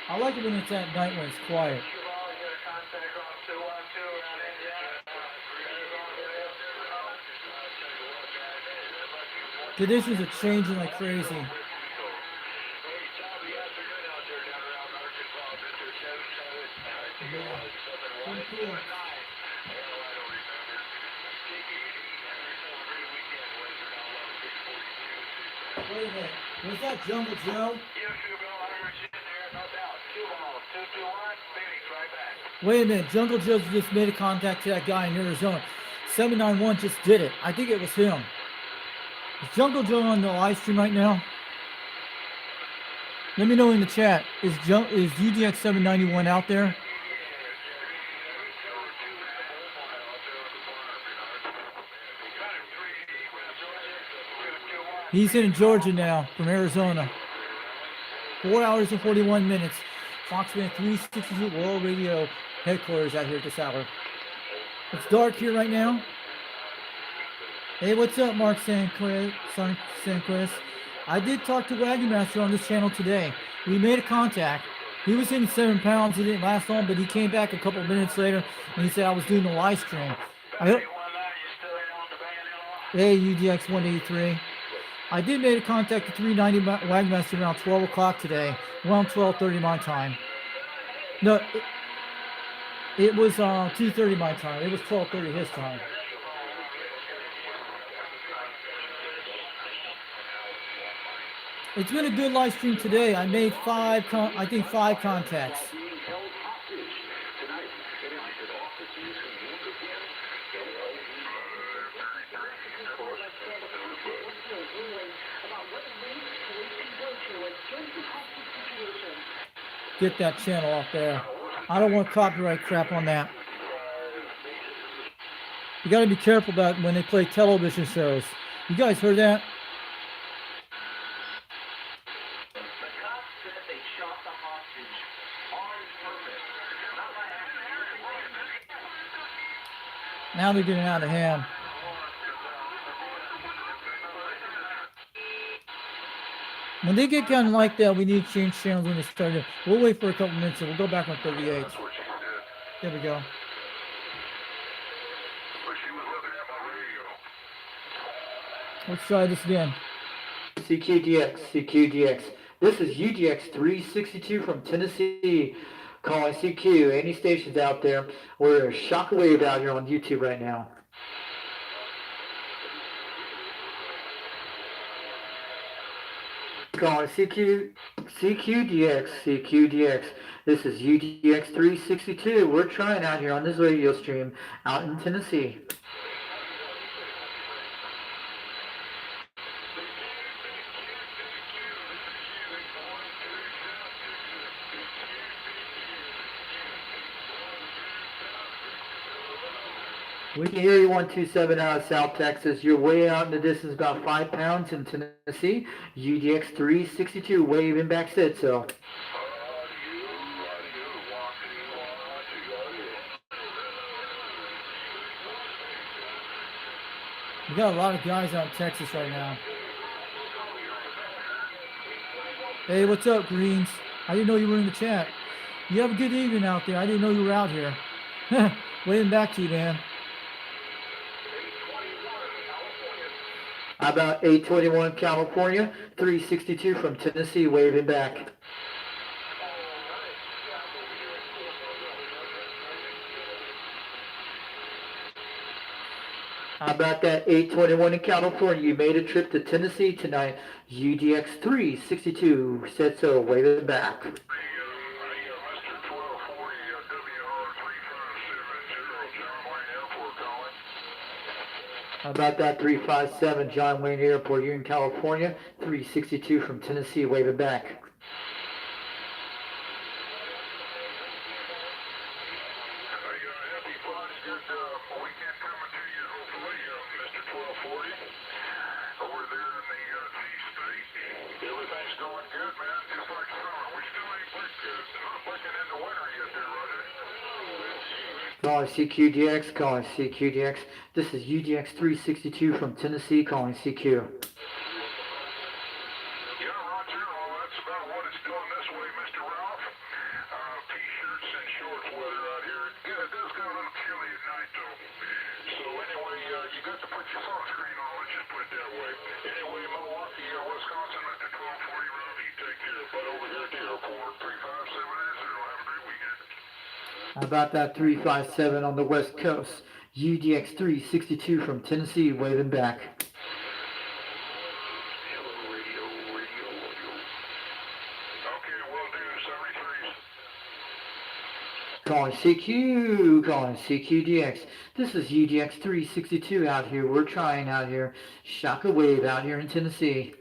I like it when it's at night when it's quiet. Conditions are changing like crazy. Pretty cool. Wait a minute. Was that Jungle Joe? Wait a minute. Jungle Joe just made a contact to that guy in Arizona. 791 just did it. I think it was him. Is Jungle Joe on the live stream right now? Let me know in the chat. Is UDX-391 out there? He's in Georgia now from Arizona. 4 hours and 41 minutes. Foxman 362 World Radio headquarters out here at this hour. It's dark here right now. Hey, what's up, Mark Sanquist? I did talk to Wagon Master on this channel today. We made a contact. He was in 7 pounds. He didn't last long, but he came back a couple of minutes later and he said I was doing a live stream. Hey, UDX-183. I did make a contact with 390 Wagon Master around 12 o'clock today, around 12:30 my time. No, it was 2:30 my time. It was 12:30 his time. It's been a good live stream today. I made five contacts. Get that channel off there. I don't want copyright crap on that. You got to be careful about when they play television shows. You guys heard that? Now they're getting out of hand. When they get kind of like that, we need to change channels when they start it. We'll wait for a couple minutes and we'll go back on 38. There we go. Let's try this again. CQDX. This is UDX-362 from Tennessee. Calling CQ. Any stations out there? We're a shockwave out here on YouTube right now. Calling CQDX. This is UDX-362. We're trying out here on this radio stream out in Tennessee. We can hear you 127 out of South Texas. You're way out in the distance, about 5 pounds in Tennessee. UDX-362 waving back said so. We got a lot of guys out in Texas right now. Hey, what's up, Greens? I didn't know you were in the chat. You have a good evening out there. I didn't know you were out here. Waving back to you, man. About 821 California, 362 from Tennessee waving back. How about that 821 in California? You made a trip to Tennessee tonight. UDX-362 said so, waving back. How about that 357 John Wayne Airport? You're in California. 362 from Tennessee, waving back. Calling CQDX, calling CQDX. This is UDX-362 from Tennessee, calling CQ. Yeah, Roger. Well, that's about what it's doing this way, Mr. Ralph. T-shirts and shorts weather out here. Yeah, it does get a little chilly at night, though. So anyway, you got to put your sunscreen on. Let's just put it that way. Anyway, Milwaukee, Wisconsin, at the 1240 Ralph, you take care. But over here at the airport, 35780. Have a great weekend. How about that 357 on the West Coast? UDX-362 from Tennessee, waving back. Calling CQ, calling CQDX. This is UDX-362 out here. We're trying out here. Shaka wave out here in Tennessee.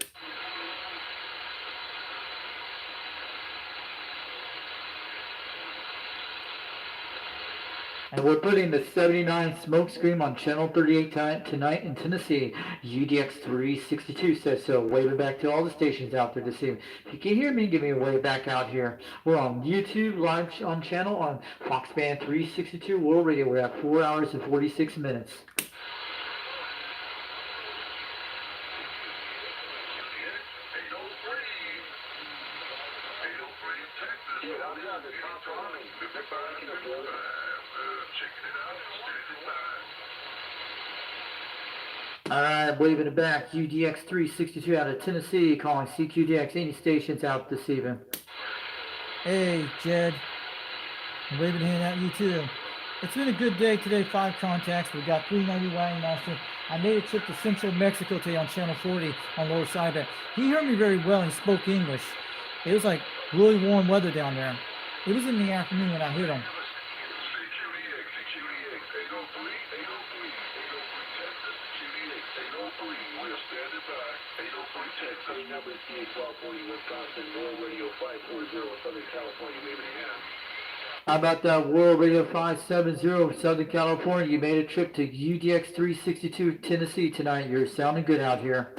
And we're putting the 79 smokescreen on channel 38 tonight in Tennessee. UDX-362 says so. Waving back to all the stations out there this evening. If you can hear me, give me a wave back out here. We're on YouTube, live on channel on Foxband 362 World Radio. We're at 4 hours and 46 minutes. Alright, waving it back. UDX-362 out of Tennessee, calling CQDX. Any stations out this evening? Hey, Jed. I'm waving a hand at you too. It's been a good day today. 5 contacts. We got 390 Wagon Master. I made a trip to Central Mexico today on Channel 40 on Lower Sideband. He heard me very well and he spoke English. It was like really warm weather down there. It was in the afternoon when I hit him. How about that World Radio 570 Southern California? You made a trip to UDX-362 Tennessee tonight. You're sounding good out here.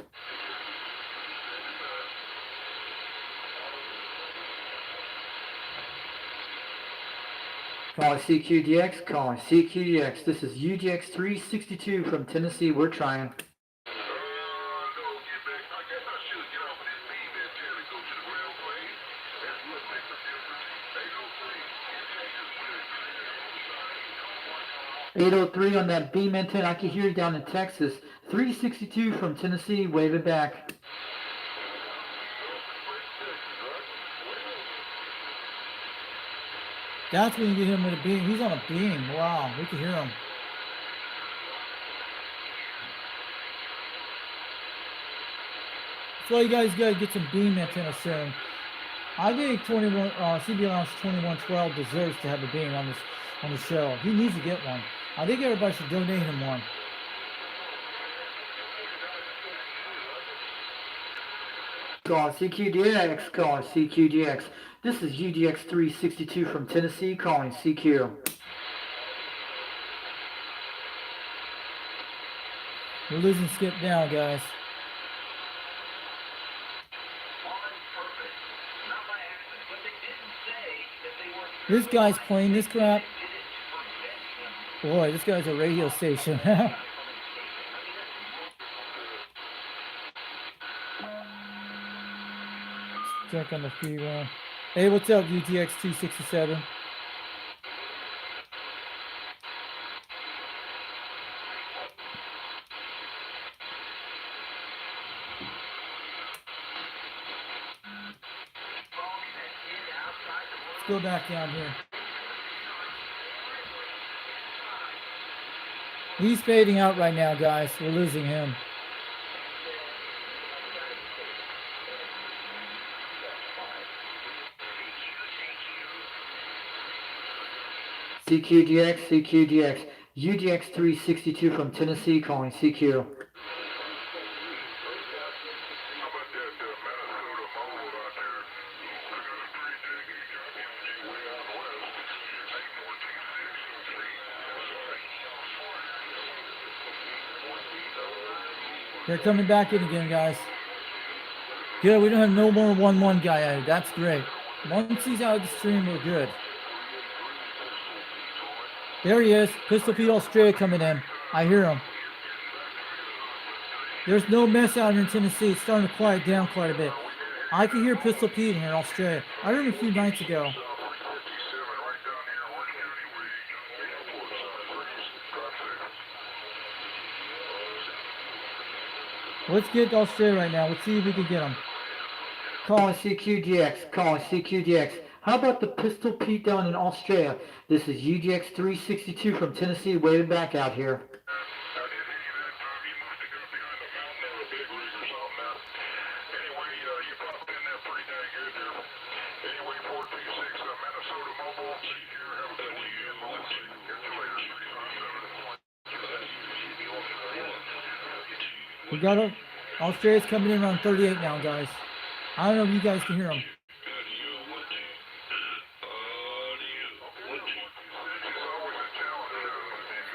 Calling CQDX, calling CQDX. This is UDX-362 from Tennessee. We're trying. .803 on that beam antenna. I can hear you down in Texas. 362 from Tennessee, waving back. That's when you get him with a beam. He's on a beam. Wow, we can hear him. So you guys gotta get some beam antenna soon. I think CB Lounge 2112 deserves to have a beam on the show. He needs to get one. I think everybody should donate him one. Calling CQDX, calling CQDX. This is UDX-362 from Tennessee, calling CQ. We're losing Skip now, guys. This guy's playing this crap. Boy, this guy's a radio station. Check on the feed round. Hey, what's up, UDX-367? Let's go back down here. He's fading out right now, guys. We're losing him. CQDX, CQDX. UDX-362 from Tennessee, calling CQ. They're coming back in again, guys. Good, we don't have no more 1-1 guy added. That's great. Once he's out of the stream, we're good. There he is. Pistol Pete Australia coming in. I hear him. There's no mess out here in Tennessee. It's starting to quiet down quite a bit. I can hear Pistol Pete in here in Australia. I heard him a few nights ago. Let's get Australia right now. Let's see if we can get him. Calling CQDX, calling CQDX. How about the Pistol Pete down in Australia? This is UDX-362 from Tennessee, waving back out here. We got him. Australia's coming in around 38 now, guys. I don't know if you guys can hear him.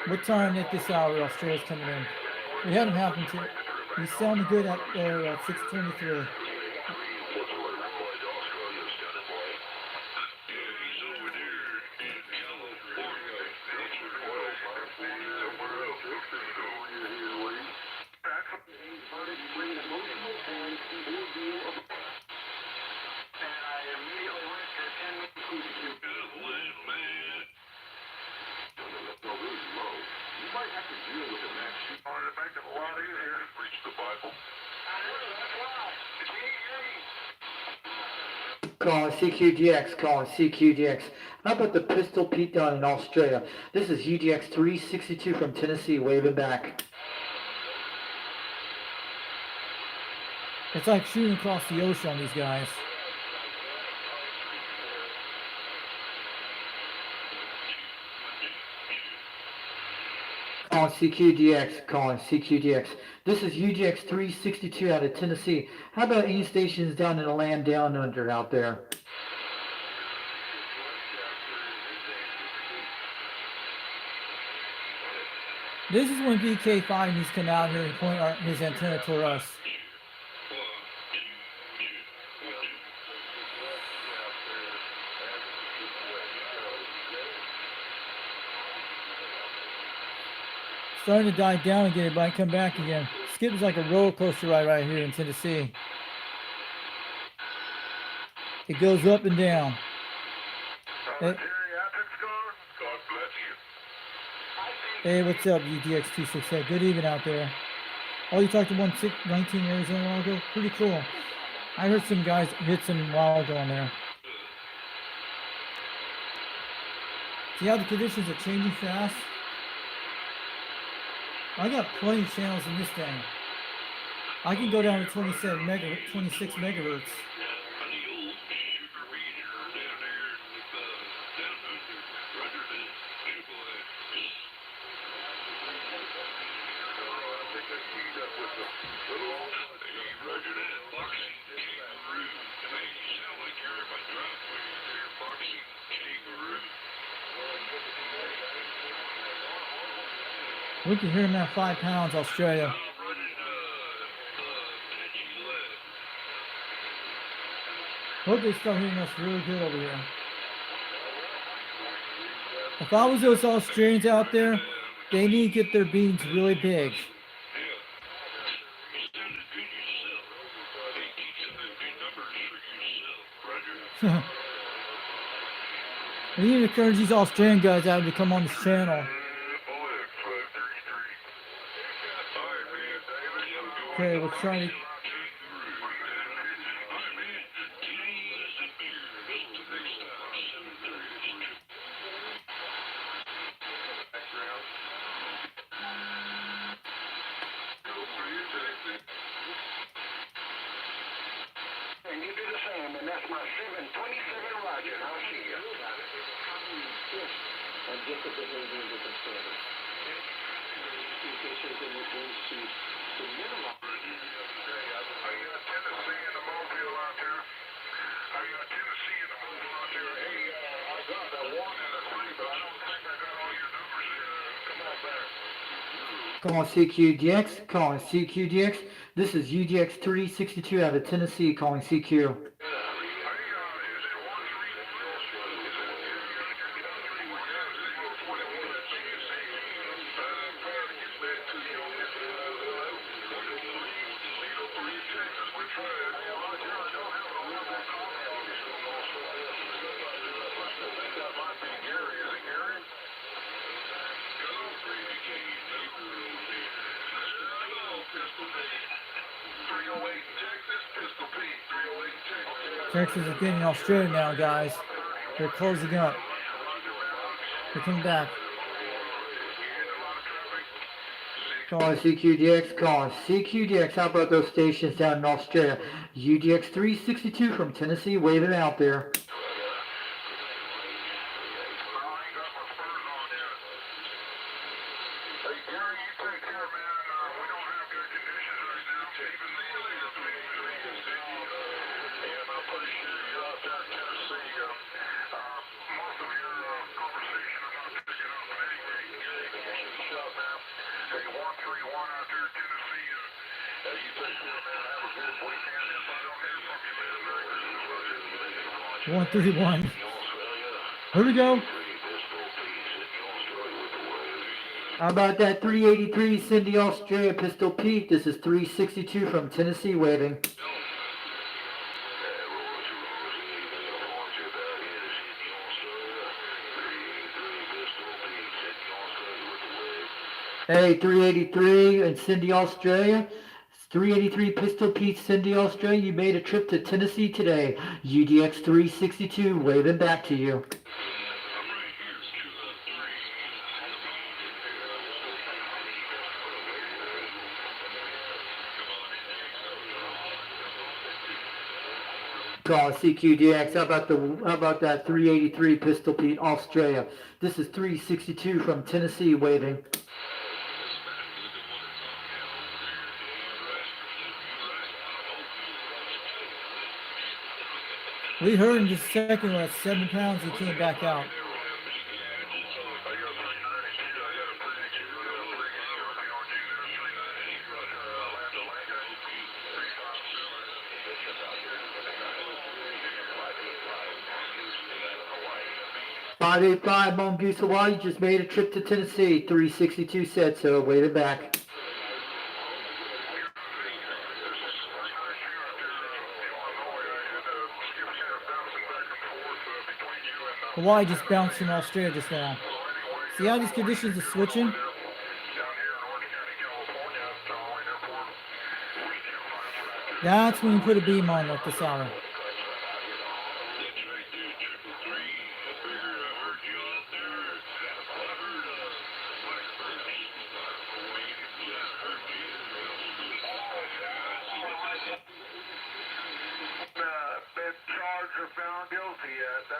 What time at this hour Australia's coming in? We had him happen to. He's sounding good at 6:23. Calling CQDX, calling CQDX. How about the Pistol Pete down in Australia? This is UDX-362 from Tennessee, waving back. It's like shooting across the ocean on these guys. Calling CQDX, calling CQDX. This is UDX-362 out of Tennessee. How about any stations down in the land down under out there? This is when BK5 needs to come out here and point his antenna toward us. Starting to die down again, it might come back again. Skip is like a roller coaster ride right here in Tennessee. It goes up and down. Hey, what's up, UDX-268? Good evening out there. Oh, you talked to 119 Arizona a while ago? Pretty cool. I heard some guys hit some while ago on there. See how the conditions are changing fast? I got plenty of channels in this thing. I can go down to 26 megahertz. We can hear him at 5 pounds, Australia. Hope they start hearing us really good over here. If I was those Australians out there, they need to get their beans really big. We need to encourage these Australian guys out to come on this channel. Okay, we're trying to... And you do the same, and that's my 727 Roger. I'll see you. And get the behavior of the service. To minimize. Are you got Tennessee in the mobile out there? Are you got Tennessee in the mobile out there? Hey, I got a 1 and a 3, but I don't think I got all your numbers there. Come on back. Calling CQDX, calling CQDX. This is UDX-362 out of Tennessee, calling CQ. Texas is getting Australia now, guys. They're closing up. They're coming back. Calling CQDX, calling CQDX. How about those stations down in Australia? UDX-362 from Tennessee, waving out there. Hey, 131. Here we go. How about that 383 Cindy Australia Pistol Pete? This is 362 from Tennessee, waving. Hey, 383 and Cindy Australia. 383 Pistol Pete, Cindy Australia. You made a trip to Tennessee today. UDX-362, waving back to you. Call CQDX. How about that 383 Pistol Pete, Australia? This is 362 from Tennessee, waving. We heard in just a second at 7 pounds he came back out. .585 Mongoose, Hawaii, just made a trip to Tennessee. 362 said so, waving back. Hawaii just bounced from Australia just now. See how these conditions are switching? That's when you put a beam on at this hour. Been charged or found guilty yet.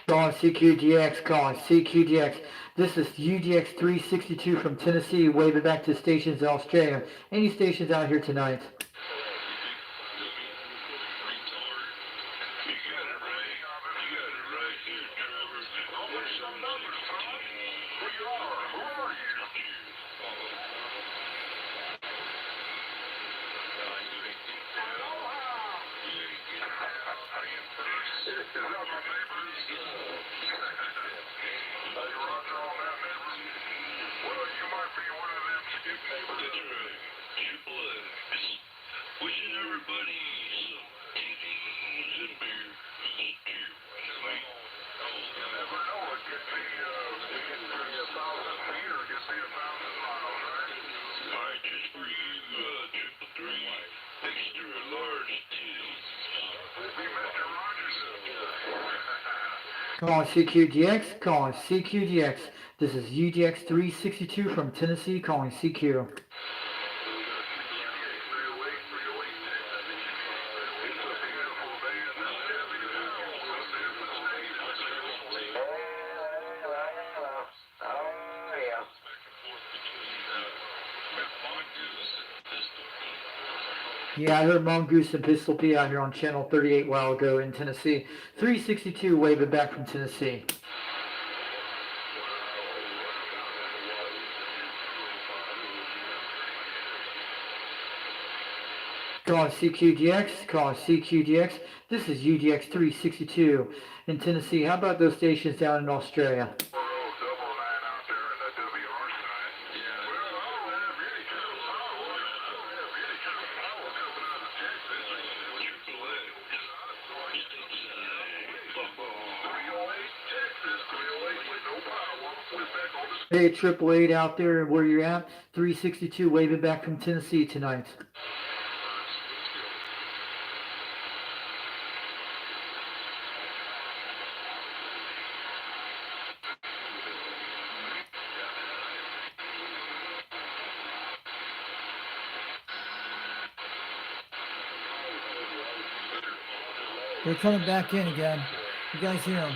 Calling CQDX, calling CQDX. This is UDX-362 from Tennessee, waving back to stations in Australia. Any stations out here tonight? Wishing everybody some TVs and beers. Cheers. You never know, it could be 1,000 feet or it could be 1,000 miles, right? Alright, just for you, 333, extra large titties. Be Mr. Rogers. Calling CQDX, calling CQDX. This is UDX-362 from Tennessee, calling CQ. Yeah, I heard Mongoose and Pistol P out here on channel 38 a while ago in Tennessee. 362 waving back from Tennessee. Calling CQDX, calling CQDX. This is UDX-362 in Tennessee. How about those stations down in Australia? Hey, 888 out there where you're at. 362 waving back from Tennessee tonight. They're coming back in again. You guys hear them?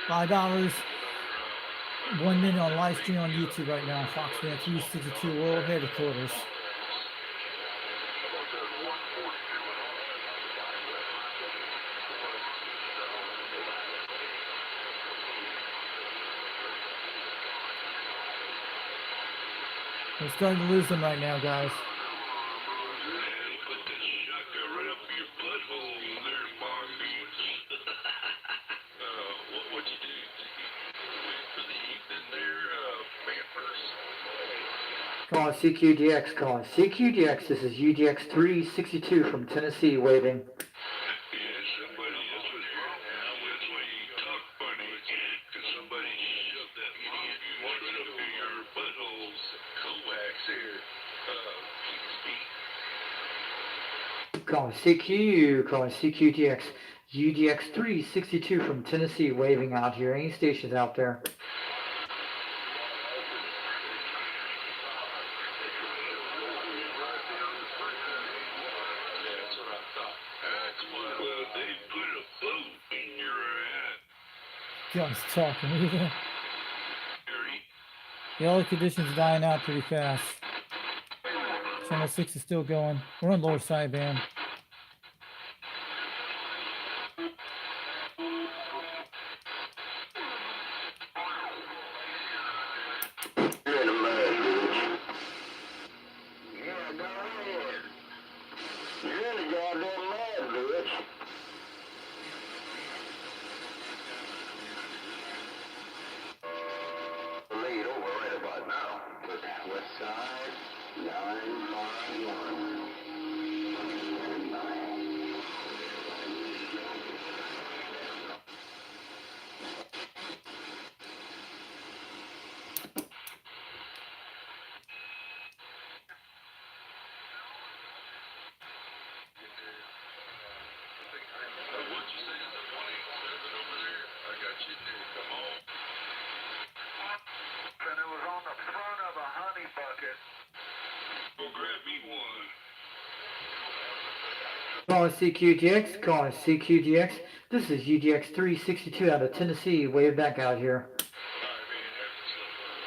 $5, 1 minute on live stream on YouTube right now. Foxman 362 World Headquarters. We're starting to lose them right now, guys. Put this shotgun right up your butthole there, Mongoose. What'd you do? Wait for the evening there, Manfors? Calling CQDX, calling CQDX. This is UDX-362 from Tennessee waving. Yeah, somebody, that's what here. That's why you talk funny. Cause somebody shoved that Mongoose right up in your buttholes. Coax here. Calling CQ, calling CQDX. UDX-362 from Tennessee waving out here. Any stations out there? That's what I thought. That's why, well, they put a boat in your ass. Guys talking. Look at that. Harry. The other condition's dying out pretty fast. Channel 6 is still going. We're on lower sideband. You're in the mud, bitch. Yeah, go ahead. You're in the goddamn mud, bitch. Laid over right about now. But west side, 951. What'd you say? The 187 over there? I got you there. Come on. And it was on the front of a honey bucket. Go grab me one. Calling CQDX, calling CQDX. This is UDX-362 out of Tennessee waving back out here. Alright, man. Have yourself a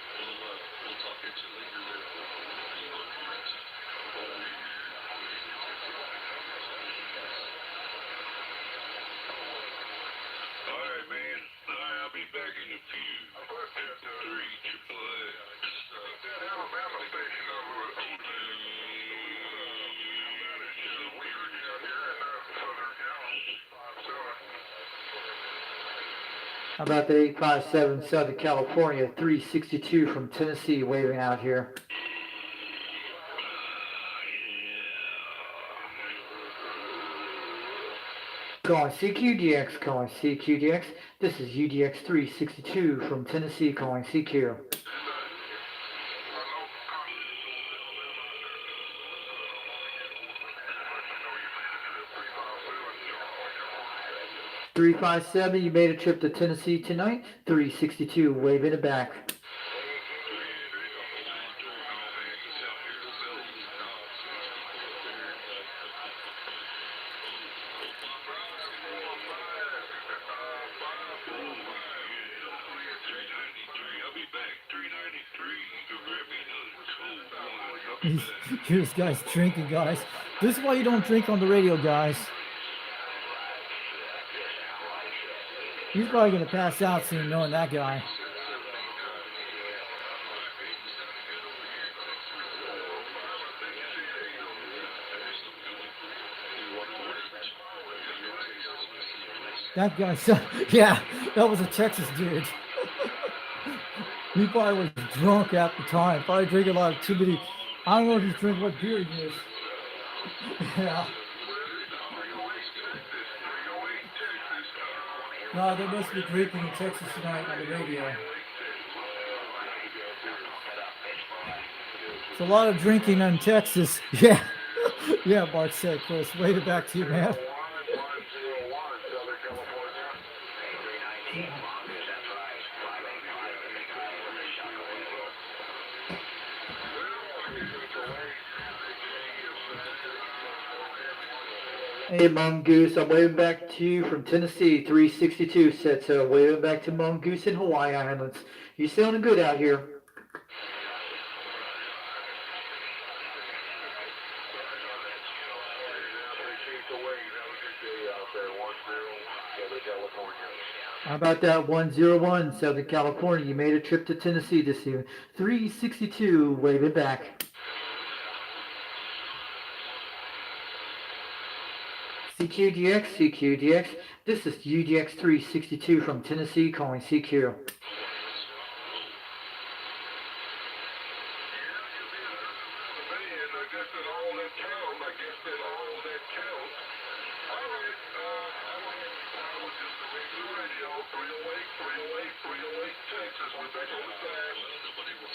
good one. We'll talk at you later there. You look great. Alright, man. Alright, I'll be back in a few. After 3 AAA. That Alabama station over at How about the 857 Southern California 362 from Tennessee waving out here? Calling CQDX, calling CQDX. This is UDX-362 from Tennessee calling CQ. $357, you made a trip to Tennessee tonight. 362, waving it back. Here's guys drinking, guys. This is why you don't drink on the radio, guys. He's probably gonna pass out soon, knowing that guy. That guy said, yeah, that was a Texas dude. He probably was drunk at the time, probably drinking a lot of too many. I don't know if he's drinking what beer he is. Yeah. No, there must be drinking in Texas tonight on the radio. It's a lot of drinking in Texas. Yeah. Yeah, Mark said, Chris. Wait it back to you, man. Hey, Mongoose, I'm waving back to you from Tennessee, 362 sets. Waving back to Mongoose in Hawaii Islands. You sounding good out here. How about that 101 Southern California? You made a trip to Tennessee this year. 362, waving back. CQDX, this is UDX-362 from Tennessee calling CQ.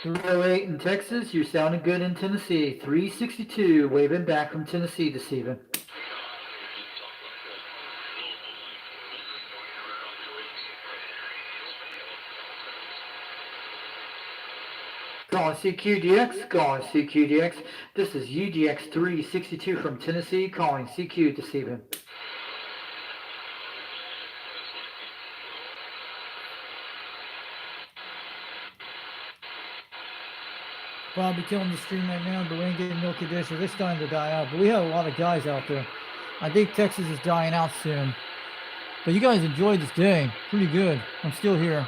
.308 in Texas, you're sounding good in Tennessee. 362, waving back from Tennessee this evening. Calling CQDX. This is UDX-362 from Tennessee, calling CQ this evening. Probably killing the stream right now, but we ain't getting no conditions. It's starting to die out, but we have a lot of guys out there. I think Texas is dying out soon. But you guys enjoyed this day. Pretty good. I'm still here.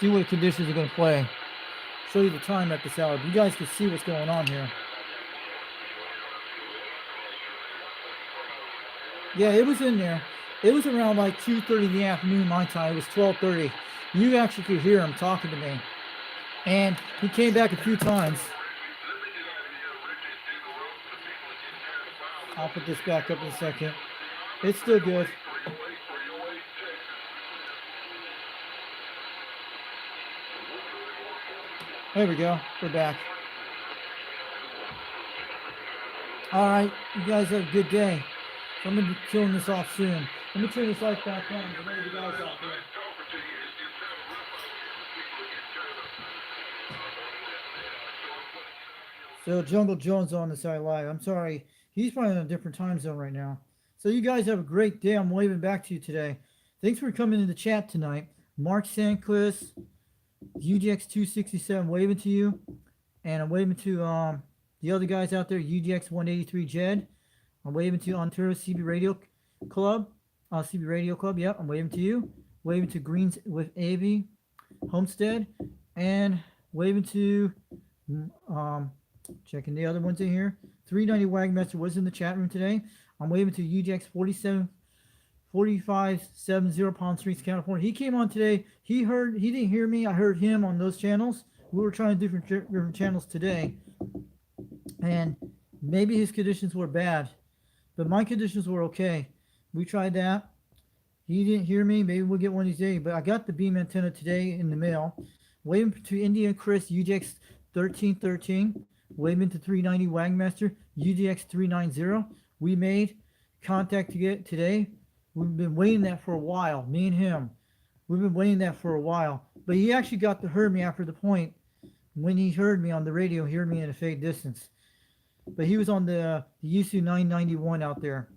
See what conditions are going to play. Show you the time at this hour. You guys can see what's going on here. Yeah, it was in there. It was around like 2:30 in the afternoon my time. It was 12:30. You actually could hear him talking to me. And he came back a few times. I'll put this back up in a second. It's still good. There we go. We're back. All right. You guys have a good day. So I'm going to be killing this off soon. Let me turn this light back on. For the guys out there. So Jungle Jones on the side live. I'm sorry. He's probably in a different time zone right now. So you guys have a great day. I'm waving back to you today. Thanks for coming in the chat tonight. Mark Sandquist, UDX-267 waving to you. And I'm waving to the other guys out there, UDX-183 Jed. I'm waving to Ontario CB Radio Club. CB Radio Club, yep, I'm waving to you. Waving to Greens with AV Homestead. And waving to checking the other ones in here. 390 Wagmaster was in the chat room today. I'm waving to UDX 4570 Palm Springs, California. He came on today. He didn't hear me. I heard him on those channels. We were trying different channels today. And maybe his conditions were bad, but my conditions were okay. We tried that. He didn't hear me. Maybe we'll get one of these days, but I got the beam antenna today in the mail. Waving to Indian Chris, UDX 1313. Waving to 390 Wagmaster, UDX 390. We made contact to get today. We've been waiting that for a while, me and him. We've been waiting that for a while. But he actually got to hear me after the point. When he heard me on the radio, he heard me in a fade distance. But he was on the USU 991 out there.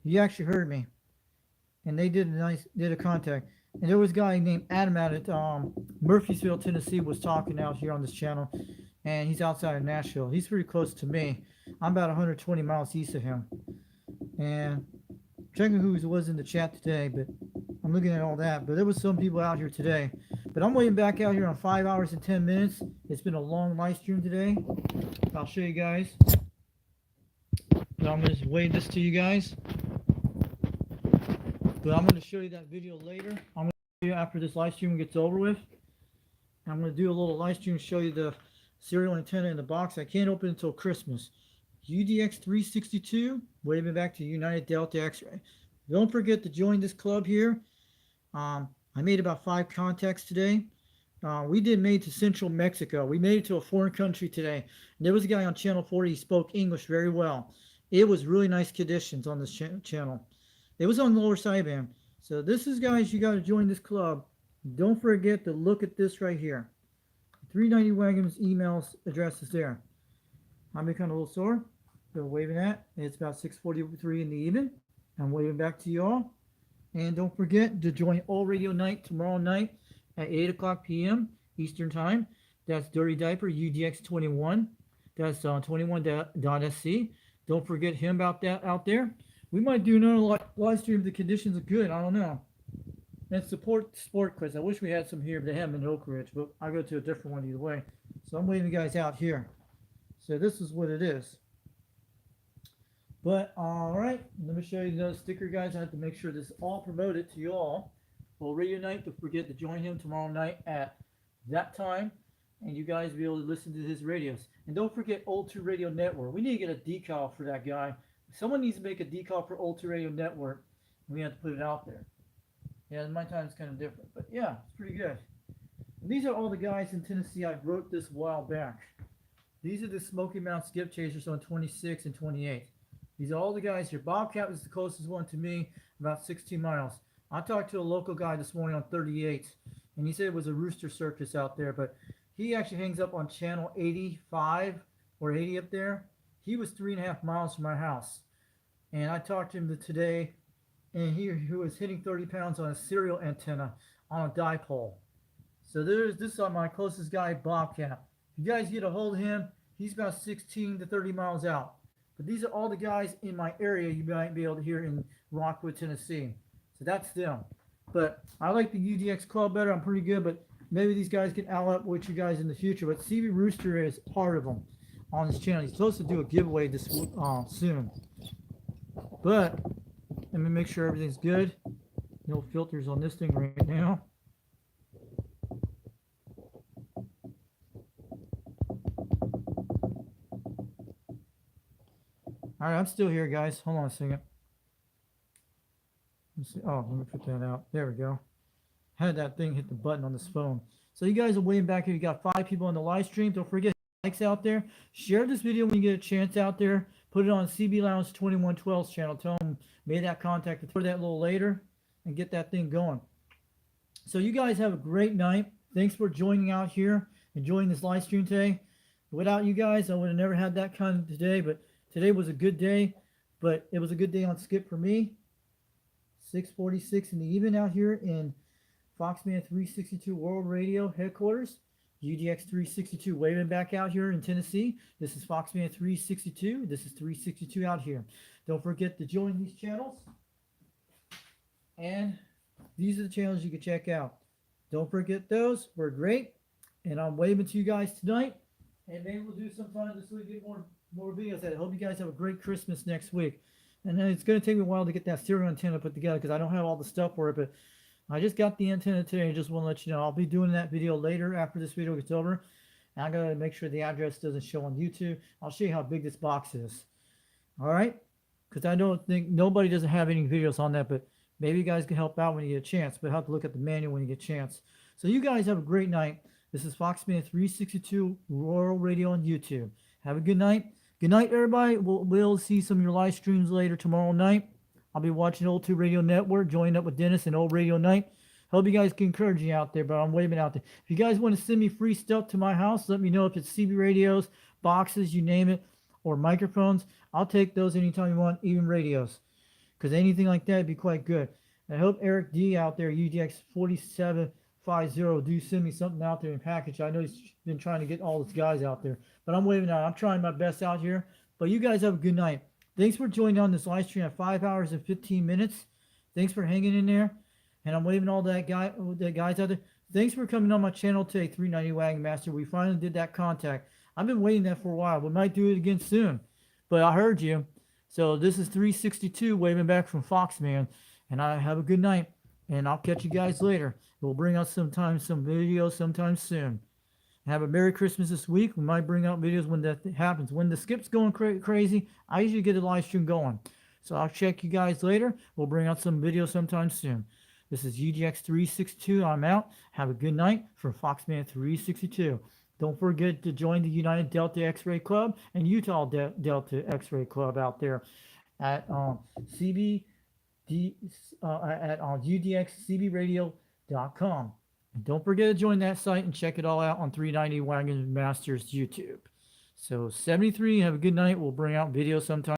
He actually heard me. And they did a contact. And there was a guy named Adam out at Murphysville, Tennessee, was talking out here on this channel. And he's outside of Nashville. He's pretty close to me. I'm about 120 miles east of him. And checking who was in the chat today, but I'm looking at all that. But there was some people out here today. But I'm waiting back out here on 5 hours and 10 minutes. It's been a long live stream today. I'll show you guys. But I'm going to wave this to you guys. But I'm going to show you that video later. I'm going to show you after this live stream gets over with. I'm going to do a little live stream and show you the serial antenna in the box. I can't open it until Christmas. UDX 362, waving back to United Delta X-ray. Don't forget to join this club here. I made about 5 contacts today. We did made to Central Mexico. We made it to a foreign country today. And there was a guy on channel 40. He spoke English very well. It was really nice conditions on this channel. It was on the lower sideband. So this is, guys, you got to join this club. Don't forget to look at this right here. 390 Wagons emails address is there. I'm becoming a little sore. So waving at. It's about 6:43 in the evening. I'm waving back to you all. And don't forget to join All Radio Night tomorrow night at 8 o'clock p.m. Eastern Time. That's Dirty Diaper UDX-21. That's 21.sc. Don't forget him about that out there. We might do another live stream if the conditions are good. I don't know. And support Sport Quiz. I wish we had some here, but they have them in Oak Ridge. But I'll go to a different one either way. So I'm waiting you guys out here. So this is what it is. But all right, let me show you the sticker, guys. I have to make sure this is all promoted to you all. Well, Radio Night, don't forget to join him tomorrow night at that time, and you guys will be able to listen to his radios. And don't forget Old 2 Radio Network. We need to get a decal for that guy. Someone needs to make a decal for Old 2 Radio Network. We have to put it out there. Yeah, my time's kind of different, but yeah, it's pretty good. And these are all the guys in Tennessee. I wrote this a while back. These are the Smoky Mountain Skip Chasers on 26 and 28. These are all the guys here. Bobcat was the closest one to me, about 16 miles. I talked to a local guy this morning on 38, and he said it was a rooster circus out there, but he actually hangs up on channel 85 or 80 up there. He was 3.5 miles from my house, and I talked to him today, and he was hitting 30 pounds on a serial antenna on a dipole. So this is my closest guy, Bobcat. If you guys get a hold of him, he's about 16 to 30 miles out. But these are all the guys in my area you might be able to hear in Rockwood, Tennessee. So that's them. But I like the UDX Club better. I'm pretty good, but maybe these guys can outwit you guys in the future. But CB Rooster is part of them on his channel. He's supposed to do a giveaway this soon. But let me make sure everything's good. No filters on this thing right now. All right, I'm still here, guys. Hold on a second. Let's see. Oh, let me put that out. There we go. Had that thing hit the button on this phone. So you guys are waiting back here. You got 5 people on the live stream. Don't forget likes out there. Share this video when you get a chance out there. Put it on CB Lounge 2112's channel. Tell them made that contact. Put that a little later and get that thing going. So you guys have a great night. Thanks for joining out here, enjoying this live stream today. Without you guys, I would have never had that kind of today, but today was a good day, but it was a good day on Skip for me. 6:46 in the evening out here in Foxman 362 World Radio headquarters. UDX-362 waving back out here in Tennessee. This is Foxman 362. This is 362 out here. Don't forget to join these channels. And these are the channels you can check out. Don't forget those. We're great. And I'm waving to you guys tonight. And maybe we'll do sometime this week, get more videos. I hope you guys have a great Christmas next week. And then it's going to take me a while to get that serial antenna put together because I don't have all the stuff for it. But I just got the antenna today and just want to let you know. I'll be doing that video later after this video gets over. And I got to make sure the address doesn't show on YouTube. I'll show you how big this box is. All right? Because I don't think nobody doesn't have any videos on that. But maybe you guys can help out when you get a chance. But have to look at the manual when you get a chance. So you guys have a great night. This is Foxman 362 Rural Radio on YouTube. Have a good night. Good night, everybody. We'll see some of your live streams later tomorrow night. I'll be watching Old 2 Radio Network, joining up with Dennis and Old Radio Night. Hope you guys can encourage me out there, but I'm waving out there. If you guys want to send me free stuff to my house, let me know if it's CB radios, boxes, you name it, or microphones. I'll take those anytime you want, even radios, because anything like that would be quite good. And I hope Eric D out there, UDX 4750, do send me something out there in package. I know he's been trying to get all those guys out there, but I'm waving out. I'm trying my best out here. But you guys have a good night. Thanks for joining on this live stream at 5 hours and 15 minutes. Thanks for hanging in there. And I'm waving all that guys out there. Thanks for coming on my channel today, 390 Wagon Master. We finally did that contact. I've been waiting that for a while. We might do it again soon. But I heard you. So this is 362 waving back from Foxman. And I have a good night. And I'll catch you guys later. We'll bring out some videos sometime soon. Have a Merry Christmas this week. We might bring out videos when that happens. When the skip's going crazy, I usually get a live stream going. So I'll check you guys later. We'll bring out some videos sometime soon. This is UDX-362. I'm out. Have a good night from Foxman 362. Don't forget to join the United Delta X-Ray Club and Utah Delta X-Ray Club out there at CBD at UDXCBradio.com. And don't forget to join that site and check it all out on 390 Wagon Masters YouTube. So 73, have a good night. We'll bring out videos sometime.